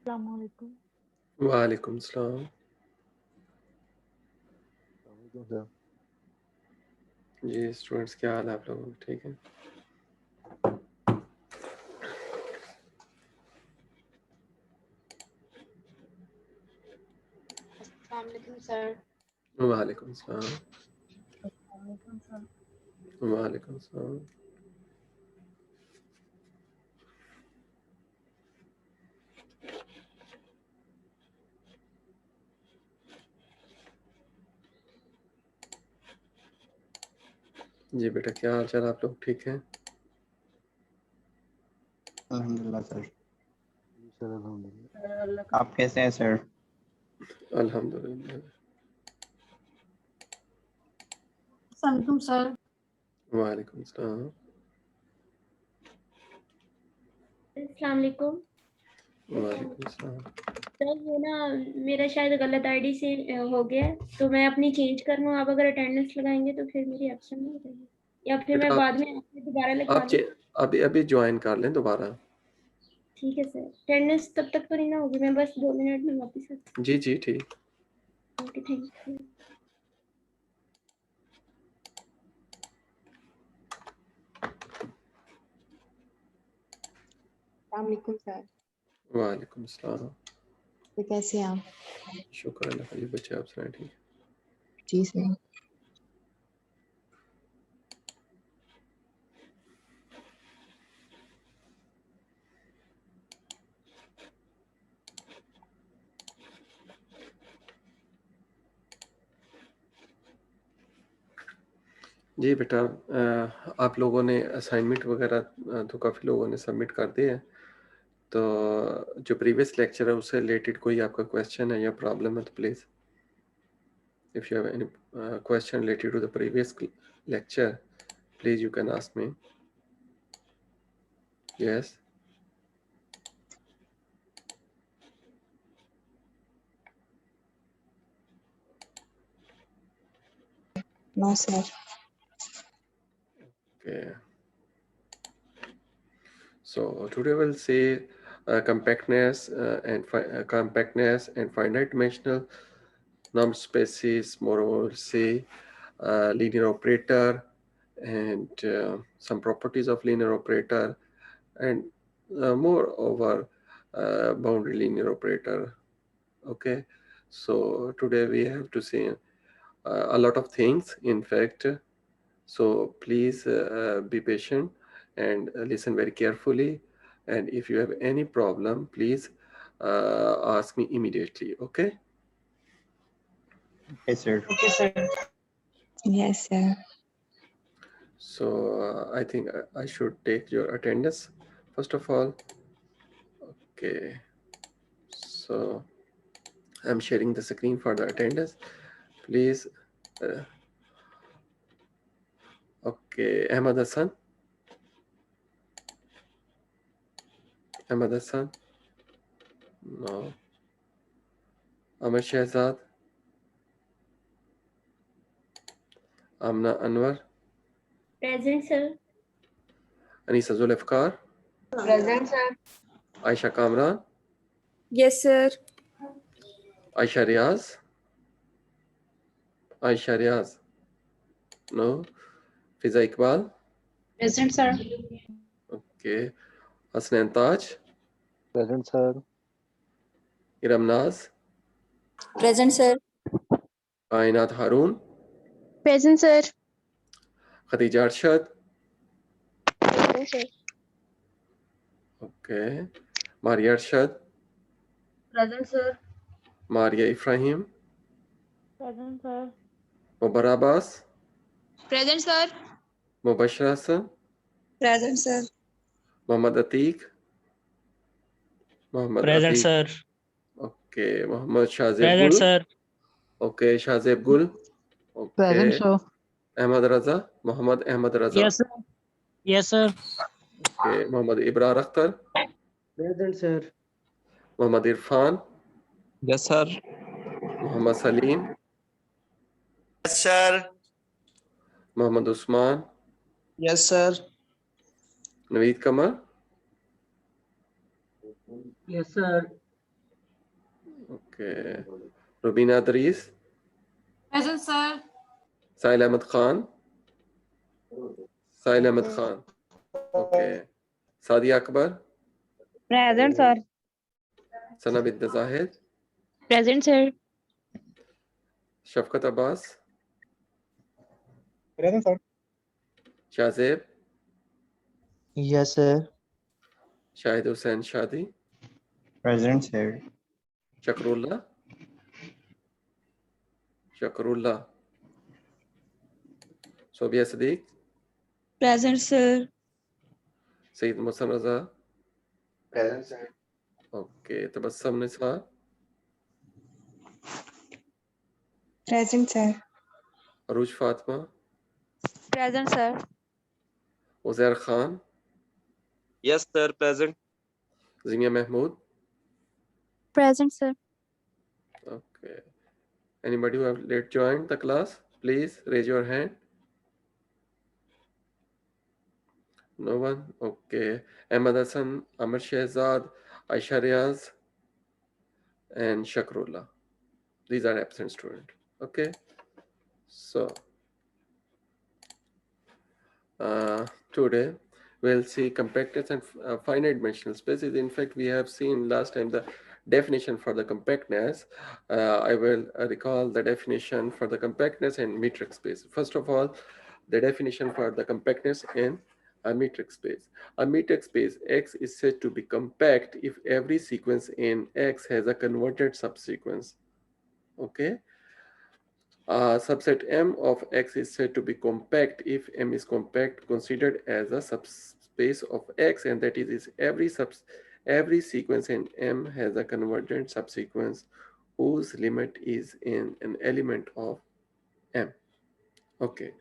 अस्सलामुअलैकुम। वालेकुम सलाम। जी स्टूडेंट्स, क्या हाल है आप लोगों का? ठीक है। अस्सलाम वालेकुम सर। वालेकुम सलाम। अस्सलामुअलैकुम सर। वालेकुम सलाम। जी बेटा, क्या हाल चाल, आप लोग ठीक हैं? अल्हम्दुलिल्लाह सर। सर अल्लाह का आप कैसे हैं सर? अल्हम्दुलिल्लाह। अस्सलामुअलैकुम सर। वालेकुम सलाम। अस्सलाम वालेकुम वालेकुम सलाम। सर। वो ना मेरा शायद गलत आईडी से हो गया है, तो मैं अपनी चेंज कर लूँ। आप अगर अटेंडेंस लगाएंगे तो फिर मेरी एब्सेंट नहीं हो जाएगी, या फिर मैं बेटा बाद में आपसे दोबारा लिखवा आप लूँ? अभी अभी ज्वाइन कर लें दोबारा। ठीक है सर। अटेंडेंस तब तक तो नहीं ना होगी, मैं बस 2 मिनट में वापस आती जी जी ठीक। हूँ। Okay, thank you. वालेकुम सर। वालेकुम सलाम। तो कैसे हैं आप? शुक्र अल्लाह का। जी बच्चे आप सुनाए? ठीक। जी सर। जी बेटा, आप लोगों ने असाइनमेंट वगैरह तो काफ़ी लोगों ने सबमिट कर दिए हैं। तो जो प्रीवियस लेक्चर है उससे रिलेटेड कोई आपका क्वेश्चन है या प्रॉब्लम है तो please, if you have any question related to the previous lecture, please you can ask me. Yes. No sir. Okay. So today we'll see compactness and finite dimensional number spaces. Moreover, we'll see linear operator and some properties of linear operator, and moreover boundary linear operator. Okay. So today we have to see a lot of things, in fact. So please be patient and listen very carefully. And if you have any problem, please ask me immediately. Okay. Okay sir. Okay sir. Yes sir. So I think I should take your attendance first of all. Okay. So I'm sharing the screen for the attendance. Please. Okay. Ahmad Hassan. Ahmad Hassan. No. Amar Shehzad. Amna Anwar. Present sir. Anisa Zulfikar. Present sir. Aisha Kamran. Yes, sir. Aisha Riaz. Aisha Riaz. No. Fiza Iqbal. Present sir. Okay. Hasnain Taj. Present, sir. Iram Naz. Present, sir. Kainat Harun. Present, sir. Khadija Arshad. Present, sir. Okay. Maria Arshad. Present sir. Maria Ibrahim. Present sir. Mubar Abbas. Present, sir. Mubashir Hassan. Present, sir. Muhammad Atiq. Muhammad Present, Atiq. sir. Okay. Muhammad Shazeb Present, Gul. sir. Okay. Shazeb Gul. Present, Okay. sir. Ahmad Raza. Muhammad Ahmad Raza. Yes, sir. Yes, sir. Okay. Muhammad Ibrar Akhtar. Present, sir. Muhammad Irfan. Yes, sir. Muhammad Salim. Yes, sir. Muhammad Usman. Yes, sir. Naveed Kamal. Yes, sir. Okay. Rubina Adris. Present, sir. Sahil Ahmed Khan. Sahil Ahmed Khan. Okay. Sadia Akbar. Present, sir. Sana Bint Zahid. Present, sir. Shafqat Abbas. Present, sir. Shazeb. Yes, sir. Shahid Hussain Shadi. Present, sir. Shakrullah. Shakrullah. Sobia Sadiq. Present, sir. Sayyid Muhsin Raza. Present, sir. Okay. Tabassum Nisa. Present, sir. Aruj Fatma. Present, sir. Uzair Khan. Yes, sir. Present. Zimia Mahmood. Present, sir. Okay. Anybody who have late joined the class, please raise your hand. No one? Okay. Ahmad Hassan, Amar Shehzad, Aisha Riaz, and Shakrullah. These are absent students. Okay. So, today we'll see compactness and finite dimensional spaces. In fact, we have seen last time the definition for the compactness. I will recall the definition for the compactness and metric space. First of all, the definition for the compactness in a metric space. A metric space X is said to be compact if every sequence in X has a converted subsequence. Okay. Subset M of X is said to be compact if M is compact, considered as a subspace of X, and that is every sequence in M has a convergent subsequence whose limit is in an element of M. Okay.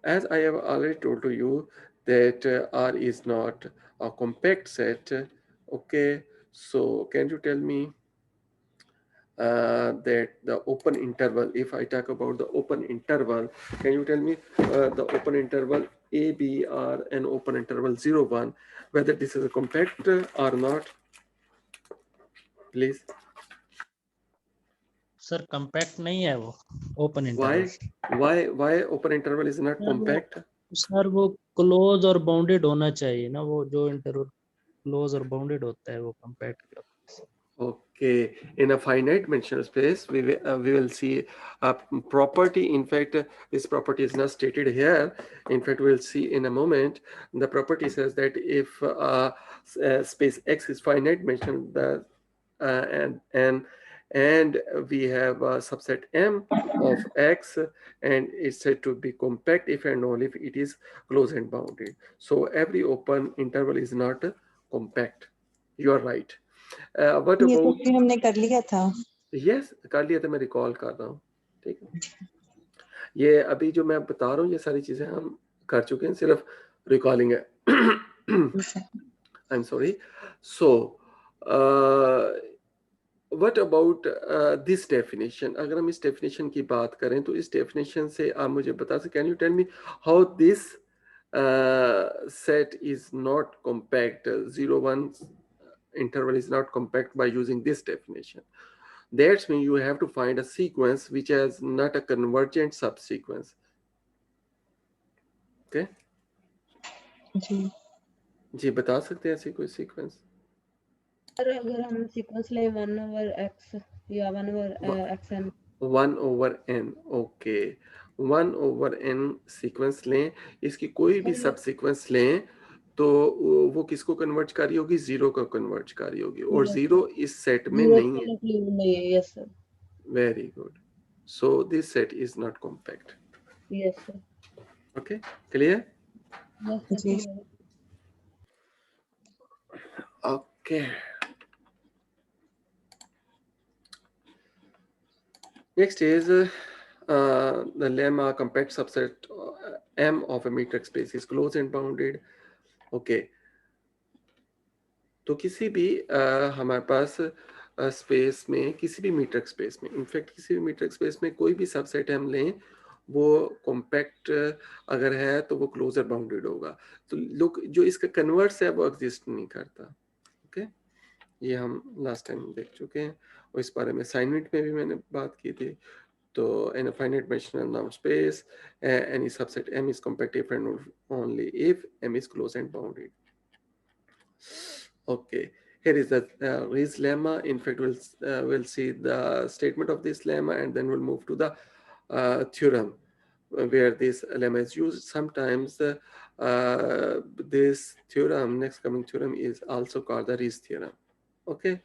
As I have already told to you that R is not a compact set. Okay. So can you tell me that the open interval, if I talk about the open interval, can you tell me the open interval A, B, R and open interval 0, 1, whether this is a compact or not, please? Sir compact नहीं है वो open interval. Why open interval is not compact? Sir वो close और bounded होना चाहिए ना, वो जो interval close और bounded होता है वो compact. Okay, in a finite dimensional space, we will see a property. In fact, this property is not stated here. In fact, we'll see in a moment. The property says that if space X is finite dimensional, and we have a subset M of X, and it's said to be compact if and only if it is closed and bounded. So every open interval is not compact. You are right. What ये तो about? फिर हमने कर लिया था. Yes, कर लिया था, मैं रिकॉल कर रहा हूँ. ठीक है, ये अभी जो मैं बता रहा हूँ ये सारी चीजें हम कर चुके हैं, सिर्फ रिकॉलिंग है. I'm sorry. So what about this definition? अगर हम इस definition की बात करें तो इस definition से आप मुझे बता सकते, can you tell me how this set is not compact, 0, 1 interval is not compact by using this definition? That's mean you have to find a sequence which has not a convergent subsequence. Okay? जी बता सकते हैं ऐसी कोई sequence? अगर हम sequence ले 1 over x या 1 over xn 1 over n. Okay, 1 over n sequence लें, इसकी कोई भी subsequence लें तो वो किसको कन्वर्ट कर रही होगी? 0 को कन्वर्ट कर रही होगी, और 0 इस सेट में नहीं है. yes sir. Very good. So this set is not compact. Yes sir. Okay, clear? Yes sir. Okay. Next is the lemma compact subset M of a metric space is closed and bounded. Okay. तो किसी भी हमारे पास space में, किसी भी metric space में, in fact किसी भी मीट्रिक स्पेस में कोई भी सबसेट हम लें, वो कॉम्पैक्ट अगर है तो वो क्लोजर बाउंडेड होगा. तो लोग जो इसका कन्वर्स है वो एग्जिस्ट नहीं करता. ओके, ये हम लास्ट टाइम देख चुके हैं. और इस बारे में असाइनमेंट में भी मैंने बात की थी। तो in a finite dimensional norm space, any subset M is compact if and only if M is closed and bounded. Okay, here is the Rees lemma. In fact, we'll see the statement of this lemma, and then we'll move to the theorem where this lemma is used. Sometimes this theorem, next coming theorem, is also called the Rees theorem. Okay,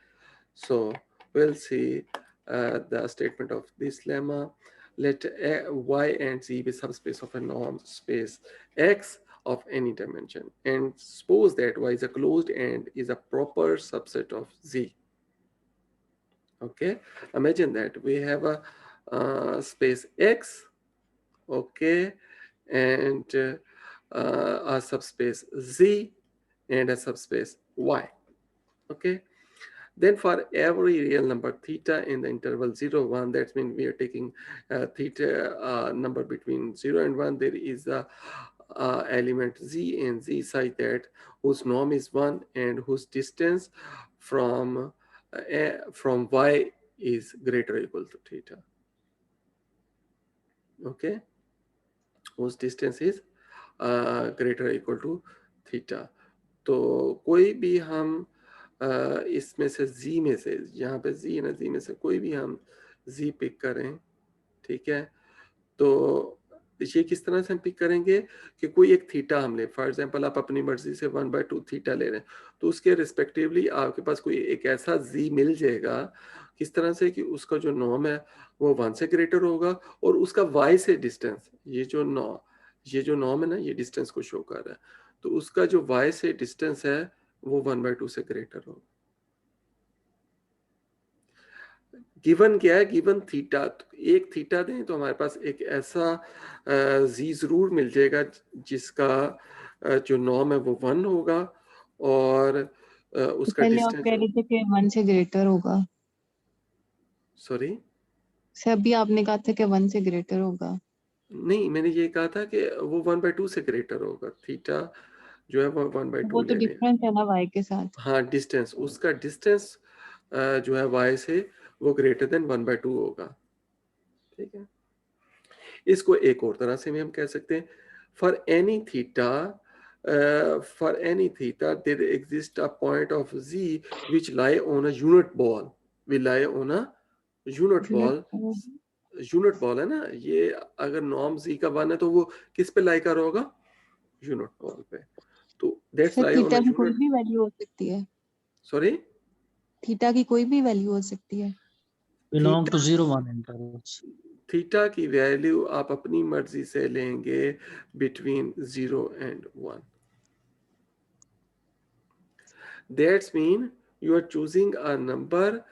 so we'll see the statement of this lemma. Let Y and Z be subspace of a norm space X of any dimension, and suppose that Y is a closed and is a proper subset of Z. Okay, imagine that we have a space X, okay, and a subspace Z and a subspace Y. Okay, then for every real number theta in the interval 0, 1, that means we are taking theta number between 0 and 1, there is a element Z and Z such that whose norm is 1 and whose distance from Y is greater or equal to theta. Okay, whose distance is greater or equal to theta. तो कोई भी हम इसमें से Z में से, यहाँ पे Z ना, Z में से कोई भी हम Z पिक करें, ठीक है, तो ये किस तरह से हम पिक करेंगे कि कोई एक थीटा हम ले, फॉर एग्जांपल आप अपनी मर्जी से 1/2 थीटा ले रहे हैं, तो उसके रिस्पेक्टिवली आपके पास कोई एक ऐसा Z मिल जाएगा किस तरह से कि उसका जो नॉर्म है वो 1 से ग्रेटर होगा और उसका Y से डिस्टेंस, ये जो नॉर्म है ना, ये डिस्टेंस को शो कर रहा है, तो उसका जो Y से डिस्टेंस है वो 1/2 से ग्रेटर होगा। गिवन क्या है, गिवन थीटा, तो एक थीटा दें तो हमारे पास एक ऐसा जी जरूर मिल जाएगा जिसका जो नॉर्म है वो 1 होगा और उसका पहले आप डिस्टेंस, कह रहे थे कि 1 से ग्रेटर होगा। सॉरी सर अभी आपने कहा था कि 1 से ग्रेटर होगा। नहीं, मैंने ये कहा था कि वो 1/2 से ग्रेटर होगा, थीटा जो है वो 1/2 वो तो लेने, डिफरेंस है ना y के साथ। हाँ डिस्टेंस, उसका डिस्टेंस जो है y से वो ग्रेटर देन 1/2 होगा, ठीक है। इसको एक और तरह से भी हम कह सकते हैं, for any theta there exist a point of z which lie on a unit ball, will lie on a unit ball है ना, ये अगर नॉर्म z का 1 है तो वो किस पे लाई कर होगा, यूनिट बॉल पे, तो दैट्स लाई ऑन थीटा अ की कोई यूनिट, भी वैल्यू हो सकती है। सॉरी थीटा की कोई भी वैल्यू हो सकती है। belong to 0 1 intervals. थीटा की वैल्यू आप अपनी मर्जी से लेंगे between 0 and 1. That's mean you are choosing a number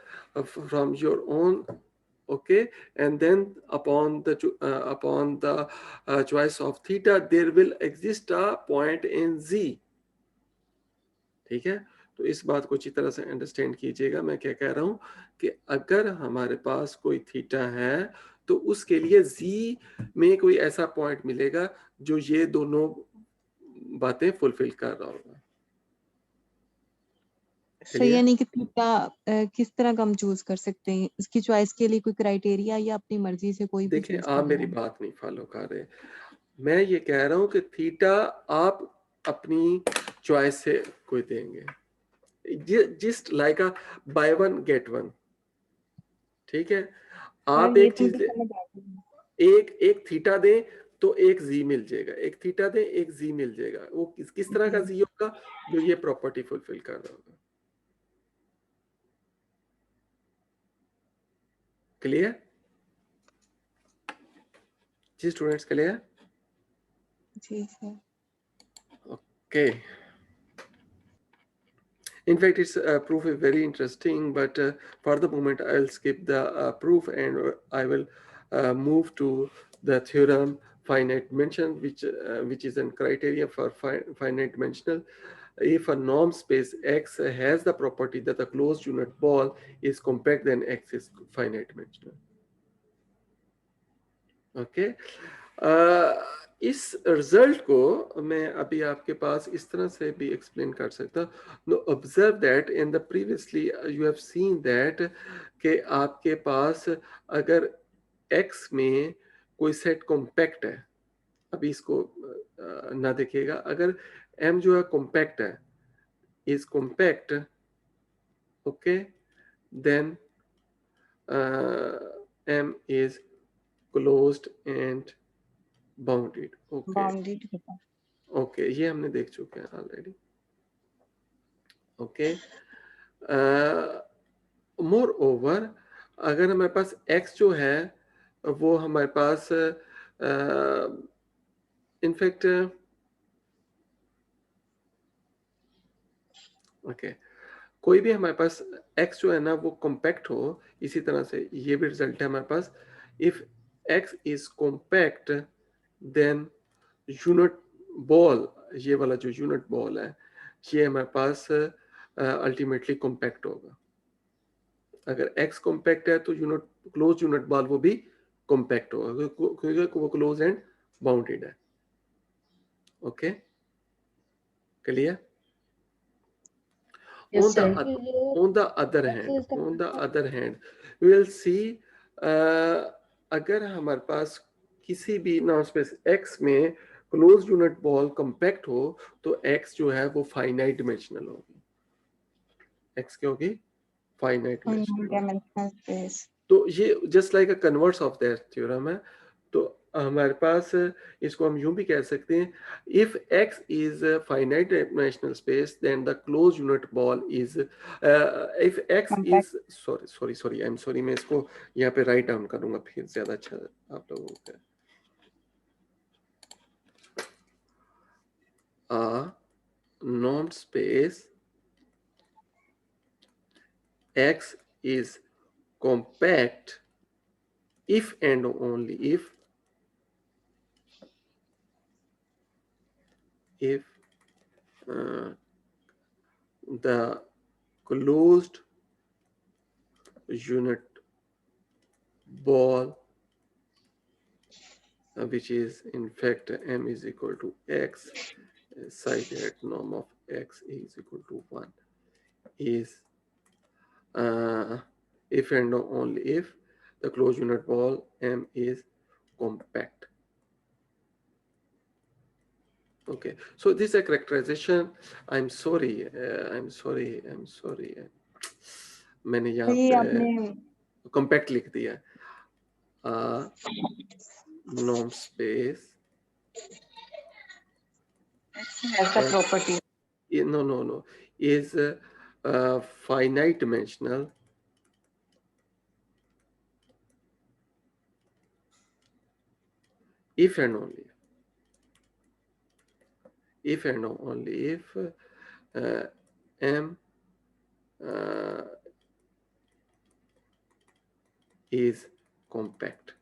from your own, okay, and then upon the choice of theta there will exist a point in z, ठीक है। तो इस बात को अच्छी तरह से अंडरस्टैंड कीजिएगा, मैं क्या कह रहा हूं कि अगर हमारे पास कोई थीटा है तो उसके लिए z में कोई ऐसा पॉइंट मिलेगा जो ये दोनों बातें फुलफिल कर रहा होगा। सही है, नहीं कि थीटा किस तरह का हम चूज कर सकते हैं, इसकी चॉइस के लिए कोई क्राइटेरिया या अपनी मर्जी से कोई भी देखिए, चूज आप मेरी बात नहीं फॉलो कर रहे, मैं ये कह रहा हूं कि थीटा आप अपनी चॉइस से कोई देंगे, just like a by one get one, ठीक है। आप एक चीज एक थीटा दें तो एक जी मिल जाएगा, एक थीटा दें एक जी मिल जाएगा, वो किस तरह का जी होगा, जो ये प्रॉपर्टी फुलफिल कर रहा होगा। क्लियर जी स्टूडेंट्स, क्लियर? जी sir. Okay. In fact, its proof is very interesting, but for the moment, I'll skip the proof and I will move to the theorem finite dimension, which is a criteria for finite dimensional. If a norm space X has the property that the closed unit ball is compact, then X is finite dimensional. Okay. इस result को मैं अभी आपके पास इस तरह से भी explain कर सकता हूँ. Observe that in the previously you have seen that कि आपके पास अगर x में कोई सेट कॉम्पैक्ट है, अभी इसको ना देखिएगा, अगर m जो है कॉम्पैक्ट है, is compact, okay, then m is closed and bounded. Okay. Bounded होता है। ओके, ये हमने देख चुके हैं ऑलरेडी. ओके, मोर ओवर अगर हमारे पास x जो है वो हमारे पास इनफैक्ट ओके, कोई भी हमारे पास x जो है ना वो कॉम्पैक्ट हो, इसी तरह से ये भी रिजल्ट है हमारे पास. If x is compact then unit ball, ये वाला जो यूनिट बॉल है ये हमारे पास अल्टीमेटली कॉम्पैक्ट होगा. अगर x कॉम्पैक्ट है तो यूनिट क्लोज यूनिट बॉल वो भी कॉम्पैक्ट होगा क्योंकि वो क्लोज एंड बाउंडेड है. Okay, clear? Yes, on the sir. on the other hand we will see अगर हमारे पास किसी भी नॉन स्पेस x में क्लोज यूनिट बॉल कॉम्पैक्ट हो तो x जो है वो फाइनाइट डिमेंशनल होगी. x क्या होगी? Finite dimensional. Dimensional space. तो ये just like a converse of that theorem है. तो हमारे पास इसको हम यूं भी कह सकते हैं, if x is finite dimensional space then the close unit ball is if x is sorry I am sorry, मैं इसको यहाँ पे राइट डाउन करूंगा फिर ज्यादा अच्छा आप लोगों को. Norm space x is compact if and only if the closed unit ball which is in fact m is equal to x such that norm of x is equal to 1 is if and only if the closed unit ball m is compact. Okay, so this is a characterization. I'm sorry. मैंने यहाँ पे compact लिख दिया. Norm space has the property. No. Is finite dimensional if and only if m is compact.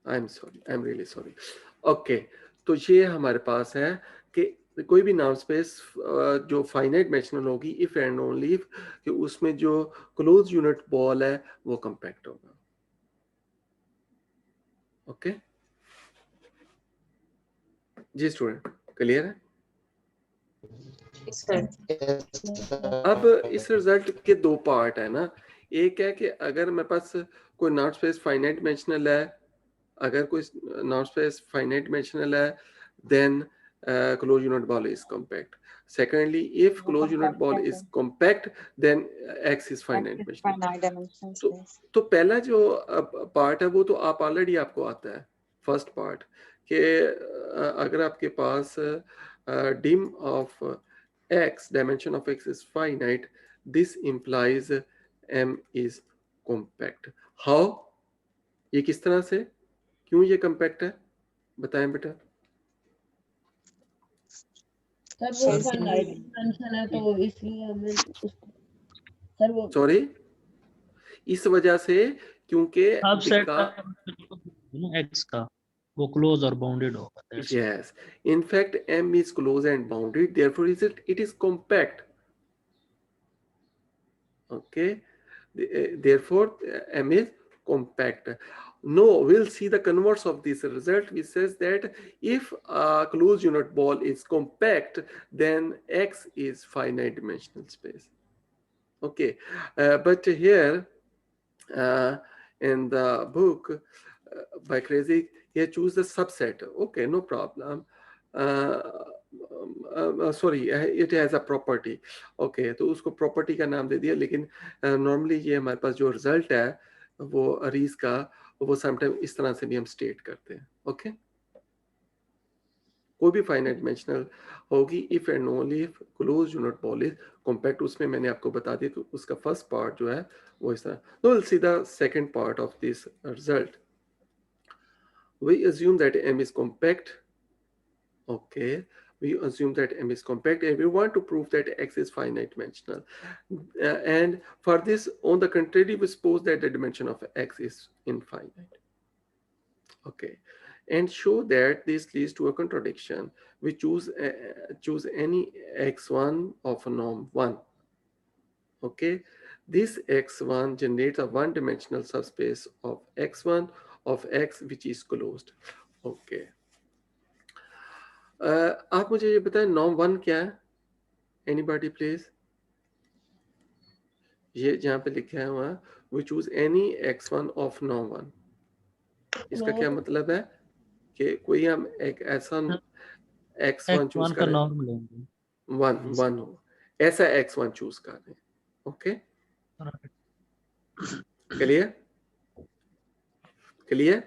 I'm sorry, I'm really sorry. Okay, तो ये हमारे पास है कि कोई भी नॉन स्पेस जो फाइनाइट डायमेंशनल होगी इफ एंड ओनली इफ कि उसमें जो क्लोज यूनिट बॉल है वो कॉम्पैक्ट होगा. ओके जी स्टूडेंट, क्लियर है? अब इस रिजल्ट के दो पार्ट है ना. एक है कि अगर मेरे पास कोई नॉन स्पेस फाइनाइट डायमेंशनल है, अगर कोई नॉन स्पेस फाइनाइट डायमेंशनल है then closed unit ball is compact. Secondly, if closed unit ball is compact then x is finite dimensional. तो पहला जो पार्ट है वो तो आप ऑलरेडी आपको आता है. फर्स्ट पार्ट कि अगर आपके पास dim of x, dimension of x is finite, this implies m is compact. How? ये किस तरह से, क्यों ये compact है, बताएं बेटा. सर वो फाइनाइट डायमेंशन है तो इसलिए हमें उसको सर वो सॉरी इस वजह से क्योंकि आप सेट x का वो क्लोज और बाउंडेड होगा. Yes, in fact m is close and bounded, therefore it is compact. Okay, therefore m is compact. No, we'll see the converse of this result, which says that if a closed unit ball is compact, then X is finite dimensional space. Okay, but here in the book by Crazy, here choose the subset. Okay, no problem. Sorry, it has a property. Okay, तो उसको property का नाम दे दिया, लेकिन normally ये हमारे पास जो result है वो अरीज का, वो sometimes इस तरह से भी हम state करते हैं. Okay, कोई भी finite dimensional होगी if and only if closed unit ball is compact. उसमें मैंने आपको बता दिया कि उसका first part जो है वो इस तरह. Now we'll see the second part of this result. We assume that M is compact. Okay, we assume that M is compact, and we want to prove that X is finite dimensional. And for this, on the contrary, we suppose that the dimension of X is infinite. Okay, and show that this leads to a contradiction. We choose any x1 of a norm 1. Okay, this x1 generates a one-dimensional subspace of x1 of X which is closed. Okay. आप मुझे ये बताएं norm 1 क्या है? Anybody please? ये जहाँ पे लिखा है वहाँ we choose any x1 of norm 1. इसका क्या मतलब है कि कोई हम एक ऐसा x1 चूज X1 का करें, नॉर्म लेंगे. 1 हो, ऐसा x1 चूज कर रहे हैं. Okay, clear? Clear?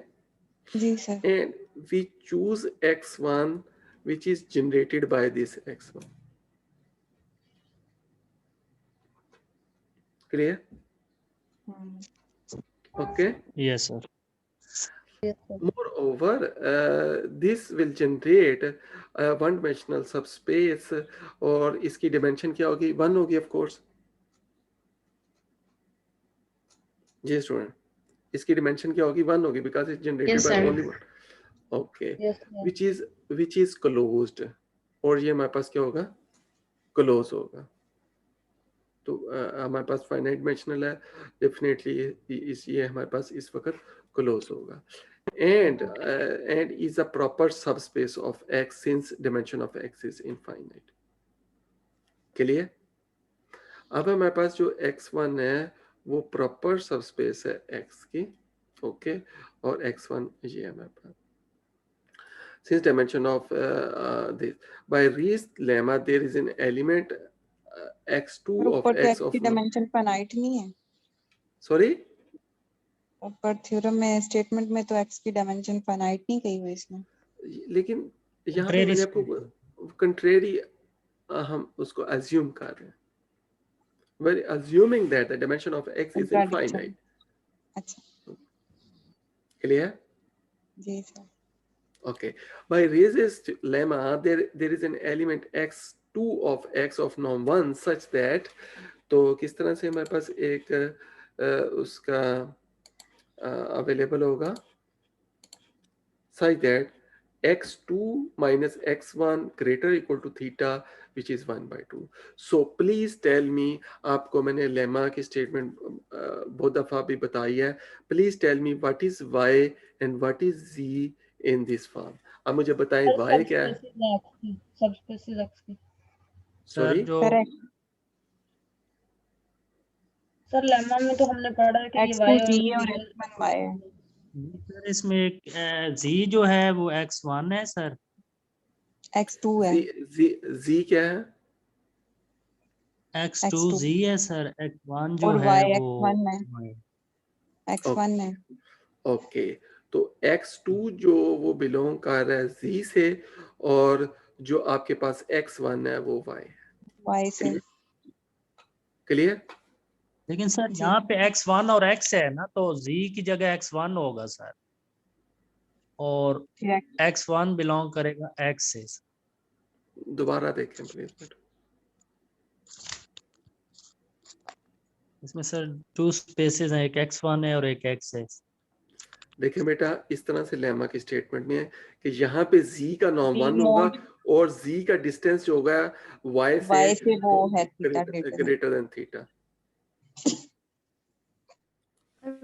जी sir. And we choose x1 which is generated by this x1. Clear? Okay. Yes sir. Moreover, this will generate a one-dimensional subspace, और इसकी dimension क्या होगी? 1 होगी of course. Ji student. इसकी dimension क्या होगी? 1 होगी because it's generated by only one. Okay. Yes, which is closed. और ये हमारे पास क्या होगा? Close होगा. तो हमारे पास finite dimensional है, definitely ये हमारे पास इस वक्त close होगा. And is a proper subspace of X since dimension of X is infinite. Clear? अब हमारे पास जो x1 है वो proper subspace है X की. Okay, और x1 ये हमारे पास. Since dimension of this by Rees lemma there is an element x2 of X of dimension finite नहीं है. Sorry? पर थ्योरम में स्टेटमेंट में तो x की डायमेंशन फाइनाइट नहीं कही हुई इसमें. लेकिन यहाँ पे मैंने आपको contrary हम उसको assume कर रहे हैं. We're assuming that the dimension of X is infinite. अच्छा. Clear? जी sir. Okay. By Rees's lemma there is an element x2 of X of norm 1 such that, तो किस तरह से हमारे पास एक उसका available होगा such that x2 minus x1 greater equal to theta which is 1/2. So please tell me, आपको मैंने लेमा की स्टेटमेंट बहुत दफा भी बताई है. Please tell me what is y and what is z in this form. अब मुझे बताएं y क्या है? Subspaces X की. Sorry? सर लेमा में तो हमने पढ़ा है कि ये y और x1 y है. सर इसमें z जो है वो x1 है सर. x2 है. z क्या है? x2 z है सर. x1 जो और है y वो x1 है. x1 है. ओके, तो x2 जो वो बिलोंग कर रहा है z से, और जो आपके पास x1 है वो y से. क्लियर? लेकिन सर यहाँ पे x1 और x है ना, तो z की जगह x1 होगा सर, और x1 बिलोंग करेगा x से. दोबारा देखें प्लीज. इसमें सर 2 स्पेसेस हैं, एक x1 है और एक x है. देखें बेटा, इस तरह से लेमा की स्टेटमेंट में है कि यहाँ पे z का नॉर्म 1 होगा और z का डिस्टेंस जो होगा y से वो है ग्रेटर देन थीटा.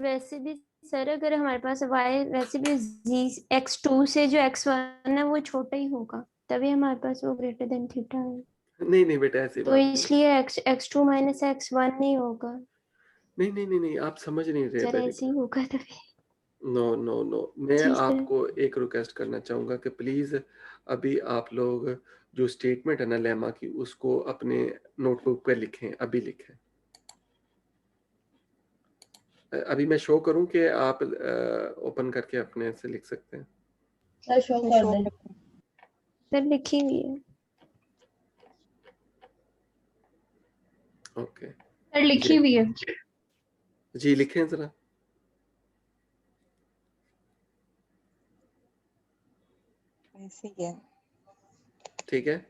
वैसे भी सर अगर हमारे पास y वैसे भी z x2 से जो x1 है वो छोटा ही होगा, तभी हमारे पास वो ग्रेटर देन थीटा है। नहीं नहीं बेटा, ऐसी तो बात नहीं। इसलिए x2 माइनस x1 नहीं होगा, नहीं नहीं नहीं नहीं, आप समझ नहीं रहे जरा मेरी ऐसे ही होगा तभी। नो नो नो, मैं जी सर। आपको एक रिक्वेस्ट करना चाहूंगा कि प्लीज अभी आप लोग जो स्टेटमेंट है ना लेमा की, उसको अपने नोटबुक पे लिखें, अभी लिखें। अभी मैं शो करूं कि आप ओपन करके अपने से लिख सकते हैं? सर शो सर कर शो दें। करते हैं। सर लिखी हुई है। ओके सर लिखी हुई है। जी, लिखें जरा। ऐसे ही है। ठीक है,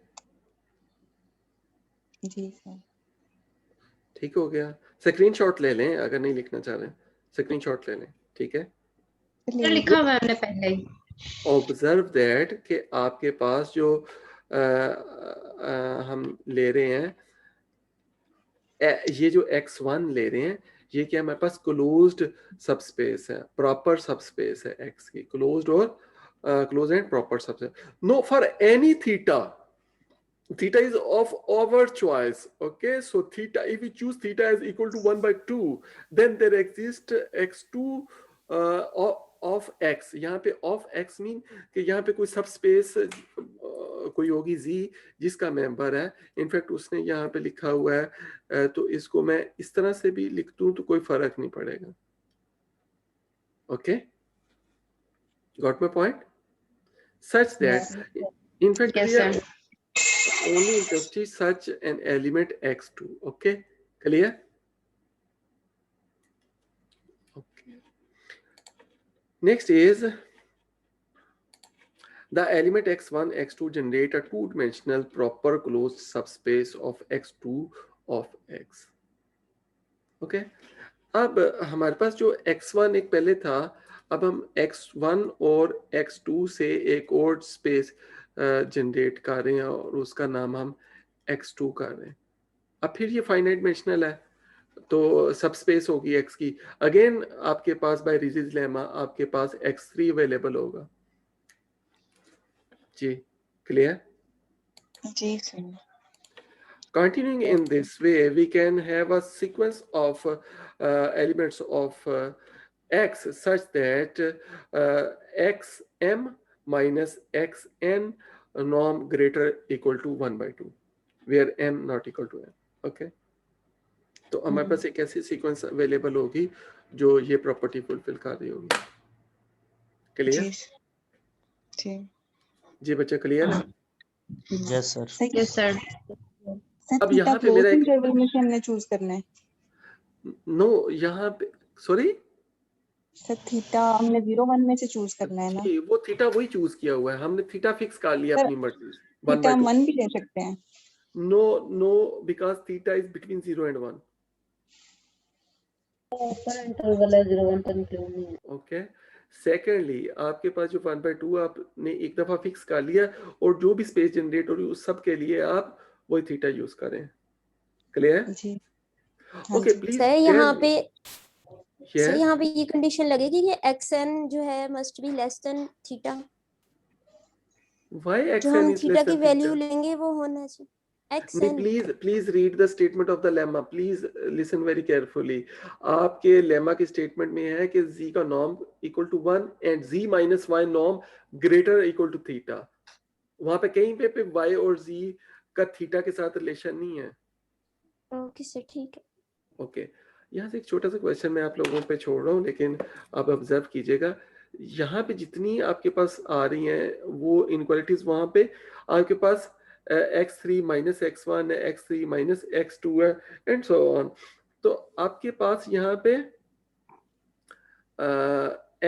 जी सर। ठीक हो गया। स्क्रीनशॉट ले लें अगर नहीं लिखना चाह रहे, स्क्रीनशॉट ले लें, ठीक है। सर लिखा हुआ है हमने पहले ही। ऑब्जर्व दैट कि आपके पास जो हम ले रहे हैं, ये जो x1 ले रहे हैं, ये क्या हमारे पास क्लोज्ड सबस्पेस है, प्रॉपर सबस्पेस है x की, क्लोज्ड और close and proper subspace. No for any theta, theta is of our choice. Okay, so theta, if we choose theta is equal to 1/2, then there exists x2 of x. यहाँ पे of x mean कि यहाँ पे कोई subspace कोई होगी z जिसका member है। इनफैक्ट उसने यहाँ पे लिखा हुआ है, तो इसको मैं इस तरह से भी लिख दूं तो कोई फर्क नहीं पड़ेगा। Okay, got my point? Such that in fact we are only interested such an element x2. Okay, clear? Okay, next is the element x1 x2 generate a two-dimensional proper closed subspace of x2 of x. Okay, अब हमारे पास जो x1 एक पहले था, अब हम x1 और x2 से एक और स्पेस जनरेट कर रहे हैं और उसका नाम हम x2 कर रहे हैं। अब फिर ये फाइनाइट डायमेंशनल है, तो सब स्पेस होगी x की। अगेन आपके पास बाय रीज़िज लेमा आपके पास x3 अवेलेबल होगा। जी, क्लियर? जी sir. Continuing in this way, we can have a sequence of elements of x such that xm minus xn norm greater equal to 1/2, where m not equal to n. Okay, तो हमारे पास एक ऐसी sequence available होगी जो ये property fulfil कर रही होगी। क्लियर? जी जी बच्चा, क्लियर है? Yes sir. Yes sir. Sir अब थीटा यहाँ पे क्लोज मेरा एक इंटरवल में से हमने चूज करना है। नो, यहाँ पे सॉरी सर थीटा हमने 0 1 में से चूज करना है ना। जी, वो थीटा वही चूज किया हुआ है हमने, थीटा फिक्स कर लिया सर अपनी मर्जी से। थीटा हम 1/2। 1 भी ले सकते हैं। No no, because theta is between 0 and 1. ऊपर इंटरवल है 0 1 तक इंक्लूड नहीं है। ओके, सेकेंडली आपके पास जो 1/2 आपने एक दफा फिक्स कर लिया, और जो भी स्पेस जनरेट हो रही है उस सब के लिए आप वही थीटा यूज करें। क्लियर? जी ओके, प्लीज सर यहाँ पे Yes. सर यहाँ पे ये कंडीशन लगेगी कि xn जो है must be less than theta. Why जो xn हम is थीटा less की than वैल्यू theta? लेंगे वो होना चाहिए नहीं, xn। Please read the statement of the lemma, please listen very carefully. आपके लेमा की स्टेटमेंट में है कि z का norm equal to 1 and z minus y norm greater equal to theta. वहां पे कहीं पे y और z का थीटा के साथ रिलेशन नहीं है। ओके सर, ठीक है। ओके, यहाँ से एक छोटा सा क्वेश्चन मैं आप लोगों पे छोड़ रहा हूँ, लेकिन आप ऑब्जर्व कीजिएगा। यहाँ पे जितनी आपके पास आ रही हैं वो इनक्वालिटीज, वहां पे आपके पास x3 माइनस x1 है, x3 माइनस x2 है, एंड सो ऑन। तो आपके पास यहाँ पे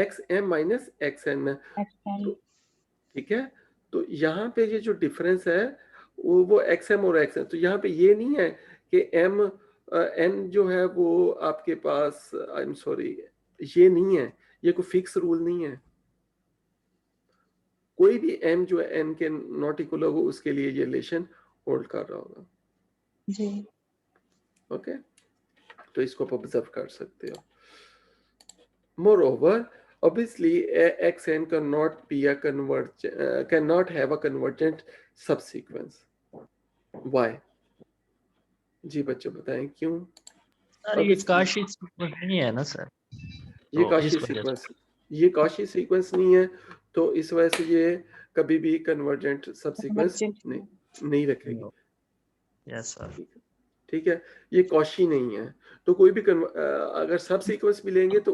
xm माइनस xn है, तो ठीक है। तो यहाँ पे ये जो डिफरेंस है वो xm और xn, तो यहाँ पे ये नहीं है कि m n जो है वो आपके पास, आई एम सॉरी, ये नहीं है, ये कोई फिक्स रूल नहीं है। कोई भी m जो है n के नॉट इक्वल होगा उसके लिए ये रिलेशन होल्ड कर रहा होगा। जी ओके, तो इसको आप ऑब्जर्व कर सकते हो। Moreover, obviously, xn cannot be a cannot have a convergent subsequence. Why? जी बच्चों बताएं क्यों? सर ये काशी सीक्वेंस नहीं है ना सर, ये तो काशी इस वजह से। सीक्वेंस, ये काशी सीक्वेंस नहीं है, तो इस वजह से ये कभी भी कन्वर्जेंट सबसीक्वेंस नहीं रखेगी। Yes sir. ठीक है, ये कौशी नहीं है, तो कोई भी अगर सब सीक्वेंस भी लेंगे तो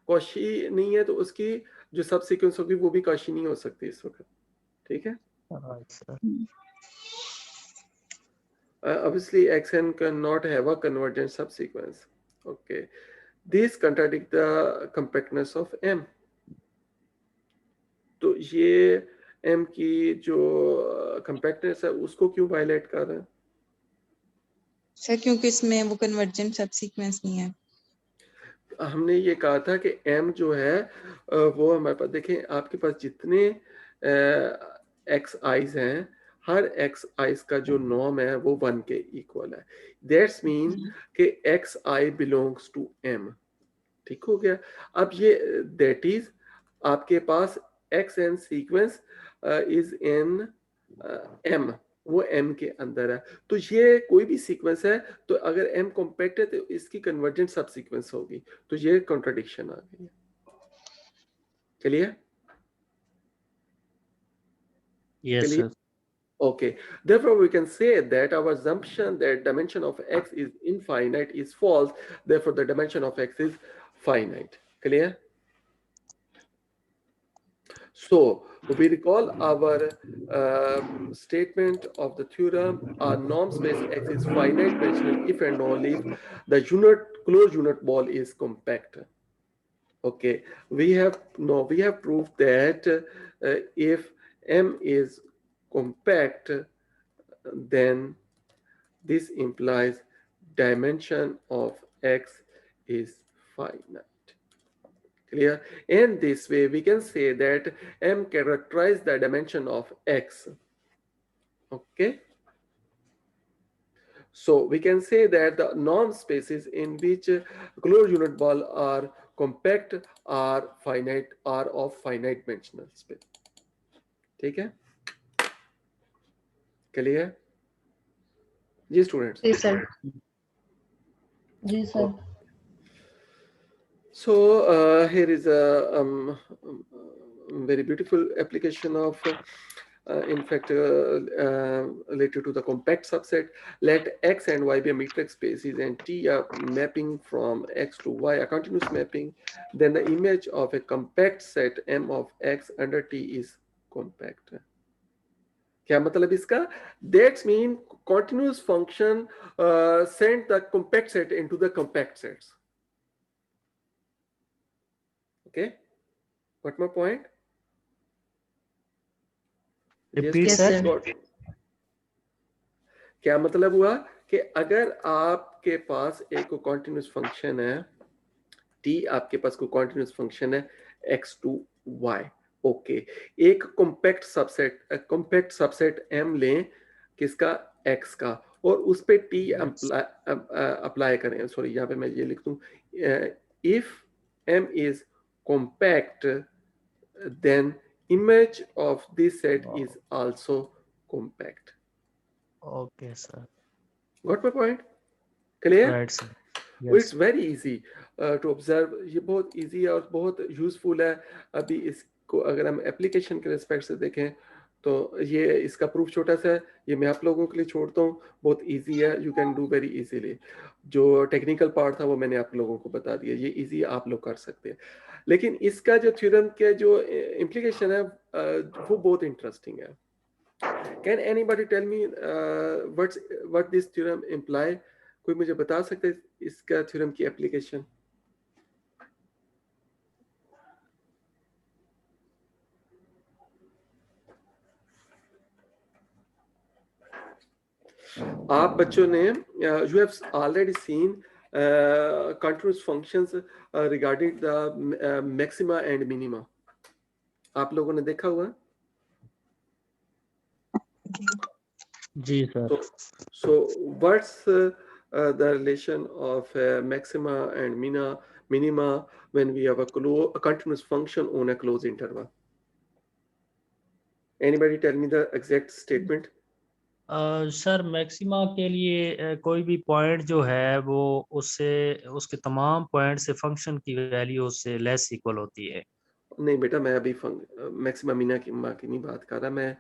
कौशी नहीं है, तो उसकी जो सब सीक्वेंस होगी वो भी कौशी नहीं हो सकती इस वक्त। ठीक है, obviously xn cannot have a convergent subsequence. Okay, these contradict the compactness of m. तो ये m की जो compactness है उसको क्यों वायलेट कर रहे हैं? सर क्योंकि इसमें वो कन्वर्जेंट सबसीक्वेंस नहीं है। हमने ये कहा था कि m जो है वो हमारे पास देखें, आपके पास जितने x i's हैं, हर x i's का जो नॉर्म है वो 1 के इक्वल है। दैट्स मीन कि x i belongs to m। ठीक हो गया। अब ये दैट इज आपके पास xn sequence is in m, वो m के अंदर है, तो ये कोई भी सीक्वेंस है तो अगर m कॉम्पैक्ट है तो इसकी कन्वर्जेंट सब सीक्वेंस होगी, तो ये कॉन्ट्रडिक्शन आ गई है। Clear? Yes sir. Okay, therefore we can say that our assumption that dimension of x is infinite is false, therefore the dimension of x is finite. Clear? So we recall our statement of the theorem: a norm space X is finite dimensional if and only if the closed unit ball is compact. Okay, we have proved that if M is compact, then this implies dimension of X is finite. Clear? In this way, we can say that M characterizes the dimension of X. Okay? So we can say that the norm spaces in which closed unit ball are compact are finite, are of finite dimensional space. ठीक है? Clear? जी students. जी sir. जी sir. So here is a very beautiful application of, in fact, related to the compact subset. Let X and Y be a metric spaces and T a mapping from X to Y, a continuous mapping. Then the image of a compact set M of X under T is compact. क्या मतलब इसका? That means continuous function send the compact set into the compact sets. Okay, got my point? Repeat Yes, sir. sir. क्या मतलब हुआ कि अगर आपके पास एक कॉन्टिन्यूस फंक्शन है t, आपके पास कोई कॉन्टिन्यूस फंक्शन है x to y, ओके, एक कॉम्पैक्ट सबसेट m लें, किसका? x का, और उस पे t अप्लाई करें। सॉरी, यहाँ पे मैं ये लिख दूं, if m is compact, then image of this set is also compact. Okay sir. Got my point? Clear? Right sir. Well, Yes. it's very easy to observe. ये बहुत easy है और बहुत useful है। अभी इसको अगर हम application के respect से देखें तो ये इसका proof छोटा सा है, ये मैं आप लोगों के लिए छोड़ता हूँ, बहुत easy है, you can do very easily. जो technical part था वो मैंने आप लोगों को बता दिया, ये easy आप लोग कर सकते हैं। लेकिन इसका जो theorem का जो implication है वो बहुत interesting है। Can anybody tell me what this theorem imply? कोई मुझे बता सकते हैं इसका थ्योरम की एप्लीकेशन? आप बच्चों ने you have already seen continuous functions regarding the maxima and minima. आप लोगों ने देखा हुआ? जी sir. So what's the relation of maxima and minima when we have a continuous function on a closed interval? Anybody tell me the exact statement? Sir maxima के लिए कोई भी point जो है वो उससे उसके तमाम पॉइंट से फंक्शन की वैल्यू उससे लेस इक्वल होती है। नहीं बेटा, मैं अभी मैक्सिमा मिनिमा की नहीं बात कर रहा, मैं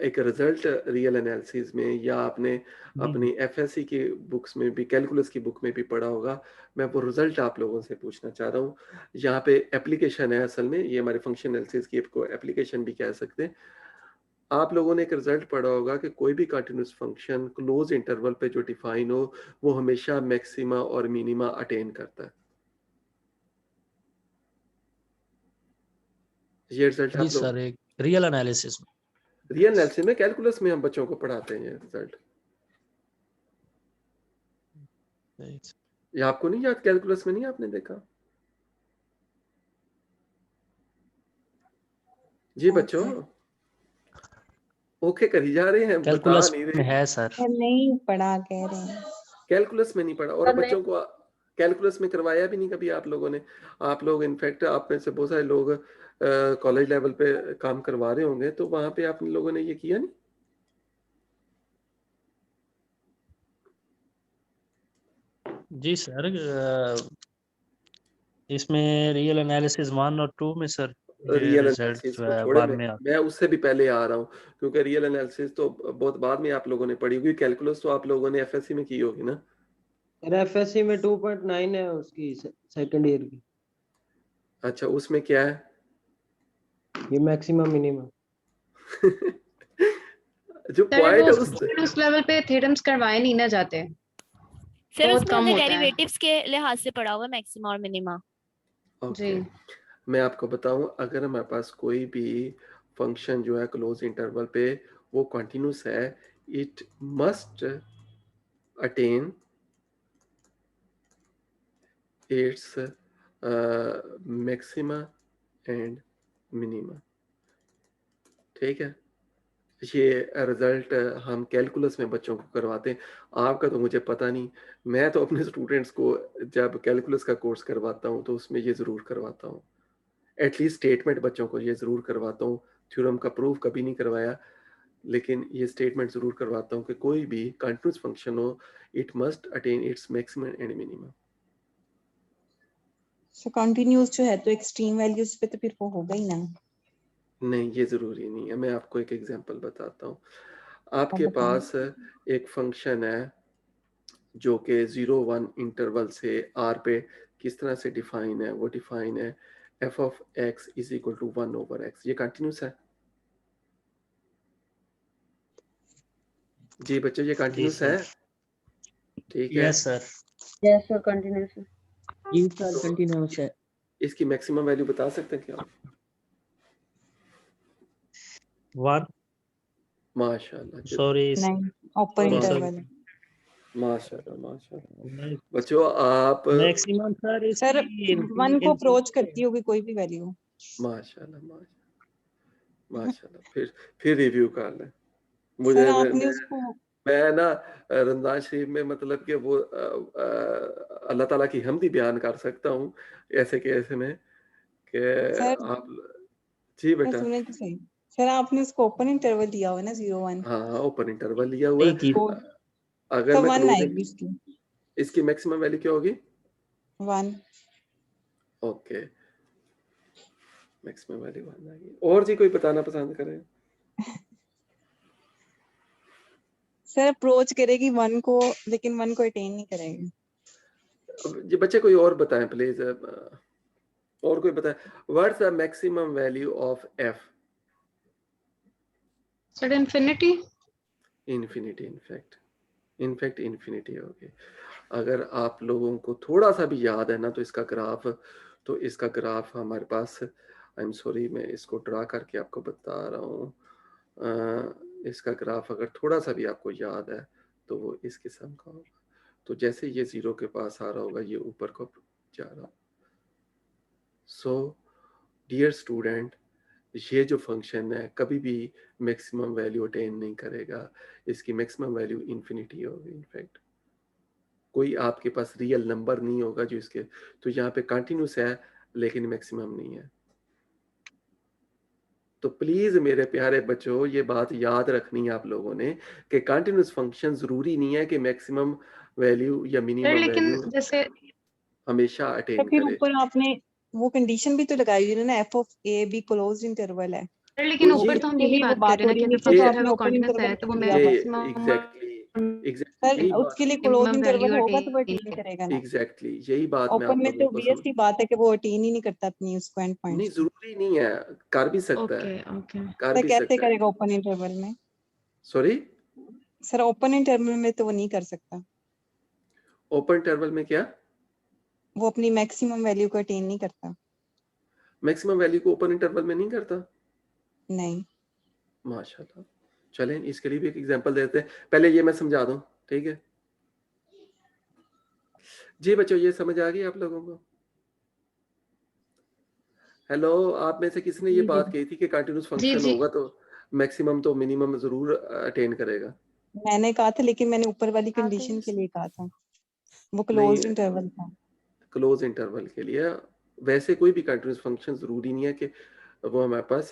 एक रिजल्ट रियल एनालिसिस में या आपने अपनी एफएससी की बुक्स में भी, कैलकुलस की बुक में भी पढ़ा होगा, मैं वो रिजल्ट आप लोगों से पूछना चाह रहा हूँ। यहाँ पे एप्लीकेशन है, असल में ये हमारे फंक्शन एनालिसिस की एप्लीकेशन भी कह सकते हैं। आप लोगों ने एक रिजल्ट पढ़ा होगा कि कोई भी कंटिन्यूस फंक्शन क्लोज इंटरवल पे जो डिफाइन हो वो हमेशा मैक्सिमा और मिनिमा अटेन करता है। ये रिजल्ट जी आप लोग सर, एक रियल एनालिसिस में, रियल एनालिसिस में, कैलकुलस में हम बच्चों को पढ़ाते हैं ये रिजल्ट। ये आपको नहीं याद? कैलकुलस में नहीं आपने देखा? जी बच्चों, ओके करी जा रहे हैं, बता कैलकुलस नहीं में रहे। है सर। नहीं पढ़ा कह रहे हैं। कैलकुलस में नहीं पढ़ा, और बच्चों को कैलकुलस में करवाया भी नहीं कभी आप लोगों ने। आप लोग इनफैक्ट आप में से बहुत सारे लोग कॉलेज लेवल पे काम करवा रहे होंगे, तो वहां पे आप लोगों ने ये किया नहीं? जी सर, इसमें रियल एनालिसिस 1 और 2 में सर ये रियल रिजल्ट एनालिसिस जो को है छोड़े, 1 में मैं उससे भी पहले आ रहा हूँ, क्योंकि रियल एनालिसिस तो बहुत बाद में आप लोगों ने पढ़ी होगी। कैलकुलस तो आप लोगों ने एफएससी में की होगी ना? एफएससी में 2.9 है उसकी सेकंड ईयर की। अच्छा, उसमें क्या है? ये मैक्सिमम मिनिमम। जो पॉइंट है उस लेवल पे थ्योरम्स करवाए नहीं ना जाते, सर बहुत उसमें कम हमने होता है। डेरिवेटिव्स के लिहाज से पढ़ा हुआ मैक्सिमा और मिनिमा। ओके, मैं आपको बताऊं, अगर हमारे पास कोई भी फंक्शन जो है क्लोज इंटरवल पे वो कंटिन्यूस है, it must attain it's maxima and minima. ठीक है, ये रिजल्ट हम कैलकुलस में बच्चों को करवाते हैं। आपका तो मुझे पता नहीं, मैं तो अपने स्टूडेंट्स को जब कैलकुलस का कोर्स करवाता हूँ तो उसमें ये ज़रूर करवाता हूँ, एटलीस्ट स्टेटमेंट बच्चों को ये ज़रूर करवाता हूँ। थ्योरम का प्रूफ कभी नहीं करवाया, लेकिन ये स्टेटमेंट ज़रूर करवाता हूँ कि कोई भी कंटिन्यूस फंक्शन हो, it must attain its maximum and minimum. So continuous जो है तो एक्सट्रीम वैल्यूज पे तो फिर वो होगा ही ना। नहीं, ये ज़रूरी नहीं है। मैं आपको एक एग्जांपल बताता हूँ। आपके पास एक फंक्शन है जो कि 0-1 इंटरवल से r पे किस तरह से डिफाइन है, वो डिफाइन है f of x is equal to 1/x। ये कंटिन्यूस है? जी बच्चों, ये कंटिन्यूस है? ठीक है। Yes sir. Yes sir, continuous है। जी सर, कंटिन्यूस है। इसकी मैक्सिमम वैल्यू बता सकते हैं क्या? 1। माशाल्लाह, सॉरी, नहीं, ओपन इंटरवल है। माशाल्लाह माशाल्लाह। बच्चों आप मैक्सिमम सर सर 1 को अप्रोच करती होगी कोई भी वैल्यू। माशाल्लाह माशाल्लाह माशाल्लाह। फिर रिव्यू कर लें। मुझे सर आपने उसको मैं ना रमजान शरीफ में मतलब कि वो अल्लाह ताला की हमदी बयान कर सकता हूँ ऐसे केस में कि सर आप। जी बेटा। सुने तो सही सर, आपने उसको ओपन इंटरवल दिया हुआ है ना 0-1। हाँ, ओपन इंटरवल लिया हुआ है। तो अगर मैं 1 क्लोजिंग, आएगी इसकी। इसकी मैक्सिमम वैल्यू क्या होगी? 1। ओके, मैक्सिमम वैल्यू 1 आएगी। और जी कोई बताना पसंद करें? सर अप्रोच करेगी 1 को, लेकिन 1 को अटेन नहीं करेगी। जी बच्चे कोई और बताएं प्लीज, और कोई बताएं। What's the maximum value of f? Sir infinity. Infinity, in fact infinity होगी। अगर आप लोगों को थोड़ा सा भी याद है ना, तो इसका ग्राफ हमारे पास, आई एम सॉरी मैं इसको ड्रा करके आपको बता रहा हूँ। इसका ग्राफ अगर थोड़ा सा भी आपको याद है तो वो इस किस्म का होगा। तो जैसे ये 0 के पास आ रहा होगा, ये ऊपर को जा रहा होगा। सो डियर स्टूडेंट, ये जो फंक्शन है कभी भी मैक्सिमम वैल्यू अटेन नहीं करेगा, इसकी मैक्सिमम वैल्यू इन्फिनिटी होगी इनफैक्ट। कोई आपके पास रियल नंबर नहीं होगा जो इसके, तो यहाँ पे कंटिन्यूस है लेकिन मैक्सिमम नहीं है। तो प्लीज मेरे प्यारे बच्चों ये बात याद रखनी है आप लोगों ने कि कंटिन्यूस फंक्शन जरूरी नहीं है कि मैक्सिमम वैल्यू या सर मिनिमम लेकिन वैल्यू जैसे हमेशा तो अटेन फिर करे। ऊपर आपने वो कंडीशन भी तो लगाई हुई है ना, F of A be closed interval है, सर लेकिन तो ऊपर ये तो हम के यही लिए वो बात कर बात रहे हो हैं ना रही कि है, अगर नीचे तो ये फंक्शन है आपने वो ओपन कॉन्टिन्यूस इंटरवल है तो वो क्यों दिया ये हुआ है? एग्जैक्टली सर यही बात उसके लिए क्लोज मिनिमम इंटरवल वैल्यू होगा तो वो अटेन अटेन करेगा ना। एग्जैक्टली यही बात मैं ओपन आप में तो लोगों को ऑब्वियस सी बात है कि वो अटेन ही नहीं करता अपनी उसको एंड नहीं, पॉइंट्स को। जरूरी नहीं है, कर भी सकता है, ओके ओके कर सर भी कैसे सकता है। करेगा ओपन इंटरवल में? सॉरी, सर ओपन इंटरवल में तो वो नहीं कर सकता, ओपन इंटरवल में क्या? वो अपनी मैक्सिमम वैल्यू को अटेन नहीं करता। मैक्सिमम वैल्यू को ओपन इंटरवल में नहीं करता? नहीं। माशाल्लाह, चलें इसके लिए भी एक एग्जांपल देते हैं। पहले ये मैं समझा दूं, ठीक है जी बच्चों, ये समझ आ गई आप लोगों को? हेलो, आप में से किसने ये जी बात जी कही थी कि कंटिन्यूस जी फंक्शन जी होगा तो मैक्सिमम तो मिनिमम जरूर अटेन करेगा? मैंने कहा था, लेकिन मैंने ऊपर वाली हाँ कंडीशन के कहीं लिए कहा था, वो नहीं, क्लोज्ड इंटरवल था। क्लोज इंटरवल के लिए वैसे कोई भी कंटिन्यूस फंक्शन जरूरी नहीं है कि वो हमारे पास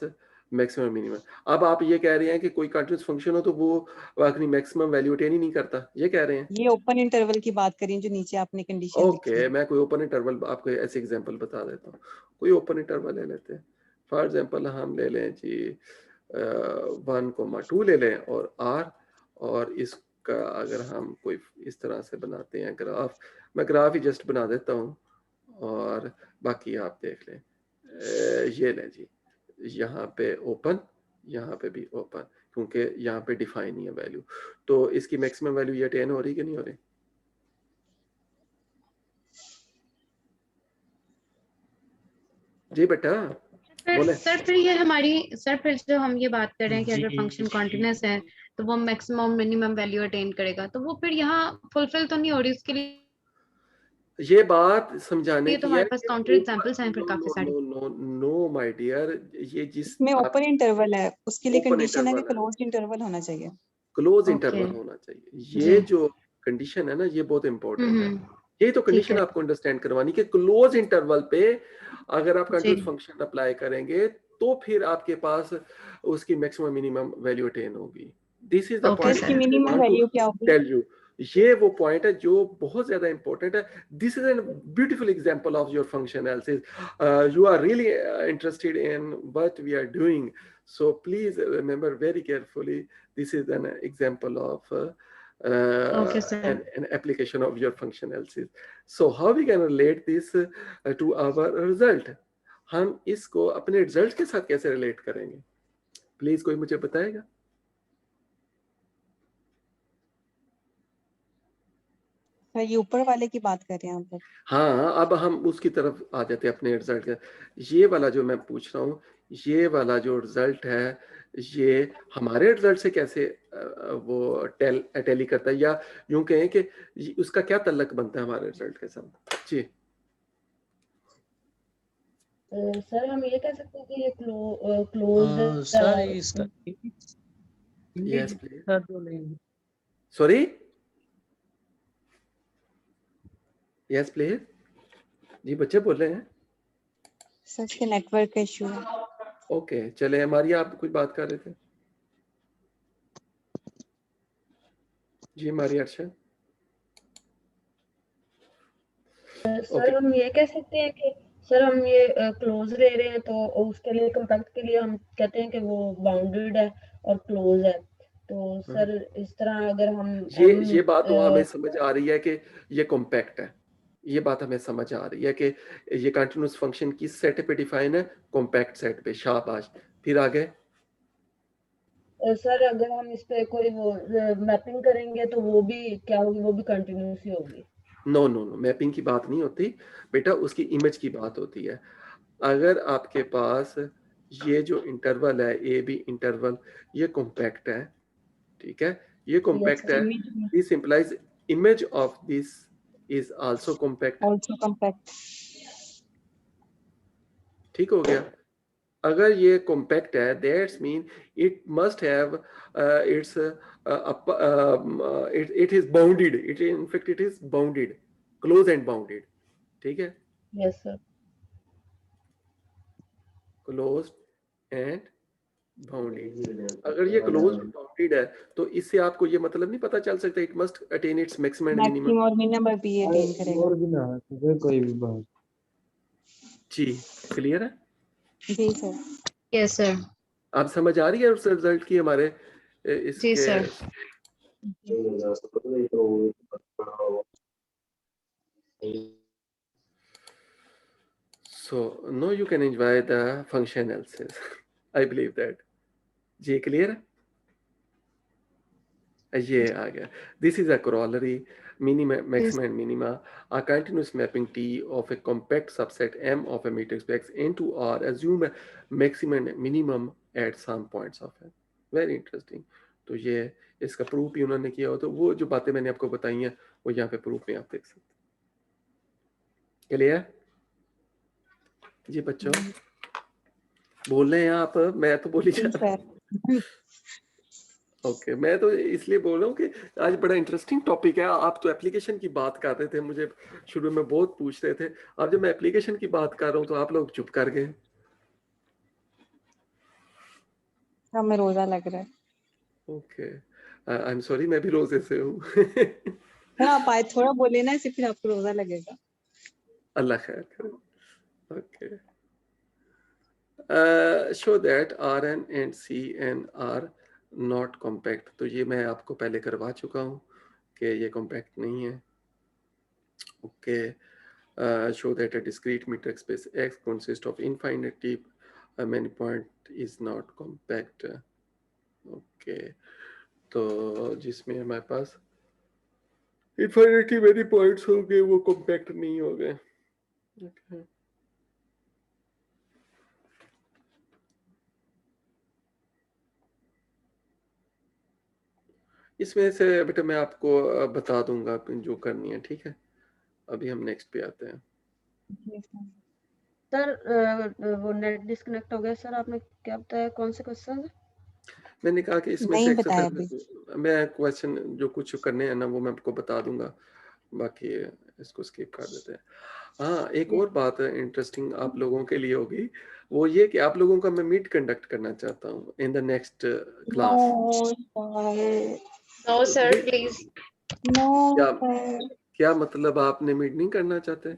मैक्सिमम मिनिमम। अब आप ये कह रहे हैं कि कोई कंटिन्यूस फंक्शन हो तो वो अपनी मैक्सिमम वैल्यू अटेन ही नहीं करता, ये कह रहे हैं? ये ओपन इंटरवल की बात करिए जो नीचे आपने कंडीशन लिखी ओके, है। मैं कोई ओपन इंटरवल आपको ऐसे एग्जांपल बता देता हूँ। कोई ओपन इंटरवल ले लेते हैं, फॉर एग्जांपल हम ले लें जी 1,2 ले लें और r, और इसका अगर हम कोई इस तरह से बनाते हैं ग्राफ, मैं ग्राफ ही जस्ट बना देता हूँ और बाकी आप देख लें। ये लें जी, यहाँ पे ओपन, यहाँ पे भी ओपन, क्योंकि यहाँ पे डिफाइन नहीं है वैल्यू, तो इसकी मैक्सिमम वैल्यू ये अटेन हो रही कि नहीं हो रही? जी बेटा बोले। सर फिर ये हमारी सर फिर जो हम ये बात कर रहे हैं कि जी अगर फंक्शन जी कॉन्टिन्यूस है तो वो मैक्सिमम मिनिमम वैल्यू अटेन करेगा, तो वो फिर यहाँ फुलफिल तो नहीं हो रही, उसके लिए ये बात समझाने तो की है हमारे पास कि काउंटर एग्जांपल्स हैं फिर नो काफी नो सारे। No no no my dear, ये जिस इसमें आप ओपन इंटरवल है, उसके लिए ओपन कंडीशन है कि इंटरवल है, क्लोज्ड इंटरवल होना चाहिए। क्लोज ओके इंटरवल होना चाहिए, जी ये जो कंडीशन है ना ये बहुत इंपॉर्टेंट है। ये तो ठीक कंडीशन है आपको अंडरस्टैंड करवानी कि क्लोज इंटरवल पे अगर आप जी कंटिन्यूस फंक्शन अप्लाई करेंगे तो फिर आपके पास उसकी मैक्सिमम मिनिमम वैल्यू अटेन होगी। दिस इज द ओके तो पॉइंट इसकी sir I minimum want to value क्या होगी? Tell you. ये वो पॉइंट है जो बहुत ज्यादा इंपॉर्टेंट है। This is an beautiful example of your function analysis. You are really interested in what we are doing, so please remember very carefully, this is an example of okay sir an application of your function analysis. So how we can relate this to our result? हम इसको अपने result के साथ कैसे relate करेंगे? Please कोई मुझे बताएगा? सर ये ऊपर वाले की बात कर रहे हैं आप लोग? हाँ, अब हम उसकी तरफ आ जाते हैं अपने रिजल्ट का। ये वाला जो मैं पूछ रहा हूँ, ये वाला जो रिजल्ट है, ये हमारे रिजल्ट से कैसे वो टैली करता है, या यूं कहें कि उसका क्या तल्लक बनता है हमारे रिजल्ट के साथ? जी सर हम ये कह सकते हैं कि ये क्लोज सर इसका यस प्लीज। सर जो लेंगे सॉरी, यस प्लीज। जी बच्चे बोल रहे हैं। सर इसके नेटवर्क का इशू है। ओके चले, हमारी आप कुछ बात कर रहे थे जी हमारी अर्षा। सर हम ये कह सकते हैं कि सर हम ये क्लोज ले रहे हैं तो उसके लिए कॉम्पैक्ट के लिए हम कहते हैं कि वो बाउंडेड है और क्लोज है, तो सर इस तरह अगर हम ये बात तो हमें समझ आ रही है कि ये कॉम्पैक्ट है, ये बात हमें समझ आ रही है कि ये कंटिन्यूस फंक्शन किस सेट पे डिफाइन है? कॉम्पैक्ट सेट पे। शाबाश, फिर आगे। सर अगर हम इस पे कोई वो मैपिंग करेंगे तो वो भी क्या होगी? वो भी कंटिन्यूस ही होगी। नो नो नो, मैपिंग की बात नहीं होती बेटा, उसकी इमेज की बात होती है। अगर आपके पास ये जो इंटरवल है ए बी इंटरवल, ये कॉम्पैक्ट है, ठीक है, ये कॉम्पैक्ट है, this implies image of this is also compact. Also compact. ठीक हो गया? अगर ये कॉम्पैक्ट है, that's mean it must have it's it is bounded, it in fact it is bounded, close and bounded, ठीक है, yes sir. Close and bounded. अगर ये क्लोज बाउंडेड है तो इससे आपको ये मतलब नहीं पता चल सकता it must attain its maximum and minimum. Maximum और मिनिमम भी अटेन करेगा। और भी ना है कोई भी बात। जी क्लियर है? जी सर। Yes sir. आप समझ आ रही है उस रिजल्ट की हमारे इसके? जी sir. So now you can enjoy the function analysis. I believe that. जी क्लियर है? ये आ गया। This is a corollary minima, maxima and minima, a continuous mapping T of a compact subset M of a matrix X into R. Assume a maximum and minimum at some points of it. Very interesting. तो ये इसका proof भी उन्होंने किया हो, तो वो जो बातें मैंने आपको बताई हैं वो यहाँ पे प्रूफ में आप देख सकते हैं। क्लियर? जी बच्चों बोल रहे हैं आप, मैं तो बोली जा रहा हूँ। ओके, मैं तो इसलिए बोल रहा हूँ कि आज बड़ा इंटरेस्टिंग टॉपिक है। आप तो एप्लीकेशन की बात कर रहे थे, मुझे शुरू में बहुत पूछ रहे थे, अब जब मैं एप्लीकेशन की बात कर रहा हूँ तो आप लोग चुप कर गए। हमें रोजा लग रहा है। ओके, आई एम सॉरी, मैं भी रोजे से हूँ। आप आए थोड़ा बोले ना, इससे फिर आपको रोजा लगेगा। अल्लाह खैर करे। Okay, show that Rn and Cn are not compact. तो ये मैं आपको पहले करवा चुका हूँ कि ये कॉम्पैक्ट नहीं है। Okay, show that a discrete metric space X consists of infinity many point is not compact. Okay, तो जिसमें हमारे पास infinity many points होंगे वो कॉम्पैक्ट नहीं होंगे। okay. इसमें से बेटा मैं आपको बता दूंगा जो करनी है, ठीक है? अभी हम नेक्स्ट पे आते हैं। सर वो नेट डिस्कनेक्ट हो गया सर, आपने क्या बताया, कौन से क्वेश्चन? मैंने कहा कि इसमें से एक्सरसाइज मैं क्वेश्चन जो कुछ करने हैं ना वो मैं आपको बता दूंगा, बाकी इसको स्किप कर देते हैं। हाँ, एक और बात इंटरेस्टिंग आप लोगों के लिए होगी, वो ये कि आप लोगों का मैं मीट कंडक्ट करना चाहता हूँ in the next class. No sir please. क्या मतलब आपने मीट नहीं करना चाहते?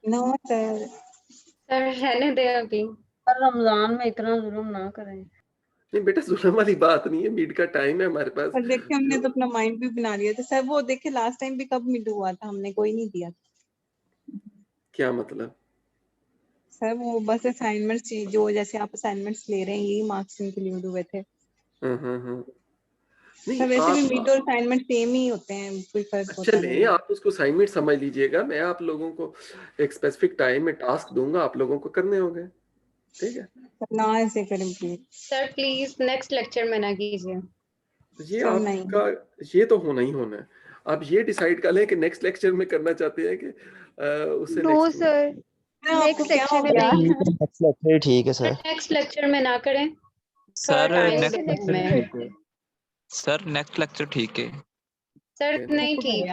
No sir. सर रहने दे अभी। सर रमजान में इतना जुल्म ना करें। नहीं बेटा, जुल्म वाली बात नहीं है, मीट का टाइम है हमारे पास। पर देखिए हमने तो अपना माइंड भी बना लिया था सर। वो देखिए लास्ट टाइम भी कब मीट हुआ था, हमने कोई नहीं दिया था। क्या मतलब? सर वो बस असाइनमेंट्स, जो जैसे आप असाइनमेंट्स ले रहे हैं यही मार्क्स इंक्लूड हुए थे। सर वैसे भी मीट और असाइनमेंट सेम ही होते हैं, कोई फर्क होता नहीं है। आप उसको असाइनमेंट समझ लीजिएगा, मैं आप लोगों को एक स्पेसिफिक टाइम में टास्क दूंगा, आप लोगों को करने होंगे, ठीक है? ना ऐसे करें please sir, please next lecture में ना कीजिए। ये आपका ये तो होना ही होना है। आप ये डिसाइड कर लें कि नेक्स्ट लेक्चर में करना चाहते हैं कि उससे नेक्स्ट सर नेक्स्ट लेक्चर में नहीं। नेक्स्ट लेक्चर ठीक है सर। नेक्स्ट लेक्चर में ना करें सर। नेक्स्ट लेक्चर ठीक है सर। नहीं ठीक।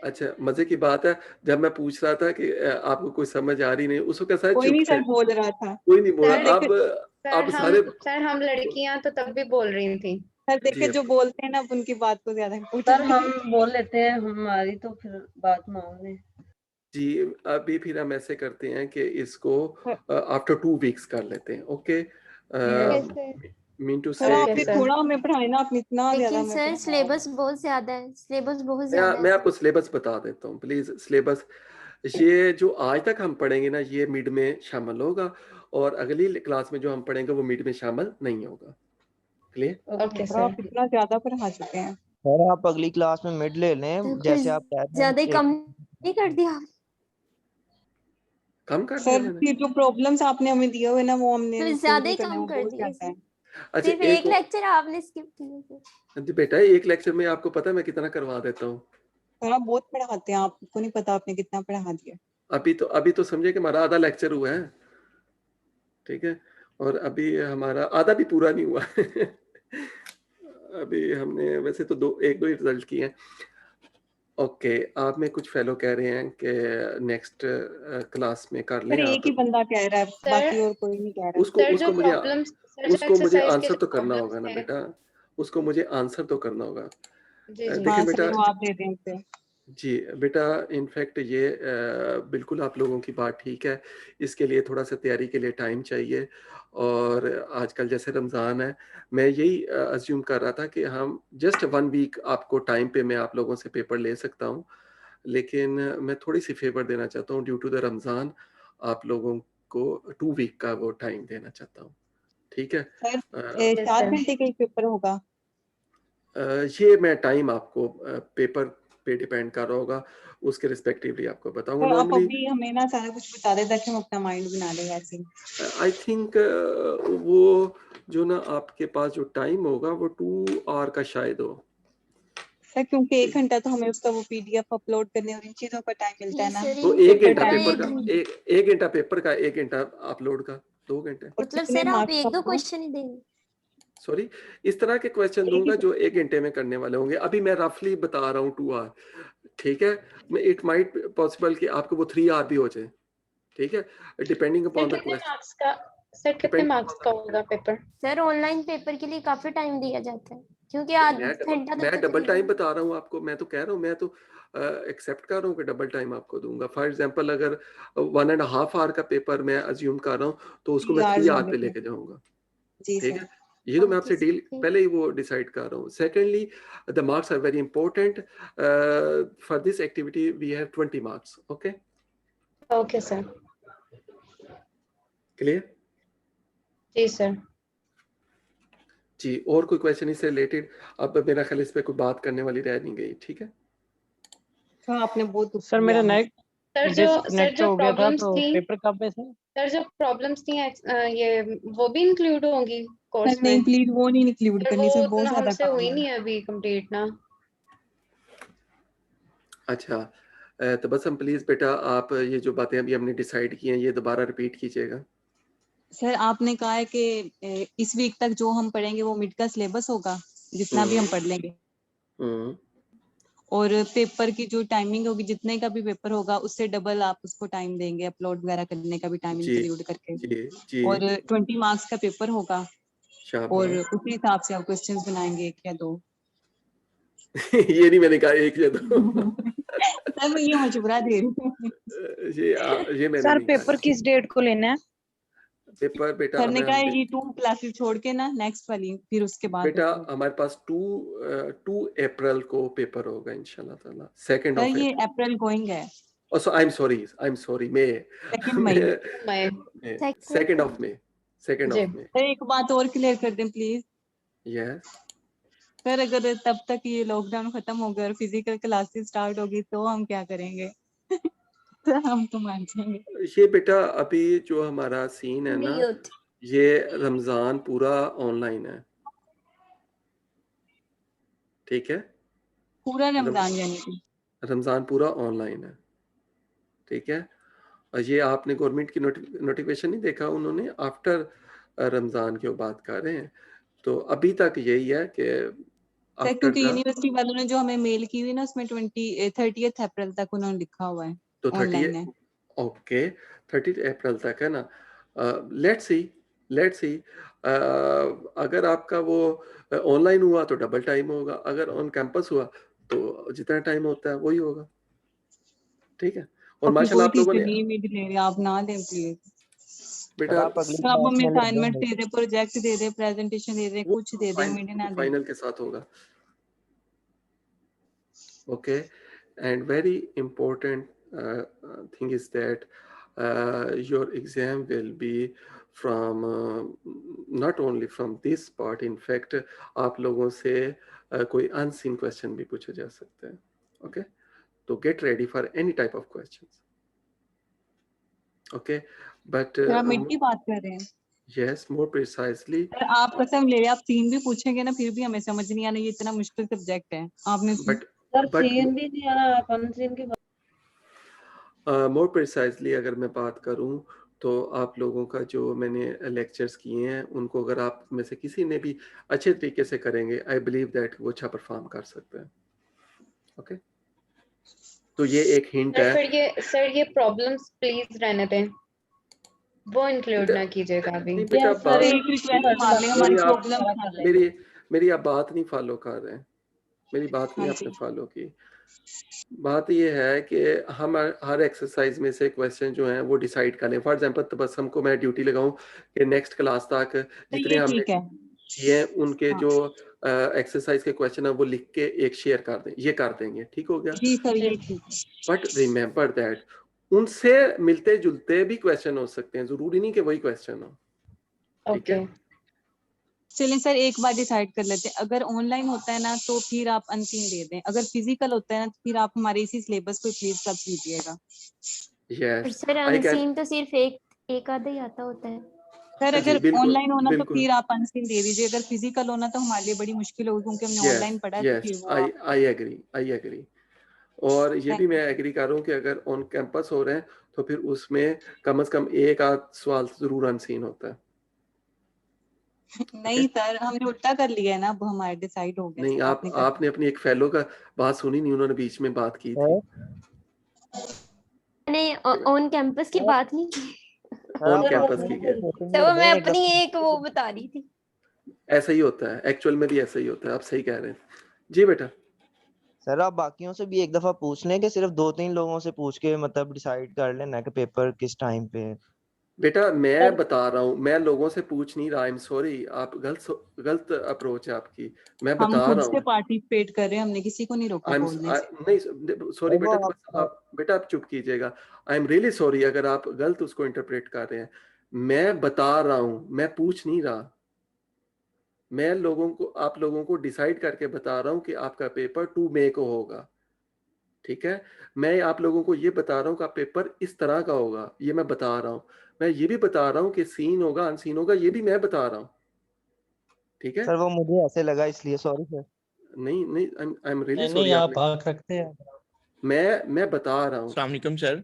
अच्छा, मजे की बात है, जब मैं पूछ रहा था कि आपको कोई समझ आ रही नहीं, उसको कैसा कोई नहीं सर बोल रहा था, कोई नहीं बोल रहा। अब सारे सर हम लड़कियां तो तब भी बोल रही थी। सर देखिए जो बोलते हैं ना उनकी बात को ज्यादा सर हम बोल लेते हैं, हमारी तो फिर बात मान लें। जी, अभी फिर हम ऐसे करते हैं कि इसको आफ्टर 2 वीक्स कर लेते हैं। ओके, मीन टू से थोड़ा हमें पढ़ाए ना, आप इतना ज्यादा। लेकिन सर सिलेबस बहुत ज्यादा है, सिलेबस बहुत ज्यादा है। मैं आपको सिलेबस बता देता हूँ प्लीज। सिलेबस ये जो आज तक हम पढ़ेंगे ना ये मिड में शामिल होगा, और अगली क्लास में जो हम पढ़ेंगे वो मिड में शामिल नहीं होगा। क्लियर? Okay sir. आप इतना ज्यादा पढ़ा चुके हैं सर, आप अगली क्लास में मिड ले लें, जैसे आप ज्यादा ही कम नहीं कर दिया? कम कर सर ये जो प्रॉब्लम्स आपने हमें दिए हुए ना वो हमने ज्यादा ही कम कर दिया। अच्छा, सिर्फ एक लेक्चर आपने स्किप किया। जी बेटा, एक लेक्चर में आपको पता है मैं कितना करवा देता हूँ। सर आप बहुत पढ़ाते हैं, आपको नहीं पता आपने कितना पढ़ा दिया। अभी तो समझे कि हमारा आधा लेक्चर हुआ है, ठीक है? और अभी हमारा आधा भी पूरा नहीं हुआ अभी हमने वैसे तो एक दो ही रिजल्ट किए हैं। ओके, आप में कुछ फेलो कह रहे हैं कि नेक्स्ट क्लास में कर लें सर आप। एक ही बंदा कह रहा है, बाकी और कोई नहीं कह रहा। उसको मुझे आंसर तो करना होगा ना बेटा, उसको मुझे आंसर तो करना होगा। देखिए बेटा, जवाब दे दें उसे। जी बेटा, इनफैक्ट ये बिल्कुल आप लोगों की बात ठीक है, इसके लिए थोड़ा सा तैयारी के लिए टाइम चाहिए। और आजकल जैसे रमज़ान है, मैं यही अज्यूम कर रहा था कि हम जस्ट 1 वीक आपको टाइम पे मैं आप लोगों से पेपर ले सकता हूँ, लेकिन मैं थोड़ी सी फेवर देना चाहता हूँ ड्यू टू द रमज़ान, आप लोगों को 2 वीक का वो टाइम देना चाहता हूँ। ठीक है सर 4 घंटे का ही पेपर होगा? ये मैं टाइम आपको पेपर पे डिपेंड कर रहा होगा, उसके रिस्पेक्टिवली आपको बताऊंगा। तो आप नॉर्मली अभी हमें ना सारा कुछ बता दे ताकि हम अपना माइंड बना लें ऐसे। आई थिंक वो जो ना आपके पास जो टाइम होगा वो 2 आवर का शायद हो सर, क्योंकि 1 घंटा तो हमें उसका वो पीडीएफ अपलोड करने और इन चीजों का टाइम मिलता है ना। तो 1 घंटा पेपर का, 1 घंटा पेपर का, 1 घंटा अपलोड का, 2 घंटे। मतलब सर आप 1-2 क्वेश्चन ही देंगे? सॉरी, इस तरह के क्वेश्चन दूंगा जो 1 घंटे में करने वाले होंगे। अभी मैं रफली बता रहा हूँ 2 आवर, ठीक है। मैं इट माइट पॉसिबल कि आपको वो 3 आवर भी हो जाए, ठीक है, depending upon the question. Sir कितने मार्क्स का होगा पेपर? सर ऑनलाइन पेपर के लिए काफी टाइम दिया जाता है, क्योंकि आधा घंटा मैं डबल टाइम बता रहा हूँ आपको, मैं तो कह रहा हूँ, मैं तो एक्सेप्ट कर रहा हूँ कि डबल टाइम आपको दूंगा। फॉर एग्जांपल अगर 1.5 आवर का पेपर मैं अज्यूम कर रहा हूँ, तो उसको मैं 3 आवर पे लेके जाऊंगा, ठीक है। ये तो मैं आपसे डील पहले ही वो डिसाइड कर रहा हूँ। Secondly, the marks are very important. For this activity we have 20 marks. Okay okay sir, clear? जी सर। जी, और कोई क्वेश्चन इससे रिलेटेड? अब मेरा ख्याल इस पे कोई बात करने वाली रह नहीं गई, ठीक है। तो आपने बहुत सर मेरा नेक्स्ट सर जो हो गया था, प्रॉब्लम्स तो थी, पेपर कब है सर? सर जो प्रॉब्लम्स थी ये वो भी इंक्लूड होंगी कोर्स नहीं में? प्लीज वो नहीं इंक्लूड करनी सर, बहुत ज्यादा हमसे काम हुई है। नहीं अभी कंप्लीट ना। अच्छा, तो बस हम प्लीज बेटा, आप ये जो बातें अभी हमने डिसाइड की हैं ये दोबारा रिपीट कीजिएगा। सर आपने कहा है कि इस वीक तक जो हम पढ़ेंगे वो मिड का सिलेबस होगा, जितना भी हम पढ़ लेंगे, और पेपर की जो टाइमिंग होगी, जितने का भी पेपर होगा उससे डबल आप उसको टाइम देंगे, अपलोड वगैरह करने का भी टाइम इंक्लूड करके। जी, और 20 मार्क्स का पेपर होगा, और शाबाश। उसी हिसाब से आप क्वेश्चंस बनाएंगे 1 या 2। ये नहीं मैंने कहा 1 या 2 सर मैं ये मशवरा दे रही हूँ। ये मैंने सर नहीं कहा। पेपर किस डेट को लेना है? पेपर बेटा सर ने कहा ये 2 क्लासेस छोड़ के ना नेक्स्ट वाली, फिर उसके बाद बेटा हमारे पास 2 अप्रैल को पेपर होगा इंशाल्लाह ताला, 2 सर of ये April। अप्रैल गोइंग है। So I am sorry May, 2nd of May। Sir एक बात और क्लियर कर दें प्लीज। यस सर अगर तब तक ये लॉकडाउन खत्म हो गया और फिजिकल क्लासेस स्टार्ट होगी तो हम क्या करेंगे? सर हम तो मान जाएंगे। ये बेटा अभी जो हमारा सीन है ना, ये रमजान पूरा ऑनलाइन है, ठीक है। पूरा रमजान यानी कि रमजान पूरा ऑनलाइन है, ठीक है। और ये आपने गवर्नमेंट की नोटिफिकेशन नहीं देखा, उन्होंने आफ्टर रमजान की बात कर रहे हैं। तो अभी तक यही है कि सर क्योंकि यूनिवर्सिटी वालों ने जो हमें मेल की हुई ना उसमें 30 अप्रैल तक उन्होंने लिखा हुआ है, तो ऑनलाइन है। ओके 30 अप्रैल तक है ना। लेट्स सी अगर आपका वो ऑनलाइन हुआ तो डबल टाइम होगा, अगर ऑन कैंपस हुआ तो जितना टाइम होता है वही होगा, ठीक है। और माशाल्लाह आप लोगों ने आप ना दें प्लीज बेटा, आप हमें असाइनमेंट दे दे, प्रोजेक्ट दे दे, प्रेजेंटेशन दे दे, कुछ दे दे, मीडिया ना दे। फाइनल के साथ होगा, okay. And very important thing is that your exam will be from not only from this part, in fact आप लोगों से कोई unseen question भी पूछे जा सकते हैं, okay? तो get ready for any type of questions, okay? But आप मिड की बात कर रहे हैं? yes, more precisely आप कसम ले रहे, आप 3 भी पूछेंगे ना फिर भी हमें समझ नहीं आना, ये इतना मुश्किल सब्जेक्ट है। आपने सीन भी नहीं आ रहा, आप अनसीन की more precisely अगर मैं बात करूं तो आप लोगों का जो मैंने लेक्चर्स किए हैं उनको अगर आप में से किसी ने भी अच्छे तरीके से करेंगे, आई बिलीव दैट वो अच्छा परफॉर्म कर सकते हैं। ओके, तो ये एक हिंट है। सर ये प्रॉब्लम्स प्लीज रहने दें, वो इंक्लूड ना कीजिएगा अभी। नहीं बेटा, सर एक रिक्वेस्ट मान लें, हमारी प्रॉब्लम मेरी आप बात नहीं फॉलो कर रहे हैं, मेरी बात नहीं आपने फॉलो की। बात ये है कि हम हर एक्सरसाइज में से क्वेश्चन जो हैं वो डिसाइड कर लें। फॉर एग्जांपल तो बस हमको मैं ड्यूटी लगाऊं कि नेक्स्ट क्लास तक जितने हमने किए हैं उनके जो एक्सरसाइज के क्वेश्चन है वो लिख के एक शेयर कर दें, ये कर देंगे, ठीक हो गया। जी सर, ये ठीक है। बट रिमेंबर दैट उनसे मिलते जुलते भी क्वेश्चन हो सकते हैं, जरूरी नहीं कि वही क्वेश्चन हो, ठीक है। चलिए सर, एक बार डिसाइड कर लेते हैं, अगर ऑनलाइन होता है ना तो फिर आप अनसीन दे दें, अगर फिजिकल होता है ना तो फिर आप हमारे इसी सिलेबस को प्लीज कर दीजिएगा। यस सर अनसीन तो सिर्फ एक आधा ही आता होता है सर। अगर ऑनलाइन होना तो फिर आप अनसीन दे दीजिए, अगर फिजिकल होना तो हमारे लिए बड़ी मुश्किल होगी क्योंकि हमने ऑनलाइन पढ़ा है। Yes, I agree. और ये भी मैं एग्री कर रहा हूँ कि अगर ऑन कैंपस हो रहे हैं तो फिर उसमें कम से कम एक आध सवाल जरूर अनसीन होता है। नहीं सर, हमने उल्टा कर लिया है ना, अब हमारे डिसाइड हो गया। नहीं, आपने अपनी एक फेलो का बात सुनी नहीं, उन्होंने बीच में बात की थी। नहीं, ऑन कैंपस की बात नहीं की, ऑन कैंपस की है, तो मैं अपनी एक वो बता रही थी। ऐसा ही होता है, एक्चुअल में भी ऐसा ही होता है, आप सही कह रहे हैं जी बेटा। सर आप बाकियों से भी एक दफा पूछ लें कि सिर्फ 2-3 लोगों से पूछ के मतलब डिसाइड कर लेना कि पेपर किस टाइम पे है। बेटा मैं बता रहा हूँ, मैं लोगों से पूछ नहीं रहा, आई एम सॉरी, आप गलत अप्रोच है आपकी। मैं हम बता खुद रहा से हूँ, पार्टिसिपेट कर रहे हैं, हमने किसी को नहीं रोका बोलने से। नहीं सॉरी बेटा, आप चुप कीजिएगा। आई एम रियली सॉरी अगर आप गलत उसको इंटरप्रेट कर रहे हैं। मैं बता रहा हूँ, मैं पूछ नहीं रहा। मैं आप लोगों को डिसाइड करके बता रहा हूँ कि आपका पेपर 2 मई को होगा, ठीक है। मैं आप लोगों को ये बता रहा हूँ कि पेपर इस तरह का होगा, ये मैं बता रहा हूँ। मैं ये भी बता रहा हूँ कि सीन होगा अनसीन होगा, ये भी मैं बता रहा हूँ, ठीक है। सर वो मुझे ऐसे लगा इसलिए सॉरी सर। नहीं आई एम रियली सॉरी। नहीं, आप हक रखते हैं। मैं बता रहा हूँ। अस्सलाम वालेकुम सर।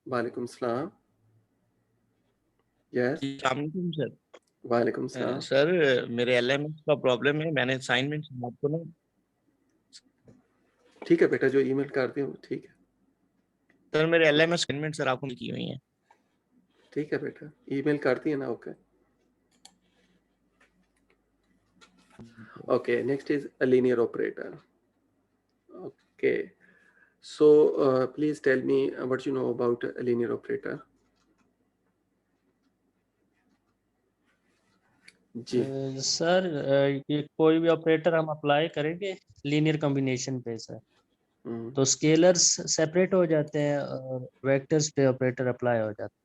वालेकुम सलाम। यस, अस्सलाम वालेकुम सर। वालेकुम सलाम। सर मेरे एलएमएस का प्रॉब्लम है, मैंने असाइनमेंट आपको ना। ठीक है बेटा, जो ईमेल कर दिया ठीक है। सर मेरे एलएमएस असाइनमेंट सर आपको की हुई है। ठीक है बेटा, ईमेल कर दिए ना। Okay, next is a linear operator. Okay, so please tell me what you know about a linear operator. जी सर ये कोई भी ऑपरेटर हम अप्लाई करेंगे लीनियर कॉम्बिनेशन पे सर, तो स्केलर्स सेपरेट हो जाते हैं और वेक्टर्स पे ऑपरेटर अप्लाई हो जाते हैं।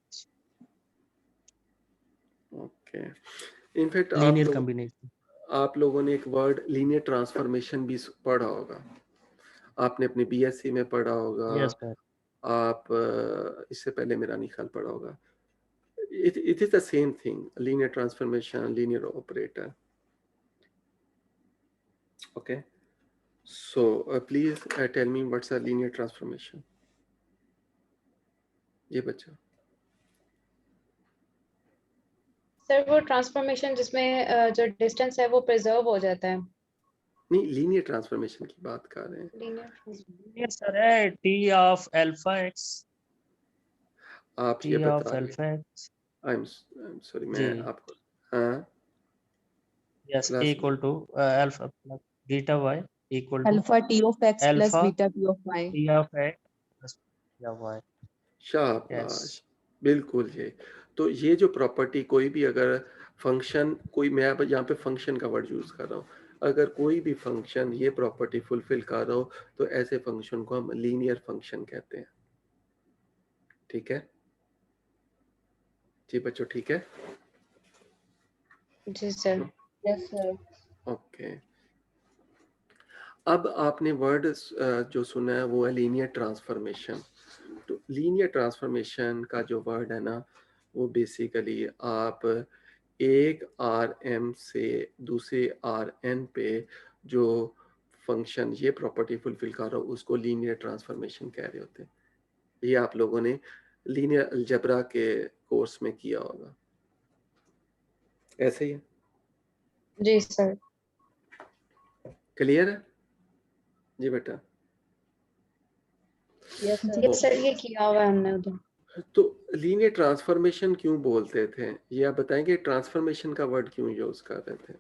Okay, in fact linear combination. आप लोगों ने एक वर्ड लीनियर ट्रांसफॉर्मेशन भी पढ़ा होगा, आपने अपने बीएससी में पढ़ा होगा। Yes sir. आप इससे पहले मेरा नहीं ख्याल पढ़ा होगा। it is the same thing, linear transformation, linear operator. Okay, so please tell me what's a linear transformation. ये बच्चा सर वो ट्रांसफॉर्मेशन जिसमें जो डिस्टेंस है वो प्रिजर्व हो जाता है। नहीं, लीनियर ट्रांसफॉर्मेशन की बात कर रहे हैं। लीनियर सर है टी ऑफ अल्फा एक्स। आप ये बताइए। आई एम सॉरी, मैं आपको हाँ yes equal to alpha plus beta y equal to alpha T of x plus beta T of y. T of x plus beta y. शाबाश, बिल्कुल। ये तो ये जो प्रॉपर्टी कोई भी अगर फंक्शन, कोई मैं यहाँ पे फंक्शन का वर्ड यूज कर रहा हूँ, अगर कोई भी फंक्शन ये प्रॉपर्टी फुलफिल कर रहा हो तो ऐसे फंक्शन को हम लीनियर फंक्शन कहते हैं, ठीक है जी बच्चों, ठीक है जी सर। Yes sir. ओके, अब आपने वर्ड जो सुना है वो है लीनियर ट्रांसफॉर्मेशन। तो लीनियर ट्रांसफॉर्मेशन का जो वर्ड है ना, वो बेसिकली आप एक आर एम से दूसरे आर एन पे जो फंक्शन ये प्रॉपर्टी फुलफिल कर रहा हो उसको लीनियर ट्रांसफॉर्मेशन कह रहे होते हैं। ये आप लोगों ने लीनियर अलजेब्रा के कोर्स में किया होगा। ऐसे ही है? जी सर। क्लियर है जी बेटा? Yes sir. जी सर, ये किया हुआ है हमने उधर। तो लीनियर ट्रांसफॉर्मेशन क्यों बोलते थे, ये आप बताएंगे? ट्रांसफॉर्मेशन का वर्ड क्यों यूज कर रहे थे?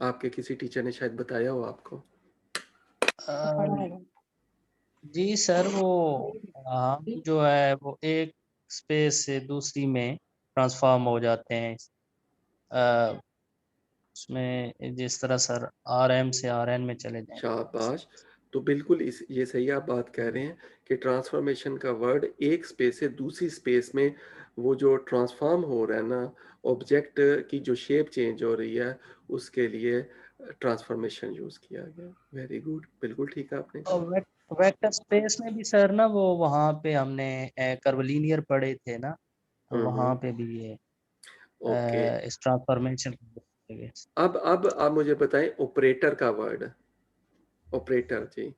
आपके किसी टीचर ने शायद बताया हो आपको? जी सर, वो हम जो है वो एक स्पेस से दूसरी में ट्रांसफॉर्म हो जाते हैं। उसमें जिस तरह सर RM से RN में चले जाएं। शाबाश। तो बिल्कुल ये सही आप बात कह रहे हैं कि ट्रांसफॉर्मेशन का वर्ड एक स्पेस से दूसरी स्पेस में वो जो ट्रांसफॉर्म हो रहा है ना, ऑब्जेक्ट की जो शेप चेंज हो रही है, उसके लिए ट्रांसफॉर्मेशन यूज किया गया। वेरी गुड, बिल्कुल ठीक है आपने कहा। वेक्टर स्पेस में भी सर ना वो वहाँ पे हमने कर्वलीनियर पढ़े थे ना, तो वहाँ पे भी ये ओके। इस ट्रांसफॉर्मेशन। अब आप मुझे बताएं ऑपरेटर का वर्ड। ऑपरेटर जी।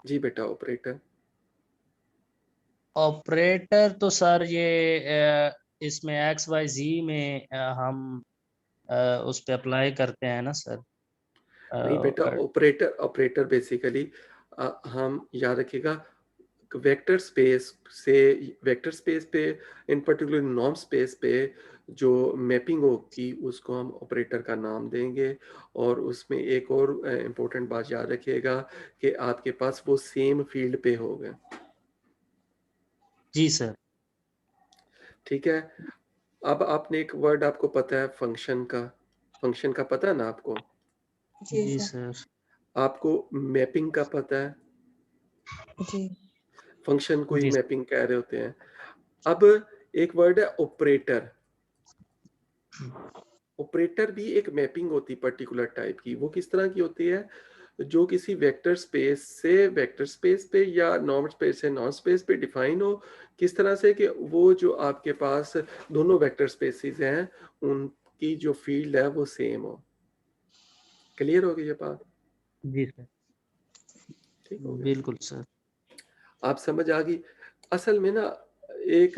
जी बेटा, ऑपरेटर। ऑपरेटर तो सर ये इसमें XYZ में हम उस पे अप्लाई करते हैं ना सर। नहीं बेटा, ऑपरेटर बेसिकली हम याद रखिएगा वेक्टर स्पेस पे इन पर्टिकुलर नॉर्म स्पेस पे जो मैपिंग होगी उसको हम ऑपरेटर का नाम देंगे। और उसमें एक और इम्पोर्टेंट बात याद रखिएगा कि आपके पास वो सेम फील्ड पे होगा। जी सर। ठीक है। अब आपने एक वर्ड आपको पता है फंक्शन का। फंक्शन का पता है ना आपको? जी सर। आपको मैपिंग का पता है? जी। फंक्शन को ही जी। मैपिंग कह रहे होते हैं। अब एक वर्ड है ऑपरेटर। ऑपरेटर भी एक मैपिंग होती है पर्टिकुलर टाइप की। वो किस तरह की होती है? जो किसी वेक्टर स्पेस से वेक्टर स्पेस पे या नॉर्म स्पेस से नॉर्म स्पेस पे डिफाइन हो। किस तरह से कि वो जो आपके पास दोनों वेक्टर स्पेसेस हैं उनकी जो फील्ड है वो सेम हो। क्लियर हो गई ये बात? जी सर। ठीक हो गया? बिल्कुल सर। आप समझ आ गई? असल में ना एक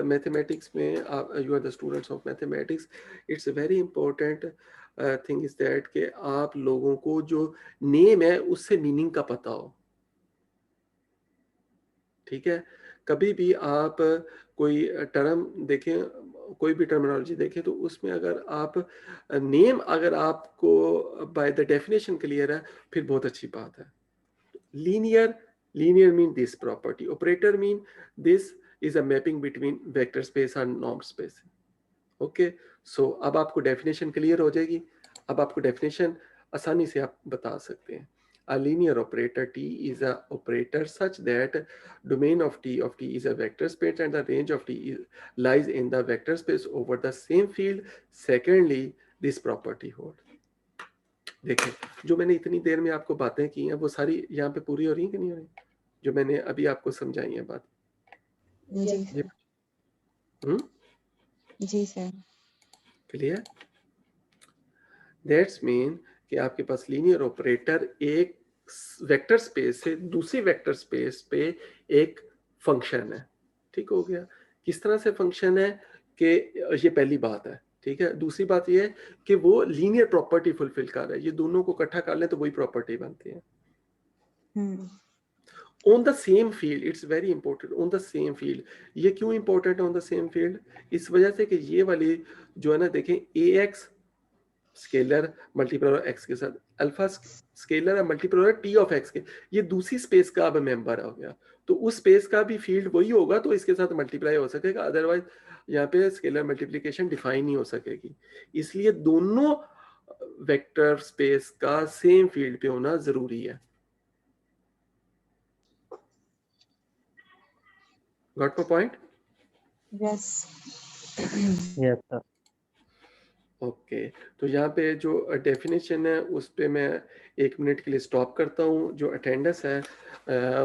मैथमेटिक्स में आप you are the students of mathematics, it's very important thing is that कि आप लोगों को जो नेम है उससे मीनिंग का पता हो। ठीक है? कभी भी आप कोई टर्म देखें, कोई भी टर्मिनोलॉजी देखें, तो उसमें अगर आप नेम अगर आपको बाय द डेफिनेशन क्लियर है फिर बहुत अच्छी बात है। Linear mean this property. Operator mean this is a mapping between vector space and norm space. Okay, so अब आपको डेफिनेशन क्लियर हो जाएगी। अब आपको डेफिनेशन आसानी से आप बता सकते हैं। A linear operator T is a operator such that domain of T is a vector space and the range of T lies in the vector space over the same field. Secondly, this property holds. देखिए, जो मैंने इतनी देर में आपको बातें की हैं वो सारी यहाँ पे पूरी हो रही हैं कि नहीं हो रही, जो मैंने अभी आपको समझाई है बात? जी। जी सर। क्लियर? दैट्स मीन कि आपके पास लीनियर ऑपरेटर एक वेक्टर स्पेस से दूसरी वेक्टर स्पेस पे एक फंक्शन है। ठीक हो गया? किस तरह से फंक्शन है कि ये पहली बात है। ठीक है? दूसरी बात ये है कि वो लीनियर प्रॉपर्टी फुलफिल कर रहा है। ये दोनों को इकट्ठा कर लें तो वही प्रॉपर्टी बनती है। On the same field, it's very important. On the same field, ये क्यों इंपॉर्टेंट है ऑन द सेम फील्ड? इस वजह से कि ये वाली जो है ना, देखें AX स्केलर मल्टीप्लाई x के साथ अल्फा स्केलर है मल्टीप्लाई T ऑफ x के, ये दूसरी स्पेस का अब मेंबर हो गया। तो उस स्पेस का भी फील्ड वही होगा तो इसके साथ मल्टीप्लाई हो सकेगा, अदरवाइज यहाँ पे स्केलर मल्टीप्लिकेशन डिफाइन नहीं हो सकेगी। इसलिए दोनों वेक्टर स्पेस का सेम फील्ड पे होना जरूरी है। Got my point? Yes. Yes sir. Okay, तो यहाँ पे जो डेफिनेशन है उस पे मैं 1 मिनट के लिए स्टॉप करता हूँ। जो अटेंडेंस है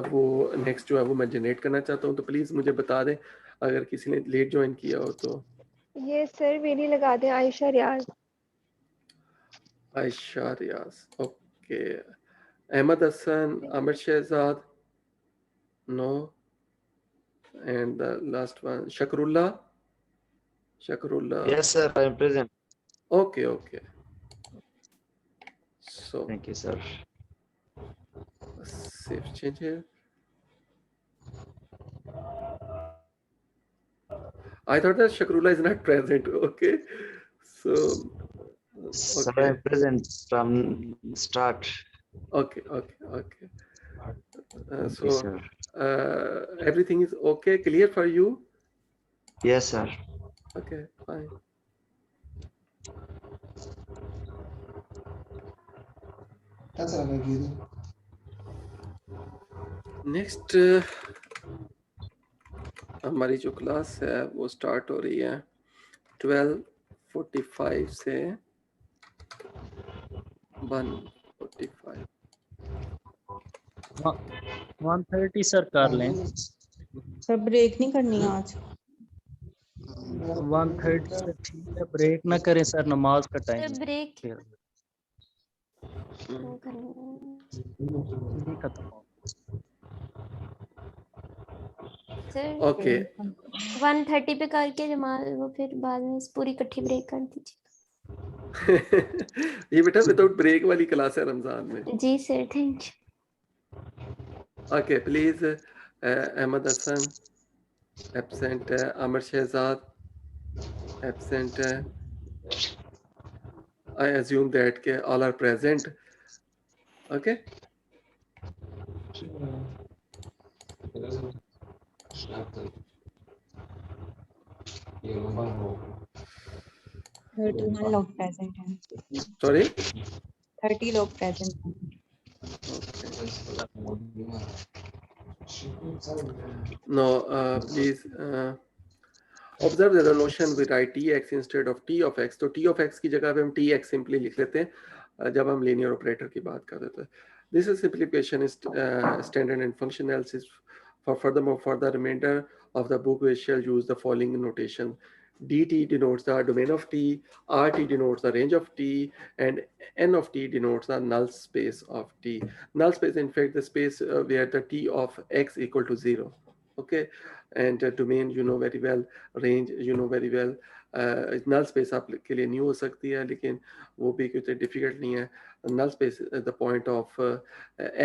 वो नेक्स्ट जो है वो मैं जनरेट करना चाहता हूँ, तो प्लीज़ मुझे बता दें अगर किसी ने लेट ज्वाइन किया हो तो। ये सर मेरी लगा दें, आयशा रियाज। Aisha Riaz. Okay. Ahmad Hassan, Amir Shehzad. No. And the last one, Shakrullah. Shakrullah. Yes, sir. I am present. Okay, okay. So Thank you, sir. save change here. I thought that Shakrullah is not present. Okay. So Sir, I okay. am present from start. Okay, okay, okay. Thank you, So sir. everything is okay, clear for you? Yes, sir. Okay, fine. Next हमारी जो class है वो start हो रही है 12:45 से 1:45 1:30 sir कर लें। सर ब्रेक नहीं करनी आज? 1:30 से ठीक है, ब्रेक ना करें सर, नमाज का टाइम सर ब्रेक खत्म हो। सर ओके 1:30 पे करके जमा वो फिर बाद में पूरी इकट्ठी ब्रेक कर दीजिए। ये बेटा विदाउट ब्रेक वाली क्लास है रमजान में। जी sir, thank you. Okay please Ahmed Hasan absent है, आमिर शहजाद एब्सेंट है। I assume that all are present. Okay. लोग प्रेजेंट हैं। Sorry. 30 लोग प्रेजेंट हैं। No, please observe that the notion we write tx instead of t of x. तो t of x की जगह पे हम tx simply लिख लेते हैं जब हम linear operator की बात कर रहे थे। This is simplification is standard in function analysis. Furthermore, for the remainder of the book, we shall use the following notation. dt denotes the domain of t, rt denotes the range of t, and n of t denotes the null space of t. Null space, in fact, the space where the t of x equal to 0. Okay, and domain you know very well, range you know very well. null space आपके लिए new हो सकती है, लेकिन वो भी कुछ difficult नहीं है. Null space is the point of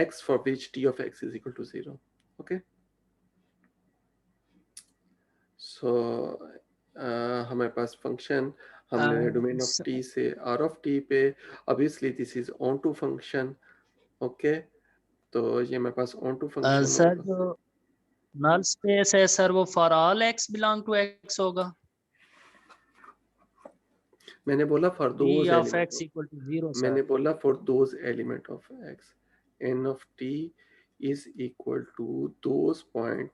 x for which t of x is equal to 0. Okay. So हमारे पास फंक्शन हमने डोमेन ऑफ टी से आर ऑफ टी पे, obviously this is onto function. Okay, तो ये हमारे पास onto function sir जो null space है sir वो for all x belong to x होगा। मैंने बोला for those of x equal to 0 sir. मैंने बोला for those element of x n of t is equal to those point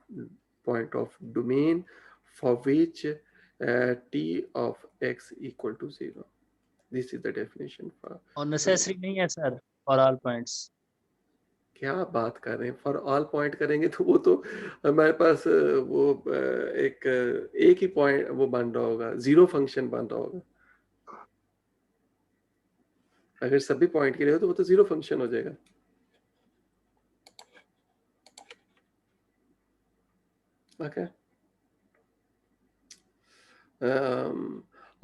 of domain for which t of x equal to 0. This is the definition for. और necessary नहीं है sir for all points. क्या बात कर रहे हैं, for all point करेंगे तो वो तो हमारे पास वो एक ही पॉइंट वो बन रहा होगा, जीरो फंक्शन बन रहा होगा। अगर सभी पॉइंट के लिए हो तो वो तो जीरो फंक्शन हो जाएगा। Okay,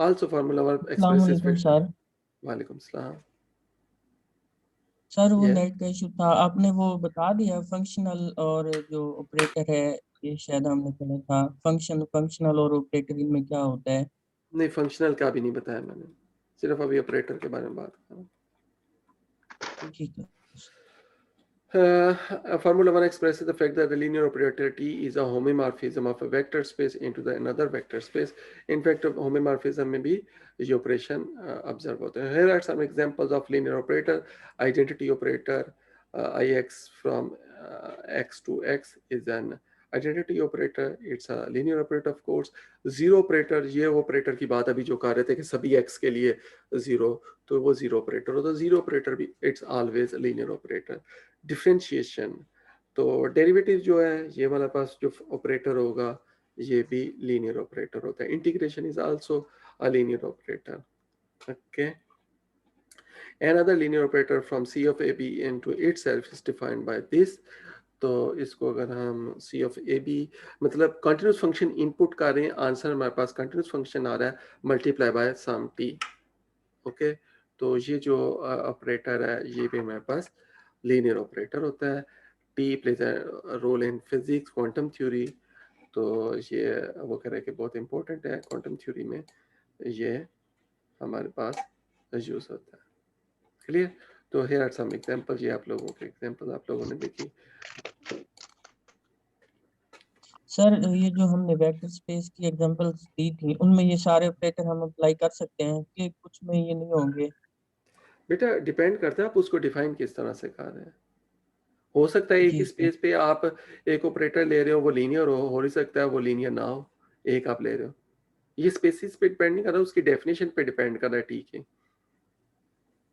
also formula expresses sir. वालेकुम सलाम सर वो नेट का इशू था, आपने वो बता दिया फंक्शनल और जो ऑपरेटर है, ये शायद हमने पढ़ा था। फंक्शनल और ऑपरेटर इनमें क्या होता है? नहीं, फंक्शनल का भी नहीं बताया मैंने, सिर्फ अभी ऑपरेटर के बारे में बात कर रहा हूँ। ठीक है। Formula 1 expresses the fact that the linear operator T is a homomorphism of a vector space into the another vector space. In fact, homomorphism में भी ये operation observe होते हैं. Here are some examples of linear operator. Identity operator Ix from x to x is an identity operator. It's a linear operator of course. Zero operator, ये operator की बात अभी जो कर रहे थे कि सभी x के लिए zero, तो वो zero operator होता है. Zero operator भी it's always a linear operator. Differentiation, तो डेरिवेटिव जो है ये हमारे पास जो ऑपरेटर होगा ये भी लीनियर ऑपरेटर होता है. Integration is also a linear operator. Okay, another linear operator from C of AB into itself is defined by this. तो इसको अगर हम C of AB मतलब कंटिन्यूस फंक्शन इनपुट कर रहे हैं, आंसर हमारे पास कंटिन्यूस फंक्शन आ रहा है multiply by some t. Okay, तो ये जो ऑपरेटर है ये भी हमारे पास लीनियर ऑपरेटर होता है. t plays a role in physics quantum theory. तो ये वो कह रहे हैं कि बहुत इंपॉर्टेंट है क्वांटम थ्योरी में, ये हमारे पास यूज होता है. क्लियर? तो हियर आर सम एग्जांपल्स. ये आप लोगों के एग्जांपल आप लोगों ने देखी. सर ये जो हमने वेक्टर स्पेस की एग्जांपल्स दी थी उनमें ये सारे ऑपरेटर हम अप्लाई कर सकते हैं कि कुछ में ये नहीं होंगे? बेटा डिपेंड करता है आप उसको डिफाइन किस तरह से कर रहे हैं. हो सकता है एक ही स्पेस पे आप एक ऑपरेटर ले रहे हो वो लीनियर हो ही सकता है वो लीनियर ना हो, एक आप ले रहे हो. ये स्पेसिस पे डिपेंड नहीं कर रहा, उसकी डेफिनेशन पे डिपेंड कर रहा है. ठीक है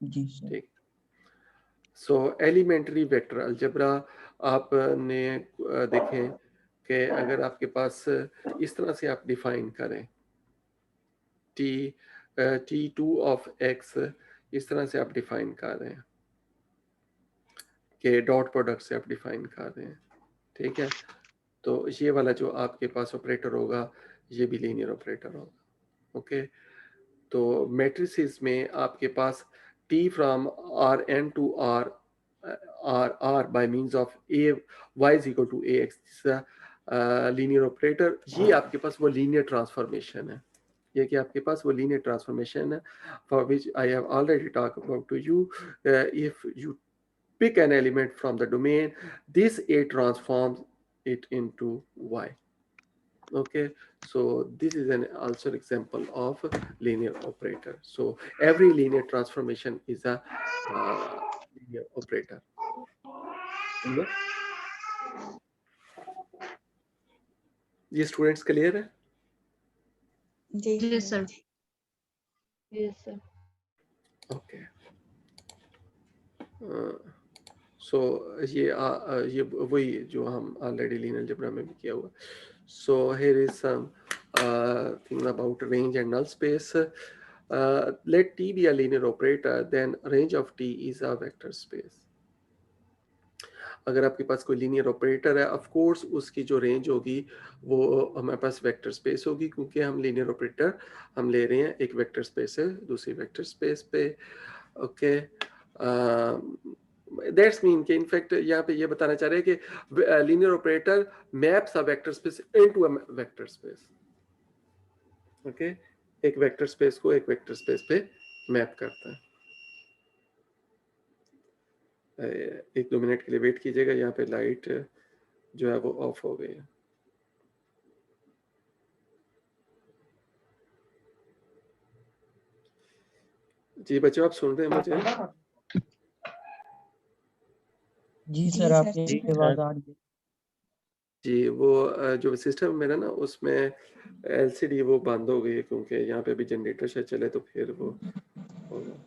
जी सर. ठीक. सो एलिमेंट्री वेक्टर अलजेब्रा आपने देखें कि अगर आपके पास इस तरह से आप डिफाइन करें t2 ऑफ x, इस तरह से आप डिफाइन कर रहे हैं कि डॉट प्रोडक्ट से आप डिफाइन कर रहे हैं. ठीक है, तो ये वाला जो आपके पास ऑपरेटर होगा ये भी लीनियर ऑपरेटर होगा. ओके, तो मैट्रिसेस में आपके पास t from Rn to R by means of a y is equal to ax, linear operator. ये आपके पास वो लीनियर ट्रांसफॉर्मेशन है, ये कि आपके पास वो लीनियर ट्रांसफॉर्मेशन है for which I have already talked about to you. If you pick an element from the domain, this A transforms it into Y. Okay, so this is an also example of linear operator. So every linear transformation is a linear operator. ये students clear है? जी sir. Yes sir. Okay, सो ये वही जो हम already linear algebra में भी किया हुआ. So here is something about range and null space. Let t be a linear operator, then range of t is a vector space. अगर आपके पास कोई लीनियर ऑपरेटर है, ऑफ कोर्स उसकी जो रेंज होगी वो हमारे पास वेक्टर स्पेस होगी, क्योंकि हम लीनियर ऑपरेटर हम ले रहे हैं एक वेक्टर स्पेस से दूसरी वेक्टर स्पेस पे. ओके, दैट्स मीन कि इनफैक्ट यहाँ पे ये बताना चाह रहे हैं कि linear operator maps a vector space into a vector space. Okay, एक वेक्टर स्पेस को एक वेक्टर स्पेस पे मैप करता है. 1-2 मिनट के लिए वेट कीजिएगा, यहाँ पे लाइट जो है वो ऑफ हो गई है. जी बच्चों आप सुन रहे हैं मुझे? जी सर आपकी आवाज आ रही है. जी वो जो सिस्टम मेरा ना उसमें एलसीडी वो बंद हो गई है, क्योंकि यहाँ पे भी जनरेटर शायद चले तो फिर वो होगा.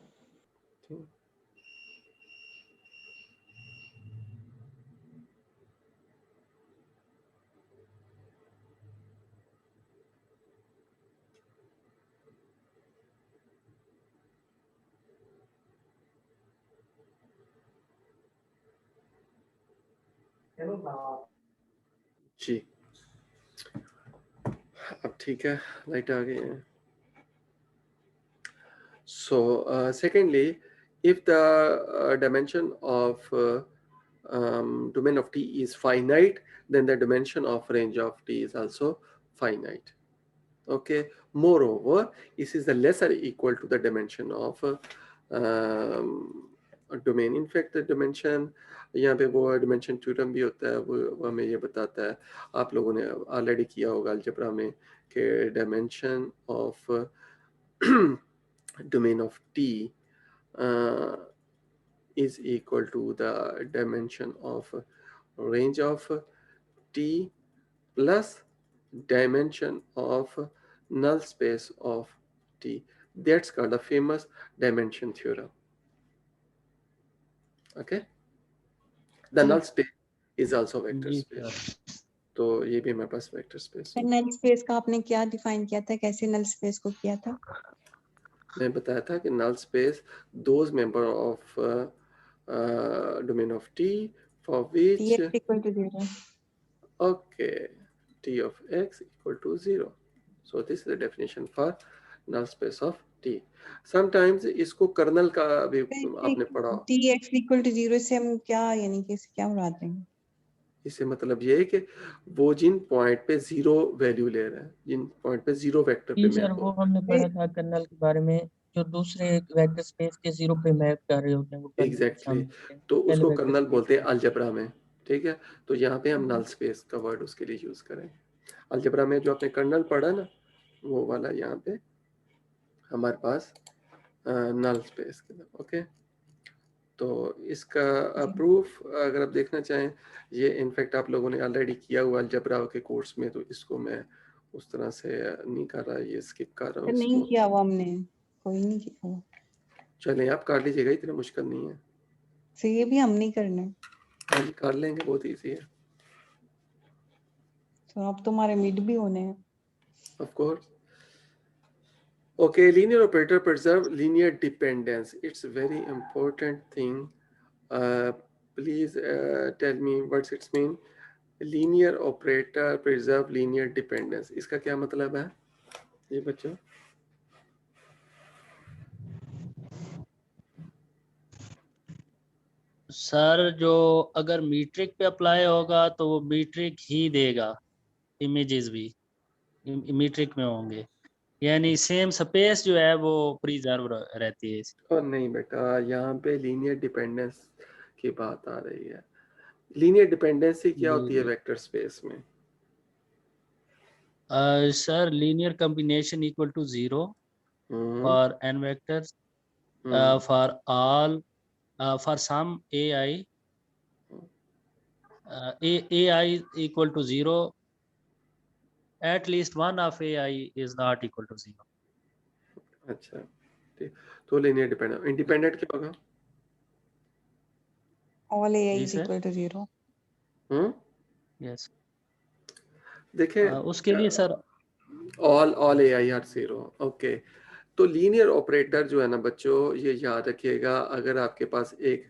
जी अब ठीक है, लाइट आ गई है. So secondly, if the dimension of domain of T is finite, then the dimension of range of T is also finite. Okay, moreover, this is the lesser equal to the dimension of domain. In fact, the dimension यहाँ पे वो dimension theorem भी होता है, वो हमें ये बताता है, आप लोगों ने ऑलरेडी किया होगा अलजेब्रा में कि dimension of domain of T is equal to the dimension of range of T plus dimension of null space of T. That's called the famous dimension theorem. Okay, the null space is also vector space. तो ये भी हमारे पास vector space है. Null space का आपने क्या define किया था, कैसे नल स्पेस को किया था? मैं बताया था कि null space those member of domain of T for which Tx equal to 0. okay, T of x equal to 0. So this is the definition for null space of T. Sometimes इसको colonel का भी आपने पढ़ा। Tx equal to 0 से हम क्या यानी कि इससे क्या मुराद हैं? इससे मतलब ये है कि वो जिन पॉइंट पे जीरो वैल्यू ले रहा है, जिन पॉइंट पे जीरो वेक्टर पे जी सर, मैप वो हो। हमने पढ़ा था कर्नल के बारे में, जो दूसरे वेक्टर स्पेस के जीरो पे मैप कर रहे होते हैं वो कर्नल एग्जैक्टली शामिल तो पहले उसको वेक्टर कर्नल स्पेस बोलते हैं में। अलजबरा में, ठीक है। तो यहाँ पे हम नल स्पेस का वर्ड उसके लिए यूज करें। अलजबरा में जो आपने कर्नल पढ़ा ना, वो वाला यहाँ पे हमारे पास नल स्पेस के लिए। ओके, तो इसका प्रूफ अगर आप देखना चाहें, ये इनफैक्ट आप लोगों ने ऑलरेडी किया हुआ अलजबरा के कोर्स में, तो इसको मैं उस तरह से नहीं कर रहा, ये स्किप कर रहा हूँ नहीं इसको। किया हुआ हमने, कोई नहीं किया हुआ। चलें आप कर लीजिएगा, इतना मुश्किल नहीं है। तो ये भी हम नहीं करना, हम कर लेंगे, बहुत ईजी है। तो अब तुम्हारे मिड भी होने हैं। Of course. Okay, linear operator preserve linear dependence. It's a very important thing. Please tell me what's its mean. Linear operator preserve linear dependence. इसका क्या मतलब है ये बच्चों? सर जो अगर मीट्रिक पे अप्लाई होगा तो वो मीट्रिक ही देगा, इमेजेस भी मीट्रिक में होंगे, यानी सेम स्पेस जो है वो प्रिजर्व रहती है। और नहीं बेटा, यहाँ पे लीनियर डिपेंडेंस की बात आ रही है। लीनियर डिपेंडेंसी क्या होती है वेक्टर स्पेस में? Sir linear combination equal to 0 for n vectors for all for some ai ai equal to 0, at least one of ai is not equal to 0. अच्छा ठीक, तो लीनियर डिपेंडेंट। इंडिपेंडेंट क्या होगा? all ai is equal to 0. Yes, देखें उसके लिए sir all ai are 0। Okay, तो linear operator जो है ना बच्चों, ये याद रखिएगा, अगर आपके पास एक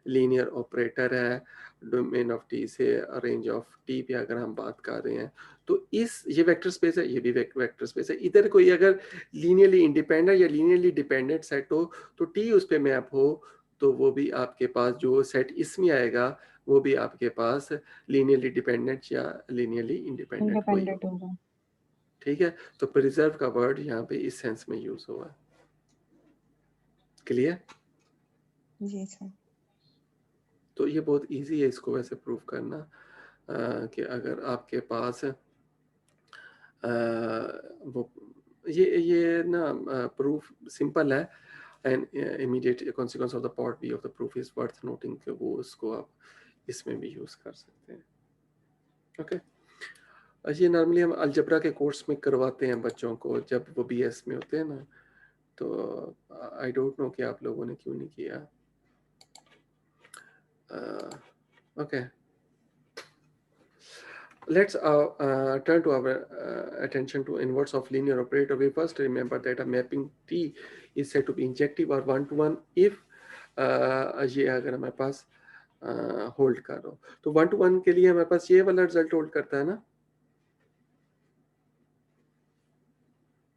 लीनियर ऑपरेटर है डोमेन ऑफ टी से रेंज ऑफ टी पे अगर हम बात कर रहे हैं, तो ये वेक्टर स्पेस है, ये भी वेक्टर स्पेस है। इधर कोई अगर लीनियरली इंडिपेंडेंट या लीनियरली डिपेंडेंट सेट हो तो टी उस पे मैप हो, तो वो भी आपके पास जो सेट इसमें आएगा वो भी आपके पास लीनियरली डिपेंडेंट या लीनियरली इंडिपेंडेंट होगा। ठीक है, तो प्रिजर्व का वर्ड यहाँ पे इस सेंस में यूज हुआ। क्लियर? जी सर। तो ये बहुत इजी है इसको वैसे प्रूव करना, कि अगर आपके पास वो ये ना प्रूफ सिंपल है, and immediate consequence of the part B of the proof is worth noting, कि वो उसको आप इसमें भी यूज कर सकते हैं। ओके, ये नॉर्मली हम अलजबरा के कोर्स में करवाते हैं बच्चों को जब वो बीएस में होते हैं ना, तो आई डोंट नो कि आप लोगों ने क्यों नहीं किया। Okay, let's turn to our attention to inverse of linear operator. We first remember that a mapping T is said to be injective or one-to-one if ये अगर हमारे पास होल्ड कर रहा हो, तो one-to-one के लिए हमारे पास ये वाला रिजल्ट होल्ड करता है ना?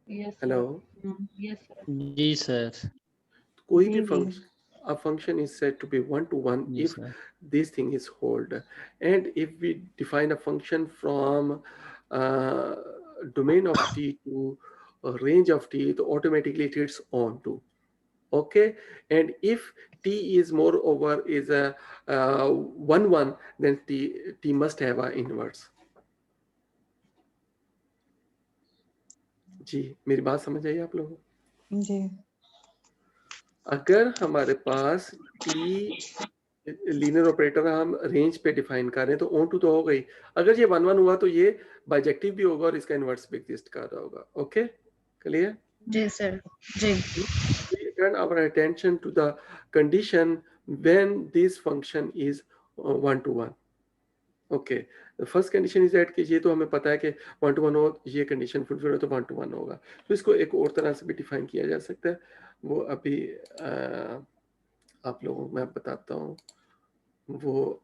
हेलो, जी सर, कोई भी function, a function is said to be one-to-one if this thing is hold, and if we define a function from domain of T to a range of T, so automatically it hits on to. Okay, and if T is moreover is a 1-1, then T must have a inverse. जी, मेरी बात समझ आई आप लोगों? जी। अगर हमारे पास T linear operator हम range पे define कर रहे हैं तो ऑन टू तो हो गई, अगर ये 1-1 हुआ तो ये बाइजेक्टिव भी होगा और इसका इनवर्स भी एग्जिस्ट कर रहा होगा। Okay, clear? जी सर, जी। Turn our attention to the condition when this function is 1-to-1. Okay, first condition is that कि ये तो हमें पता है कि 1 to 1 हो, ये कंडीशन फुलफिल हो तो 1 to 1 होगा। तो इसको एक और तरह से भी डिफाइन किया जा सकता है, वो अभी आप लोगों को मैं बताता हूँ वो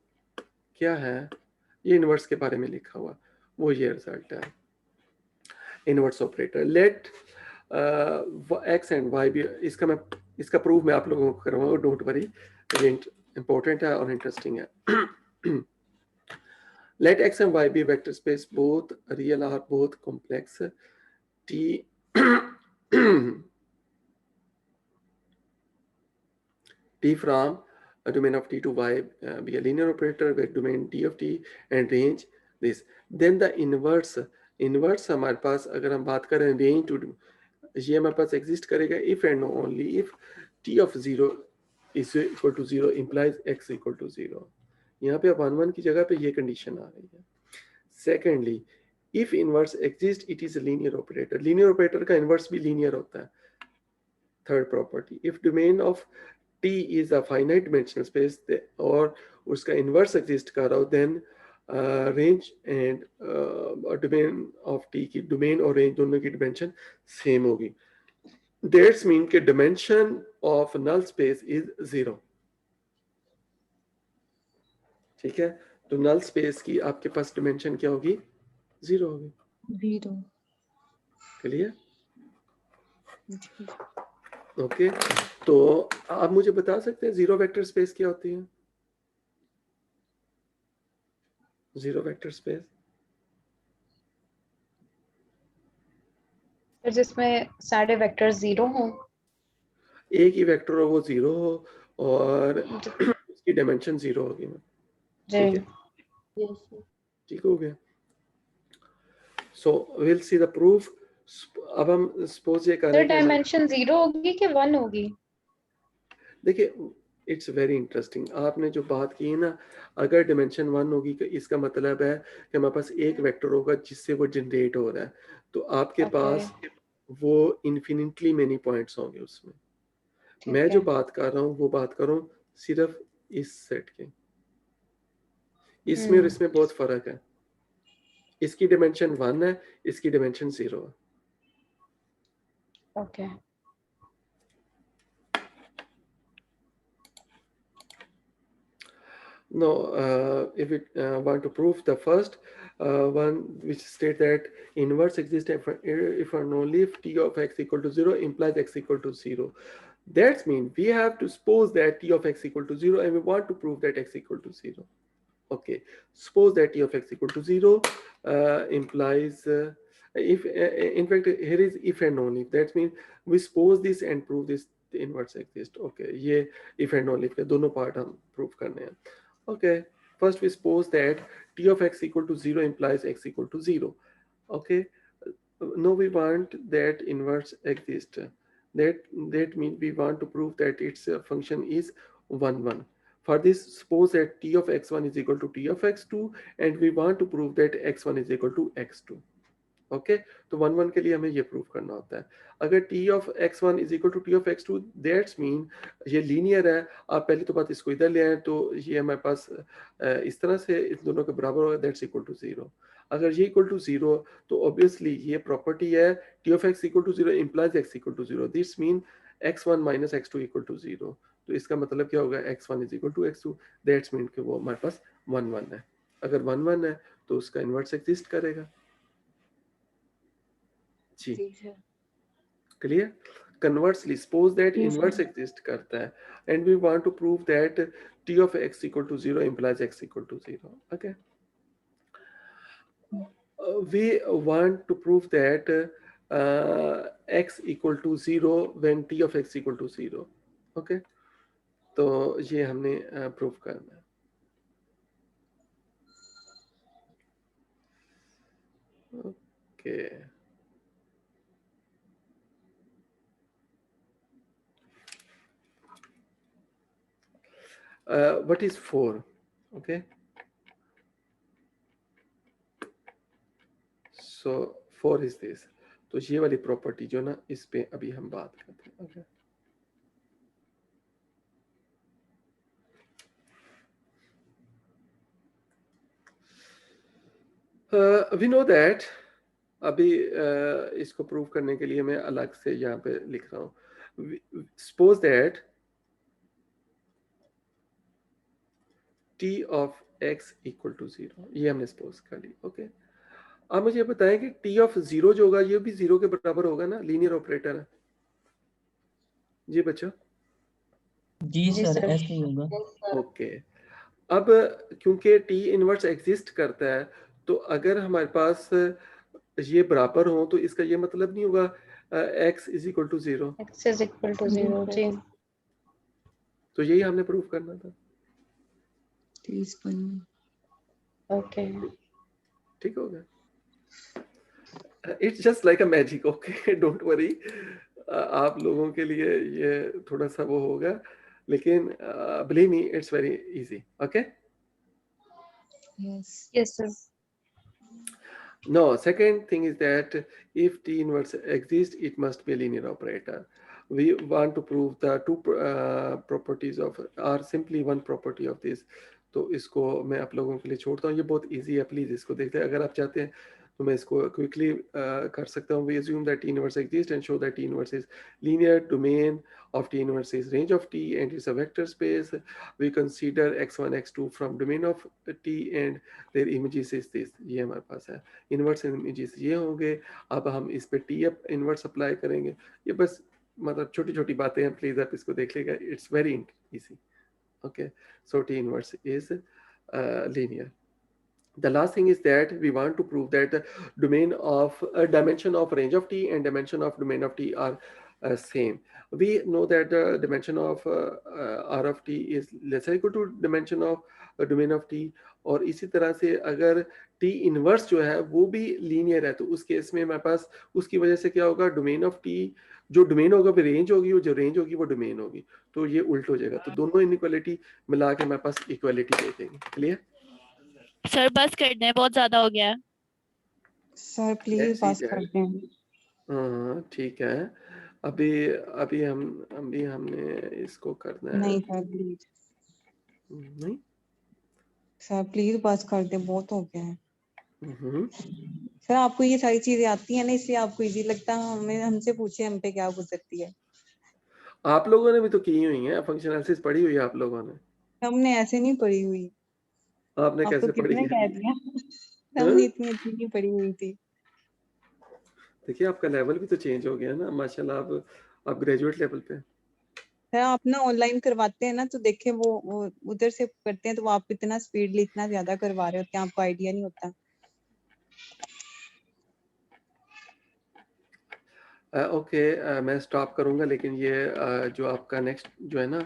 क्या है। ये इनवर्स के बारे में लिखा हुआ, वो ये रिजल्ट है inverse operator. Let x and y भी, इसका प्रूफ मैं आप लोगों को करवाऊंगा, डोंट वरी, इंपॉर्टेंट है और इंटरेस्टिंग है। Let X and Y be vector space, both real or both complex. T T from a domain of T to Y be a linear operator with domain T of T and range this. Then the inverse हमारे पास अगर हम बात करें range to ये हमारे पास exist करेगा if and only if T of 0 is equal to 0 implies X equal to 0. यहाँ पे 1 1 की जगह पे ये कंडीशन आ रही है। Secondly, if inverse exists, it is a linear operator. Linear operator का inverse भी linear होता है। Third property, if domain of T is a finite dimensional space और उसका inverse exist कर रहा हो, then range and domain of T की domain और range दोनों की dimension same होगी। That's mean कि dimension of null space is 0. ठीक है, तो null space की आपके पास dimension क्या होगी? 0 होगी। 0 क्लियर? ओके, तो आप मुझे बता सकते हैं जीरो वेक्टर स्पेस क्या होती है? जीरो वेक्टर स्पेस जिसमें सारे वेक्टर 0 हो, एक ही वेक्टर हो वो 0 हो और उसकी डायमेंशन 0 होगी। ठीक है, ठीक हो गया। So will see the proof. अब हम सपोज ये करें डायमेंशन 0 होगी कि 1 होगी? देखिए, इट्स वेरी इंटरेस्टिंग। आपने जो बात की है ना, अगर डिमेंशन 1 होगी तो इसका मतलब है कि हमारे पास एक वेक्टर होगा जिससे वो जनरेट हो रहा है, तो आपके पास वो इन्फिनिटली मेनी पॉइंट्स होंगे उसमें। मैं जो बात कर रहा हूँ वो बात कर रहा हूँ सिर्फ इस सेट के, इसमें और इसमें बहुत फर्क है। इसकी डिमेंशन 1 है, इसकी डिमेंशन 0 है। Okay, No, if we want to prove the first one, which state that inverse exists if and only if T of X equal to 0 implies X equal to 0. That means we have to suppose that T of X equal to 0 and we want to prove that X equal to 0. Okay, suppose that T of X equal to 0 implies if in fact here is if and only. That means we suppose this and prove this the inverse exists. Okay, ये if and only के दोनों part हम prove करने हैं। Okay, first we suppose that T of X equal to 0 implies X equal to 0. Okay, now we want that inverse exists. That means we want to prove that its function is 1 1. For this, suppose that T of x1 is equal to T of x2 and we want to prove that x1 is equal to x2. Okay, तो 1 1 के लिए हमें ये prove करना होता है। अगर T of x1 is equal to T of x2, that's mean ये लीनियर है। आप पहली तो बात इसको इधर ले आए तो ये हमारे पास इस तरह से इस दोनों के बराबर होगा, दैट्स इक्वल टू 0। अगर ये इक्वल टू 0 तो ऑब्वियसली ये प्रॉपर्टी है T of x equal to 0 implies x equal to 0। This mean x1 minus x2 equal to 0। तो इसका मतलब क्या होगा, x1 is equal to x2, that's mean कि वो हमारे पास 1 1 है। अगर 1 1 है तो उसका इन्वर्स एग्जिस्ट करेगा। जी, clear? Conversely suppose that inverse exist करता है and we want to prove that T of x equal to 0 implies x equal to 0। Okay, we want to prove that x equal to 0 when T of x equal to 0। Okay, तो ये हमने prove करना है। Okay, what is 4? Okay, so 4 is this। तो ये वाली property जो ना, इस पे अभी हम बात करते हैं। okay? वी नो दैट अभी इसको प्रूव करने के लिए मैं अलग से यहाँ पे लिख रहा हूँ. Suppose that t of x equal to 0, ये हमने सपोज कर ली. ओके, अब मुझे बताएं कि t ऑफ 0 जो होगा ये भी 0 के बराबर होगा ना, लीनियर ऑपरेटर है. जी बच्चों. जी सर ऐसे ही होगा. ओके, अब क्योंकि t इनवर्स एग्जिस्ट करता है, तो अगर हमारे पास ये बराबर हो तो इसका ये मतलब नहीं होगा x is equal to 0. x is equal to 0. जी, तो यही हमने प्रूव करना था. ओके, ठीक हो गया. It's just like a magic. Okay, don't worry. आप लोगों के लिए ये थोड़ा सा वो होगा, लेकिन believe me it's very easy. Okay. Yes sir. No, second thing is that if T inverse exists, it must be a linear operator. We want to prove the two properties of, or simply one property of this. तो इसको मैं आप लोगों के लिए छोड़ता हूँ. ये बहुत इजी है, प्लीज इसको देखते हैं. अगर आप चाहते हैं तो मैं इसको क्विकली कर सकता हूँ. We assume that T inverse exists and show that T inverse is linear. Domain of T inverse is range of T and it's a vector space. We consider x1 x2 from domain of T and their images is this. ये हमारे पास है. Inverse images ये होंगे. अब हम इस पे T inverse apply करेंगे. ये बस मतलब छोटी छोटी बातें हैं, प्लीज आप इसको देख लीजिएगा. It's very easy. Okay, so T inverse is linear. The last thing is that we want to prove that the domain of dimension of range of T and dimension of domain of T are same. We know that the dimension of R of T is less or equal to dimension of domain of T. और इसी तरह से अगर T inverse जो है वो भी linear है, तो उस केस में हमारे पास उसकी वजह से क्या होगा, डोमेन ऑफ T जो डोमेन होगा वो रेंज होगी, और जो रेंज होगी वो डोमेन होगी. तो ये उल्ट हो जाएगा. तो दोनों इनइक्वालिटी मिला के हमारे पास इक्वालिटी दे देंगे. Clear sir? बस कर दें, बहुत ज्यादा हो गया है. सर प्लीज पास कर दें. हाँ ठीक है. अभी हमने इसको करना है. नहीं सर प्लीज. नहीं सर प्लीज पास कर दें, बहुत हो गया है. सर आपको ये सारी चीजें आती है ना, इसलिए आपको इजी लगता है. हमें हमसे पूछे हम पे क्या गुजरती है. आप लोगों ने भी तो की हुई है फंक्शन एनालिसिस, पढ़ी हुई है आप लोगों ने. हमने ऐसे नहीं पढ़ी हुई. आपने आपको कैसे पढ़ी किसने है? कह दिया? हमने इतनी अच्छी नहीं पढ़ी हुई थी. देखिए आपका लेवल भी तो चेंज हो गया ना माशाल्लाह. आप ग्रेजुएट लेवल पे. सर आप ना ऑनलाइन करवाते हैं ना, तो देखे वो उधर से करते हैं, तो आप इतना स्पीडली इतना ज्यादा करवा रहे होते हैं, आपको आइडिया नहीं होता. ओके, मैं स्टॉप करूंगा, लेकिन ये जो आपका नेक्स्ट जो है ना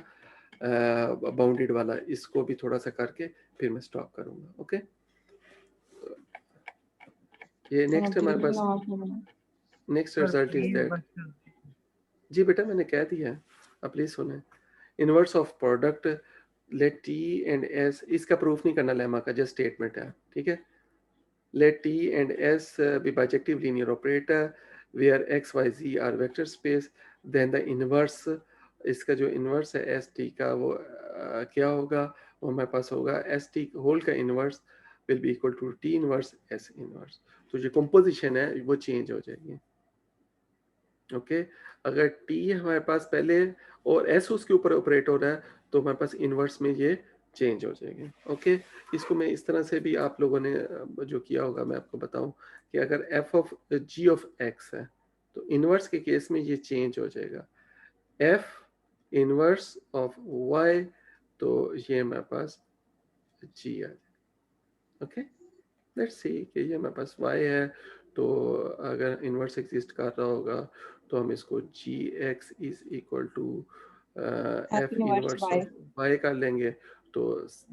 बाउंडेड वाला, इसको भी थोड़ा सा करके फिर मैं स्टॉप करूंगा. ओके, ये नेक्स्ट हमारे पास नेक्स्ट रिजल्ट इज दैट. जी बेटा मैंने कह दिया है, आप प्लीज सुने. Inverse of product let T and S, इसका प्रूफ नहीं करना लेमा का, जस्ट स्टेटमेंट है. ठीक है. Let T and S be bijective linear operator where x y z are vector space, then the inverse, इसका जो इनवर्स है एस टी का वो क्या होगा, वो हमारे पास होगा एस टी होल का inverse will be equal to T inverse S inverse. तो जो कंपोजिशन है वो चेंज हो जाएगी. ओके, अगर टी हमारे पास पहले और एस उसके ऊपर ऑपरेट हो रहा है, तो हमारे पास इनवर्स में ये चेंज हो जाएगी. ओके, इसको मैं इस तरह से भी आप लोगों ने जो किया होगा मैं आपको बताऊं कि अगर f of g of x है, तो इनवर्स के केस में ये चेंज हो जाएगा. f इनवर्स ऑफ y, तो ये हमारे पास g आ जाएगा. ओके, लेट्स सी कि ये हमारे पास y है, तो अगर इनवर्स एग्जिस्ट कर रहा होगा तो हम इसको gx is equal to f inverse of y कर लेंगे, तो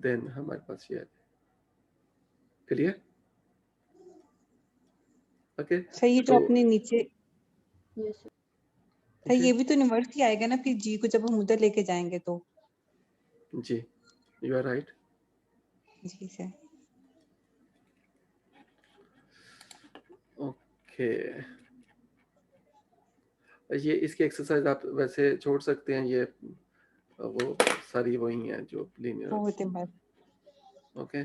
देन हमारे पास ये. क्लियर? ओके, सही. तो अपने नीचे यस सर ये भी तो इनवर्स ही आएगा ना फिर जी को जब हम उधर लेके जाएंगे तो. जी यू आर राइट. जी सर. ओके, ये इसकी एक्सरसाइज आप वैसे छोड़ सकते हैं, ये वो सारी वही हैं जो linear. Okay,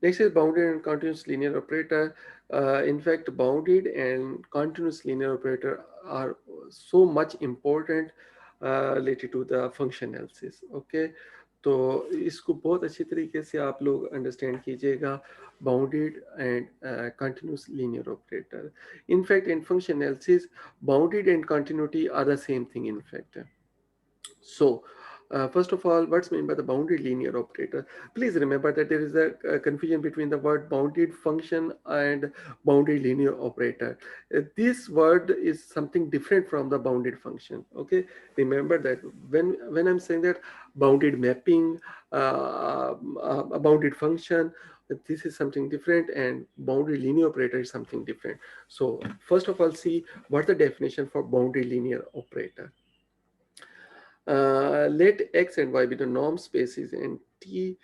Next is bounded and continuous linear operator. In fact, bounded and continuous linear operator are so much important related to the function analysis. Okay, तो इसको बहुत अच्छी तरीके से आप लोग अंडरस्टैंड कीजिएगा, bounded and continuous linear operator. In fact, in function analysis, bounded and continuity are the same thing in fact. So first of all, what's meant by the bounded linear operator? Please remember that there is a confusion between the word bounded function and bounded linear operator. This word is something different from the bounded function. Okay, remember that when I'm saying that bounded mapping, a bounded function, this is something different, and bounded linear operator is something different. So first of all, see what the definition for bounded linear operator. Let X and Y be the norm spaces and T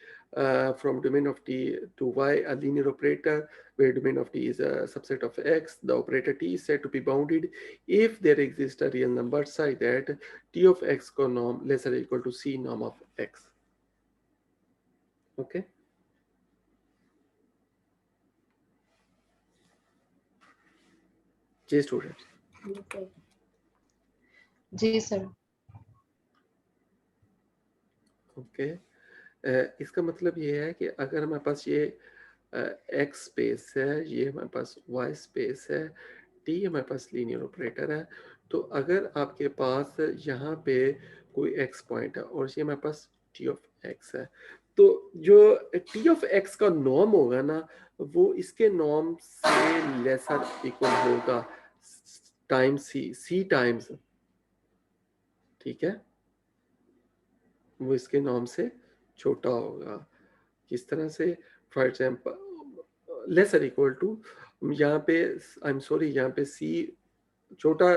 from domain of T to Y a linear operator where domain of T is a subset of X. The operator T is said to be bounded if there exists a real number such that T of X को norm less or equal to C norm of X. Okay. जी students. जी sir. Okay इसका मतलब ये है कि अगर हमारे पास ये x स्पेस है, ये हमारे पास y स्पेस है, t हमारे पास लीनियर ऑपरेटर है, तो अगर आपके पास यहाँ पे कोई x पॉइंट है और ये हमारे पास t ऑफ x है, तो जो t ऑफ x का नॉर्म होगा ना, वो इसके नॉर्म से लेसर इक्वल होगा टाइम्स c टाइम्स, ठीक है, वो इसके नॉर्म से छोटा होगा. किस तरह से? For example lesser equal to, यहाँ पे आई एम सॉरी, यहाँ पे सी छोटा,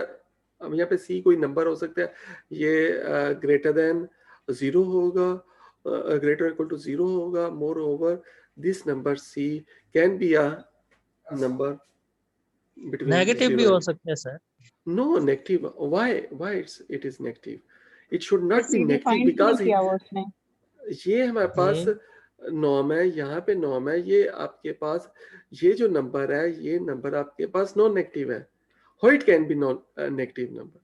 अब यहाँ पे सी कोई नंबर हो सकता है, ये ग्रेटर देन 0 होगा, ग्रेटर इक्वल टू 0 होगा. Moreover this number c can be a number between negative भी हो सकता है sir. No negative. Why it is negative? It should not be negative because ये हमारे पास नॉर्म है, यहाँ पे नॉर्म है, ये आपके पास ये जो नंबर है, ये नंबर आपके पास नॉन नेगेटिव है. How it can be non negative number?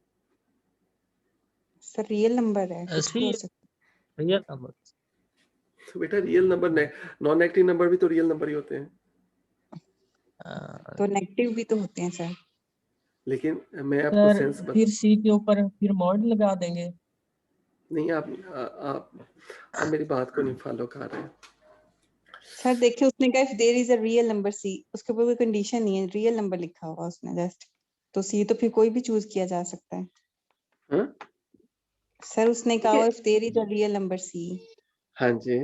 Sir real number है, कुछ भी हो सकता है. Real number. तो बेटा real number non negative number भी तो रियल नंबर ही होते हैं. तो नेगेटिव भी तो होते हैं सर. लेकिन मैं आपको सेंस फिर सी के ऊपर फिर मॉड लगा देंगे. नहीं, आप मेरी बात को नहीं फॉलो कर रहे हैं सर. देखिए उसने कहा if there is a real number c, उसके ऊपर कोई कंडीशन नहीं है, रियल नंबर लिखा हुआ उसने जस्ट, तो सी तो फिर कोई भी चूज किया जा सकता है. हाँ सर उसने कहा if there is a real number c. हाँ जी,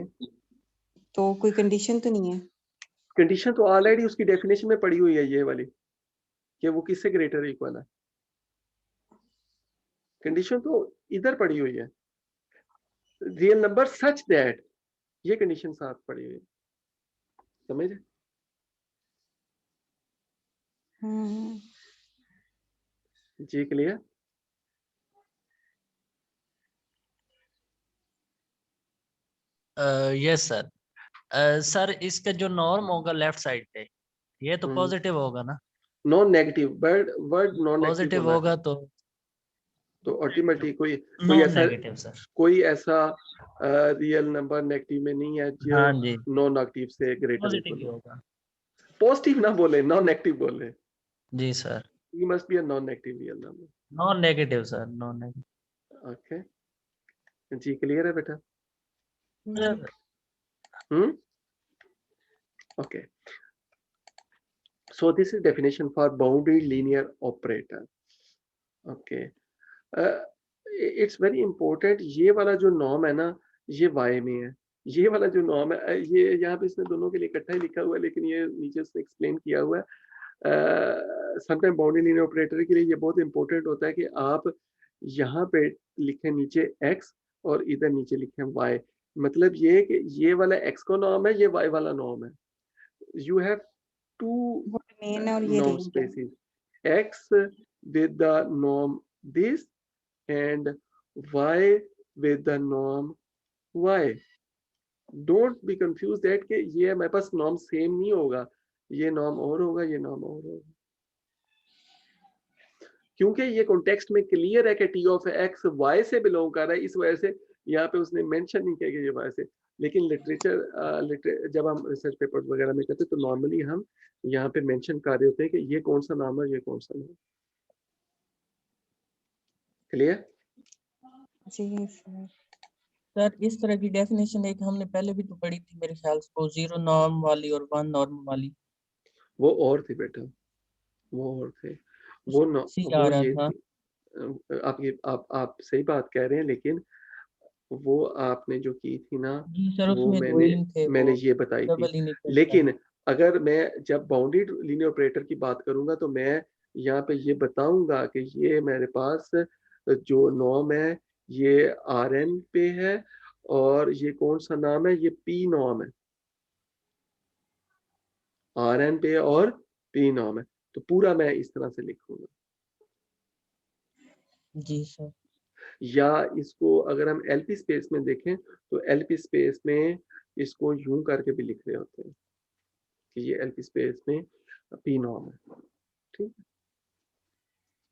तो कोई कंडीशन तो नहीं है. कंडीशन तो ऑलरेडी उसकी डेफिनेशन में पड़ी हुई है, ये वाली, कि वो किससे ग्रेटर इक्वल है. कंडीशन तो इधर पड़ी हुई है, रियल नंबर सच दैट, ये कंडीशन साथ पड़ी हुई है. समझे? जी क्लियर? Yes sir. सर इसका जो नॉर्म होगा लेफ्ट साइड पे, ये तो पॉजिटिव होगा ना? Non negative, word non positive होगा तो अल्टीमेटली कोई ऐसा रियल नंबर नेगेटिव में नहीं है जो नॉन नेगेटिव से ग्रेटर होगा. पॉजिटिव ना बोले, नॉन नेगेटिव बोले. जी sir. You must be a non-negative real number. Non-negative sir, non-negative. Okay. Ji clear है बेटा? Okay. So this is definition for bounded linear operator. Okay. It's very important. ये वाला जो norm है ना, ये y में है. ये वाला जो नॉर्म है, ये यहाँ पे इसने दोनों के लिए इकट्ठा ही लिखा हुआ है, लेकिन ये नीचे उसने एक्सप्लेन किया हुआ है. समटाइम बाउंडेड लिनियर ऑपरेटर के लिए ये बहुत इंपॉर्टेंट होता है कि आप यहाँ पे लिखें नीचे x और इधर नीचे लिखें y. मतलब ये कि ये वाला x का नॉर्म है, ये y वाला नॉर्म है. You have two norm spaces, x with the norm this and y with the norm y. Don't be confuse that कि ये हमारे पास नॉर्म सेम नहीं होगा, ये नॉर्म और होगा, ये नॉर्म और होगा, क्योंकि ये कॉन्टेक्स्ट में क्लियर है कि टी ऑफ एक्स वाई से बिलोंग कर रहा है, इस वजह से यहाँ पे उसने मेंशन नहीं किया कि ये वाई से। लेकिन लिटरेचर जब हम रिसर्च पेपर्स वगैरह में करते हैं तो नॉर्मली हम यहाँ पे मेंशन कर रहे होते हैं कि ये कौन सा नाम है, ये कौन सा नाम। क्लियर? जी सर। सर इस तरह की डेफिनेशन एक हमने पहले भी तो पढ़ी थी मेरे ख्याल से, वो 0 नॉर्म वाली और 1 नॉर्म वाली। वो और थी बेटा, वो और थे, वो आ रहा ये था। आप सही बात कह रहे हैं, लेकिन वो आपने जो की थी ना, जी सर वो उसमें दो ही थे, मैंने वो ये बताई थी। डबल इनिशियल लेकिन अगर मैं जब बाउंडेड लीनियर ऑपरेटर की बात करूंगा तो मैं यहाँ पे ये बताऊंगा कि ये मेरे पास जो नॉर्म है ये Rn पे है, और ये कौन सा नाम है, ये P नॉर्म है, Rn पे और P नॉर्म है, तो पूरा मैं इस तरह से लिखूंगा। जी सर। या इसको अगर हम एलपी स्पेस में देखें तो एलपी स्पेस में इसको यूं करके भी लिख रहे होते हैं कि ये एलपी स्पेस में पी नॉर्म है। ठीक,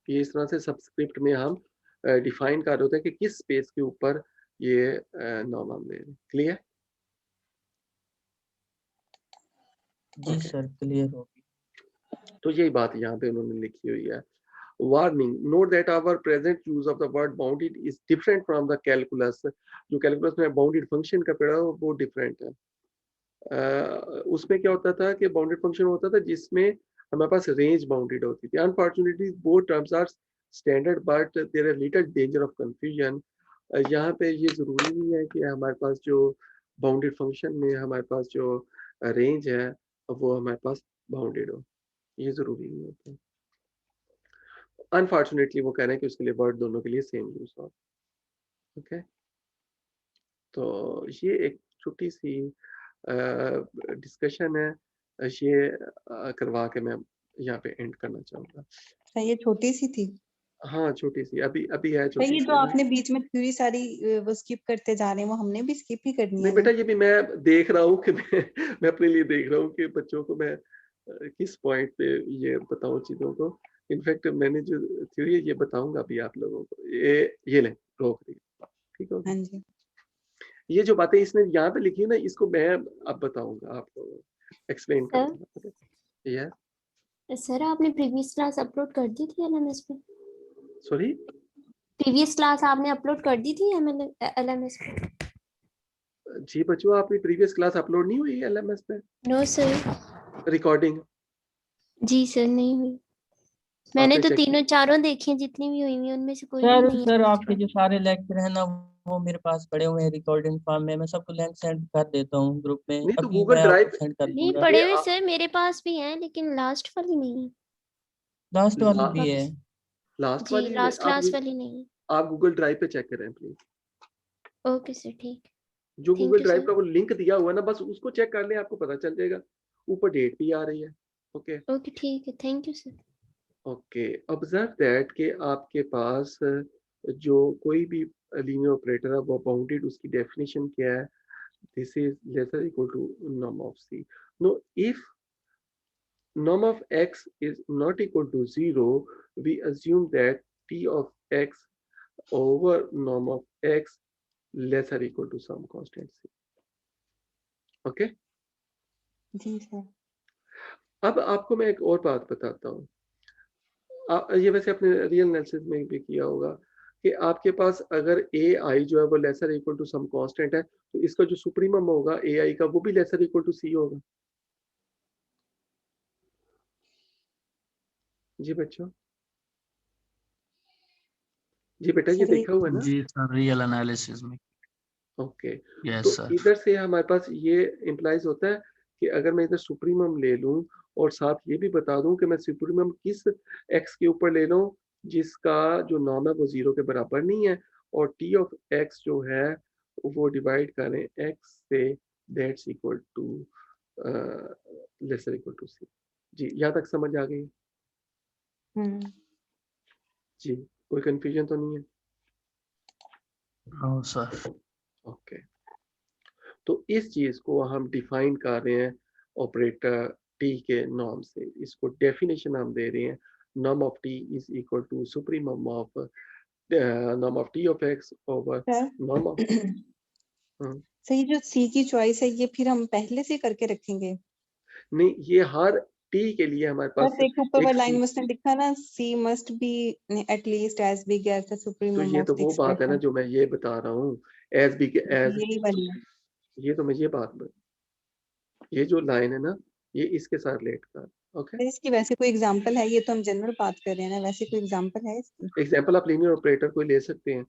ये इस तरह से सबस्क्रिप्ट में हम डिफाइन कर रहे होते हैं कि किस स्पेस के ऊपर ये नॉर्म हम ले रहे हैं। क्लियर? जी सर क्लियर हो गई। तो यही बात यहाँ पे उन्होंने लिखी हुई है। Warning, note that our present use of the word bounded is different from the calculus. जो कैलकुलस में बाउंडेड फंक्शन का पढ़ा वो डिफरेंट है। उसमें क्या होता था कि बाउंडेड फंक्शन होता था जिसमें हमारे पास रेंज बाउंडेड होती थी। Unfortunately both terms are standard but there are little danger of confusion. यहाँ पे ये जरूरी नहीं है कि हमारे पास जो बाउंडेड फंक्शन में हमारे पास जो रेंज है वो हमारे पास बाउंडेड हो, ये जरूरी नहीं होता। अनफॉर्चुनेटली वो कह रहे हैं कि उसके लिए वर्ड दोनों के लिए सेम यूज हो। ओके, तो ये एक छोटी सी डिस्कशन है, ये करवा के मैं यहाँ पे एंड करना चाहूंगा। ये छोटी सी थी। हाँ छोटी सी, अभी अभी है छोटी ये सी जो आपने बीच में थ्योरी सारी वो स्किप करते जा रहे हैं, वो हमने भी स्किप ही करनी नहीं है बेटा, ना? ये भी मैं देख रहा हूँ कि मैं अपने लिए देख रहा हूँ कि बच्चों को मैं किस पॉइंट पे ये बताऊँ चीजों को। इनफैक्ट मैंने जो थ्योरी है ये बताऊंगा अभी आप लोगों को। ये ले रोक दी, ठीक है? हाँ जी। ये जो बातें इसने यहाँ पे लिखी है ना, इसको मैं अब बताऊंगा आपको, एक्सप्लेन करूंगा। यस सर आपने प्रीवियस क्लास अपलोड कर दी थी एलएमएस पे? सॉरी, प्रीवियस क्लास आपने अपलोड कर दी थी एलएमएस पे? जी बच्चों, आपकी प्रीवियस क्लास अपलोड नहीं हुई एलएमएस पे? No sir. रिकॉर्डिंग? जी सर नहीं हुई। मैंने आपने तो चेक तीनों चारों देखी हैं, जितनी भी हुई हैं उनमें से कोई भी सर नहीं सर है। आपके जो सारे लेक्चर है ना वो मेरे पास पड़े हुए हैं रिकॉर्डिंग फॉर्म में, मैं सबको लिंक सेंड कर देता हूँ ग्रुप में। नहीं तो अभी गूगल मैं ड्राइव आपको सेंड कर नहीं दूंगा। पड़े हुए सर मेरे पास भी हैं, लेकिन लास्ट वाली नहीं है। लास्ट वाली भी है? लास्ट जी वाली लास्ट क्लास वाली नहीं है। आप गूगल ड्राइव पे चेक करें प्लीज। ओके सर ठीक। जो thank Google you drive sir. का वो लिंक दिया हुआ है ना, बस उसको चेक कर लें, आपको पता चल जाएगा। ऊपर डेट भी आ रही है। ओके ओके ठीक है, thank you sir. Okay, observe that कि आपके पास जो कोई भी लीनियर ऑपरेटर है वो बाउंडेड, उसकी डेफिनेशन क्या है? This is lesser equal to norm of c. No, if norm of x is not equal to 0, we assume that t of x over norm of x lesser equal to some constant c. Okay जी sir. अब आपको मैं एक और बात बताता हूँ। ये वैसे अपने रियल एनालिसिस में भी किया होगा कि आपके पास अगर ए आई जो है वो lesser equal to some constant है, तो इसका जो सुप्रीमम होगा ए आई का वो भी लेसर इक्वल टू सी होगा। जी बच्चों, जी बेटा, ये देखा हुआ है ना? जी सर, रियल एनालिसिस में। ओके, यस तो सर। इधर से हमारे पास ये इम्प्लाइज होता है कि अगर मैं इधर सुप्रीमम ले लूं और साथ ये भी बता दूं कि मैं सुप्रीमम किस एक्स के ऊपर ले लूं जिसका जो नॉर्म है वो 0 के बराबर नहीं है, और टी ऑफ एक्स जो है वो डिवाइड करें एक्स से, that's equal to lesser equal to c. जी यहाँ तक समझ आ गई? जी, कोई कंफ्यूजन तो नहीं है? No sir. ओके, तो इस चीज को हम डिफाइन कर रहे हैं ऑपरेटर टी के नॉर्म से। इसको डेफिनेशन हम दे रहे हैं, norm of t is equal to supremum of norm of t of x over norm of sir ये जो सी की चॉइस है ये फिर हम पहले से करके रखेंगे? नहीं, ये हर टी के लिए हमारे पास देखो ऊपर एक लाइन में उसने लिखा ना c must be at least as big as the तो सुप्रीमम ये ऑफ तो द वो बात है ना एक्सप्रेशन। जो मैं ये बता रहा हूँ, एज बी के एज, यही वाली है। ये तो मैं ये ये जो लाइन है ना, ये इसके साथ रिलेट कर। ओके, सर इसकी वैसे कोई एग्जांपल है? ये तो हम जनरल बात कर रहे हैं ना, वैसे कोई एग्जांपल है इसकी? एग्जांपल आप लीनियर ऑपरेटर कोई ले सकते हैं,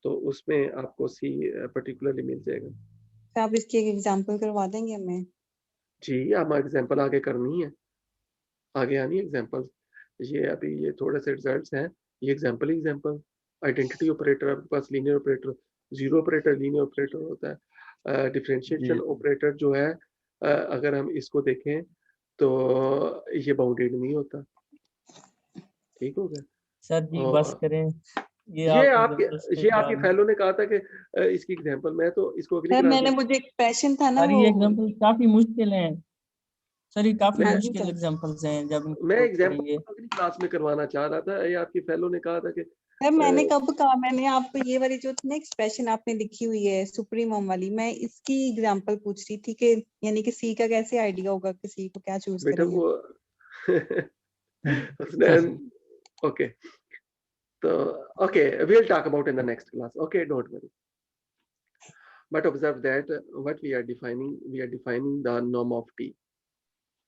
तो उसमें आपको सी पर्टिकुलरली मिल जाएगा। तो आप इसकी एक एग्जांपल करवा देंगे हमें? जी, आप एग्जांपल आगे करनी है, आगे आनी है एग्जांपल। ये अभी ये थोड़े से रिजल्ट्स हैं, ये एग्जांपल आइडेंटिटी ऑपरेटर आपके पास, linear operator, zero operator linear operator होता है, डिफरेंशिएशन ऑपरेटर जो है अगर हम इसको देखें तो ये बाउंडेड नहीं होता। ठीक हो गया सर जी, बस करें। ये आपने आपके फेलो ने कहा था कि इसकी एग्जांपल, मैं तो इसको अगली सर क्लास मैंने में, मुझे एक क्वेश्चन था ना सर वो ये एग्जांपल काफी मुश्किल है सर, ये काफी मैं- मुश्किल एग्जांपल्स हैं जब इनको मैं prove एग्जांपल करेंगे। अगली क्लास में करवाना चाह रहा था। ये आपके फेलो ने कहा था कि सर मैंने कब कहा? मैंने आपको ये वाली जो थी ना एक्सप्रेशन आपने लिखी हुई है सुप्रीमम वाली, मैं इसकी एग्जांपल पूछ रही थी कि यानी कि सी का कैसे आइडिया होगा कि सी को क्या चूज बेटा करेंगे? वो उसने ओके, तो okay, we'll talk about in the next class. Okay, don't worry. But observe that what we are defining the norm of t.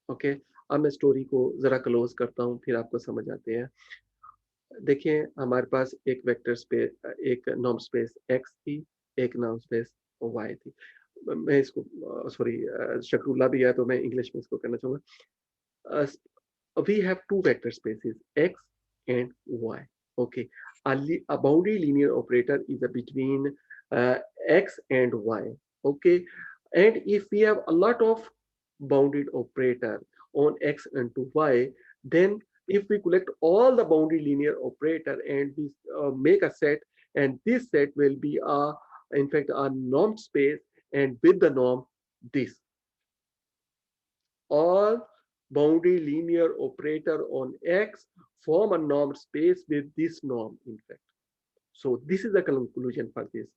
Okay, अब मैं स्टोरी को जरा क्लोज करता हूँ, फिर आपको समझ आते हैं। देखिए हमारे पास एक वेक्टर स्पेस, एक नॉर्म स्पेस x थी, एक नॉर्म स्पेस y थी। मैं इसको सॉरी शकरूला भी है तो मैं इंग्लिश में इसको करना चाहूंगा। We have two vector spaces x and y. Okay, a boundary linear operator is between x and y. Okay, and if we have a lot of bounded operator on x and to y, then if we collect all the boundary linear operator and we make a set, and this set will be in fact a norm space, and with the norm this, all boundary linear operator on x form a norm space with this norm in fact. So this is the conclusion for this.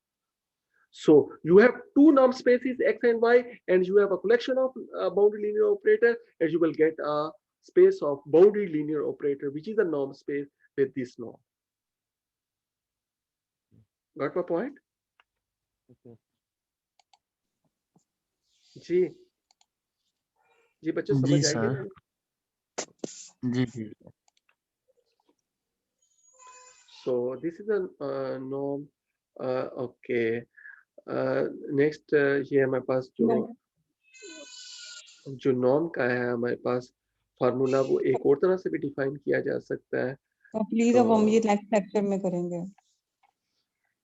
So you have two norm spaces x and y, and you have a collection of boundary linear operator, and you will get a space of boundary linear operator which is a norm space with this norm. Got my point? Okay. जी बच्चों समझ जी आएगी sir, ना? जी। So this is a norm. Okay. Next ये हमारे पास जो norm का है हमारे पास फार्मूला, वो एक और तरह से भी डिफाइन किया जा सकता है। तो प्लीज अब हम ये नेक्स्ट लेक्चर में करेंगे।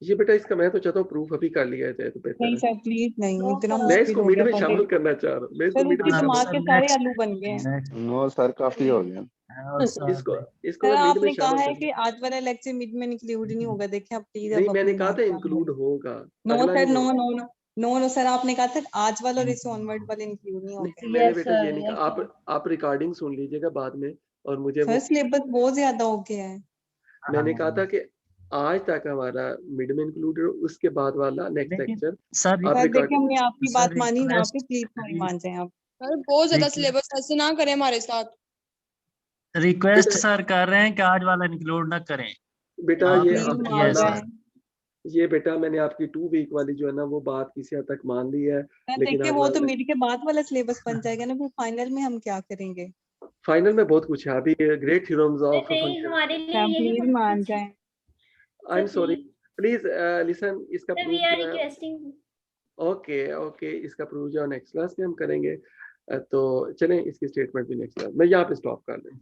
ये बेटा इसका मैं तो चाहता हूँ प्रूफ अभी कर लिया जाए तो बेहतर नहीं है। सर प्लीज नहीं, इतना मैं मुश्किल इसको हो मिड गया में था। शामिल करना चाह रहा हूँ, मैं इसको सर मिड उसकी में दिमाग शामिल के सारे आलू बन गए हैं। नो सर काफी हो गया। इसको सर मैं मिड में आपने कहा शामिल है कर, कि आज वाला लेक्चर मिड में इंक्लूड नहीं होगा। देखिए आप प्लीज नहीं अब मैंने अपनी कहा बात था मान इंक्लूड होगा, नो अगला सर नहीं नो होगा। No no no no sir आपने कहा था आज वाला और इससे ऑनवर्ड वाले इंक्लूड नहीं होंगे। नहीं मैंने बेटा ये नहीं कहा, आप रिकॉर्डिंग सुन लीजिएगा बाद में, और मुझे सर सिलेबस बहुत ज्यादा हो गया है। मैंने कहा था कि आज तक हमारा मिड में इंक्लूडेड, उसके बाद वाला नेक्स्ट लेक्चर आप देखिए हमने आपकी बात मानी ना, आपकी प्लीज थोड़ी मान जाए आप। सर बहुत ज्यादा सिलेबस ऐसे ना करें हमारे साथ। रिक्वेस्ट सर कर रहे हैं कि आज वाला इंक्लूड ना करें बेटा। ये बेटा मैंने आपकी 2 वीक वाली जो है ना वो बात किसी हद तक मान ली है, लेकिन देखिए वो तो मिड के बाद वाला सिलेबस बन जाएगा ना, फिर फाइनल में हम क्या करेंगे? फाइनल में बहुत कुछ है अभी, ग्रेट थ्योरम्स ऑफ फंक्शन। हमारे लिए प्लीज मान जाए। आई एम सॉरी, प्लीज लिसन, इसका प्रूफ जो है रिक्वेस्टिंग। ओके इसका प्रूफ जो है नेक्स्ट क्लास में हम करेंगे। तो चलें इसकी स्टेटमेंट भी नेक्स्ट क्लास, मैं यहाँ पे स्टॉप कर लें,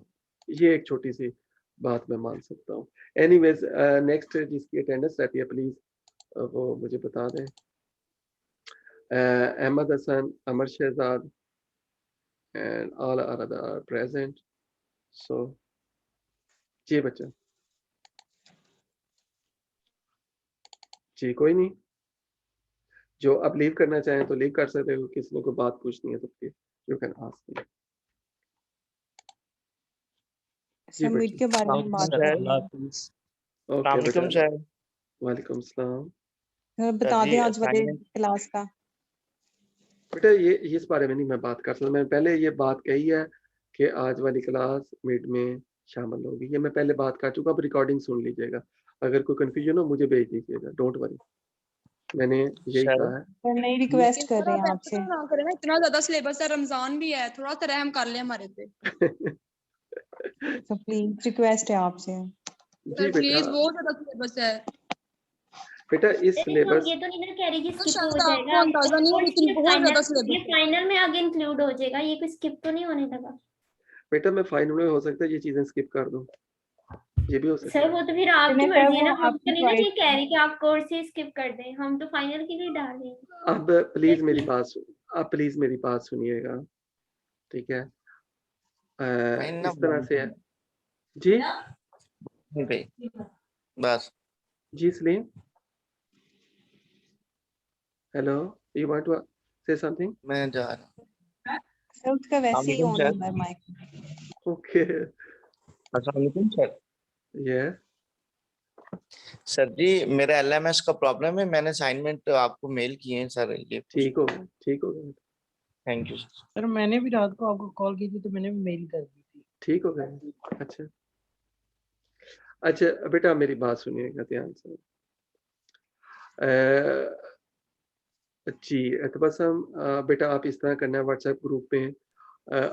ये एक छोटी सी बात मैं मान सकता हूँ। एनीवेज नेक्स्ट जिसकी अटेंडेंस रहती है प्लीज वो मुझे बता दें। अहमद हसन, अमर Shahzad and all are other present. So जी बच्चा, जी कोई नहीं, जो अब लीव करना चाहें तो लीव कर सकते हो, किसी ने कोई बात पूछनी है तो फिर यू कैन आस्क मी। जी सबमिट के बारे में बात कर रहे हैं। ओके बेटा, सर वालेकुम सलाम। बता जी दें आज वाले assignment- क्लास का। बेटा ये इस बारे में नहीं मैं बात कर सकता, मैंने पहले ये बात कही है कि आज वाली क्लास मिड में शामिल होगी, ये मैं पहले बात कर चुका, अब रिकॉर्डिंग सुन लीजिएगा, अगर कोई कंफ्यूजन हो मुझे भेज दीजिएगा, डोंट वरी, मैंने यही सर कहा है। तो नई रिक्वेस्ट कर रहे हैं आपसे। ना करें ना, इतना ज्यादा सिलेबस है, रमजान भी है, थोड़ा सा रहम कर ले हमारे पे। तो प्लीज रिक्वेस्ट है आपसे। जी प्लीज, बेटा, बहुत ज्यादा सिलेबस है। बेटा इस देखो, सिलेबस ये तो नहीं ना कह रही कि तो स्किप शायद हो आपको जाएगा, अंदाजा नहीं है, लेकिन बहुत ज्यादा ये सिलेबस है। फाइनल में आगे इंक्लूड हो जाएगा, ये कोई स्किप तो नहीं होने लगा। बेटा मैं फाइनल में हो सकता है ये चीजें स्किप कर दूं, ये भी हो सकता सर है। वो तो फिर आपकी सर मर्जी है वो ना, हम आपकी तो नहीं ना ये choice कह है। रहे कि आप कोर्स ही स्किप कर दें, हम तो फाइनल के लिए डाल रहे हैं। अब प्लीज मेरी बात आप प्लीज मेरी बात सुनिएगा, ठीक है? इस तरह से है जी बस जी Salim, hello, you want to say something? मैं जा रहा सर उसका वैसे ही हूँ। ऑन होता है माइक। ओके, अस्सलाम वालेकुम सर। यस सर जी मेरा LMS का प्रॉब्लम है, मैंने असाइनमेंट आपको मेल किए हैं सर, ये ठीक हो गया, ठीक हो गया, थैंक यू सर। सर मैंने भी रात को आपको कॉल की थी तो मैंने भी मेल कर दी थी। ठीक हो गया। अच्छा अच्छा बेटा मेरी बात सुनिएगा ध्यान से। जी तबस्सुम, बेटा आप इस तरह करना है, व्हाट्सएप ग्रुप में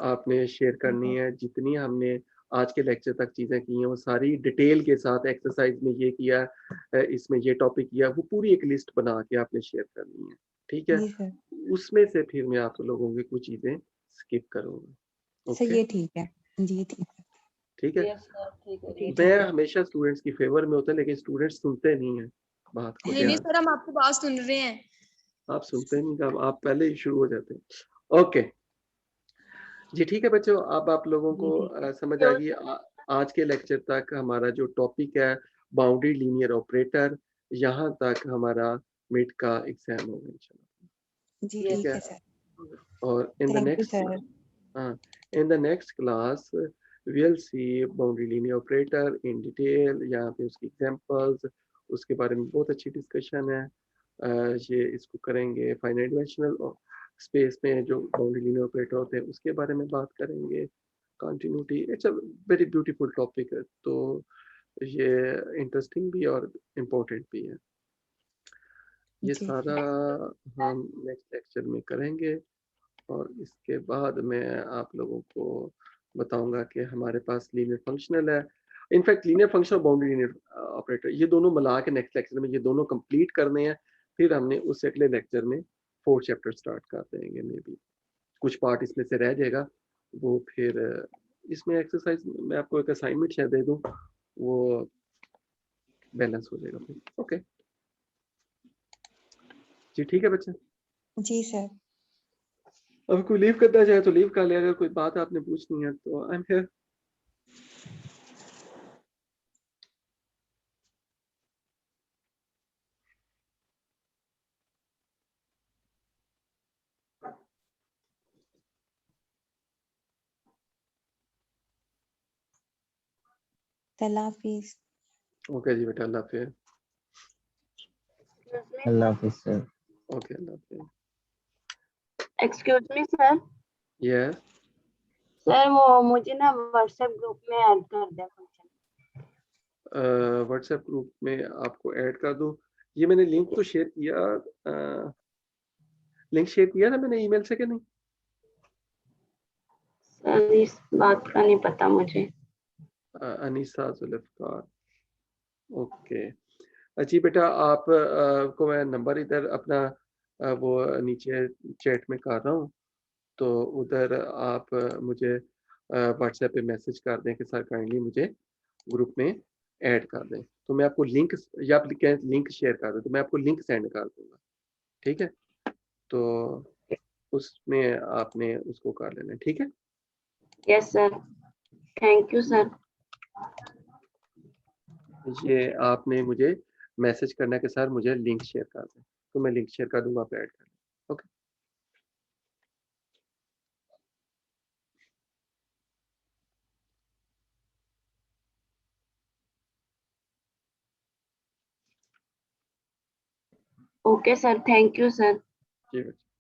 आपने शेयर करनी है जितनी हमने आज के लेक्चर तक चीज़ें की हैं, वो सारी डिटेल के साथ, एक्सरसाइज में ये किया, इसमें ये टॉपिक किया, वो पूरी एक लिस्ट बना के आपने शेयर करनी है, ठीक है? जी सर। उसमें से फिर मैं आप लोगों की कुछ चीज़ें स्किप करूँगा। सर ओके, ये ठीक है, जी ठीक है। ठीक है? यस सर, ठीक है। जी ठीक मैं है। हमेशा स्टूडेंट्स की फेवर में होता है, लेकिन स्टूडेंट्स सुनते नहीं है बात को, नहीं ध्यान सर, हम आपकी बात सुन रहे हैं। आप सुनते नहीं, जब आप पहले ही शुरू हो जाते हैं। ओके जी, ठीक है बच्चों, अब आप लोगों को समझ आ गई आज के लेक्चर तक हमारा जो टॉपिक है बाउंड्री लीनियर ऑपरेटर, यहाँ तक हमारा मिड का एग्जाम होगा इंशाल्लाह, जी ठीक ठीक है? है सर। और in the thank you next sir. in the next class we'll see boundary linear operator in detail, यहाँ पे उसकी एग्जांपल्स, उसके बारे में बहुत अच्छी डिस्कशन है। ये इसको करेंगे फाइनाइट डायमेंशनल स्पेस में जो बाउंड्री लिनियर ऑपरेटर होते हैं उसके बारे में बात करेंगे, continuity, it's a very beautiful topic है, तो ये इंटरेस्टिंग भी और इम्पोर्टेंट भी है। ये जी सारा हम नेक्स्ट लेक्चर में करेंगे, और इसके बाद मैं आप लोगों को बताऊंगा कि हमारे पास लीनियर फंक्शनल है, इनफैक्ट लीनियर फंक्शन और बाउंड्री लीनियर ऑपरेटर ये दोनों मिला के नेक्स्ट लेक्चर में ये दोनों कंप्लीट करने हैं, फिर हमने उस अगले लेक्चर में 4th चैप्टर स्टार्ट कर देंगे, मे बी कुछ पार्ट इसमें से रह जाएगा, वो फिर इसमें एक्सरसाइज मैं आपको एक असाइनमेंट शायद दे दूं, वो बैलेंस हो जाएगा फिर। ओके जी, ठीक है बच्चे, जी सर। अब कोई लीव करना चाहे तो लीव कर ले, अगर कोई बात आपने पूछनी है तो आई एम हियर। अल्लाह हाफिज। ओके जी बेटा, अल्लाह हाफिज। अल्लाह हाफिज सर। ओके, अल्लाह हाफिज। Excuse me sir. Yes sir वो मुझे ना व्हाट्सएप ग्रुप में ऐड कर दे फंक्शन। व्हाट्सएप ग्रुप में आपको ऐड कर दूं, ये मैंने लिंक तो शेयर किया, लिंक शेयर किया ना मैंने ईमेल से कि नहीं? सर इस बात का नहीं पता मुझे। अनीसा जुल्फकार, ओके। जी बेटा, आप को मैं नंबर इधर अपना वो नीचे चैट में कर रहा हूँ, तो उधर आप मुझे व्हाट्सएप पे मैसेज कर दें कि सर काइंडली मुझे ग्रुप में ऐड कर दें, तो मैं आपको लिंक, या आप लिंक शेयर कर दें तो मैं आपको लिंक सेंड कर दूंगा, ठीक है? तो उसमें आपने उसको कर लेना, ठीक है? Yes sir, thank you sir. ये आपने मुझे मैसेज करना है कि सर मुझे लिंक शेयर कर दें, तो मैं लिंक शेयर कर दूंगा, आप ऐड कर लें। Okay, okay sir, thank you sir. जी बच्चे।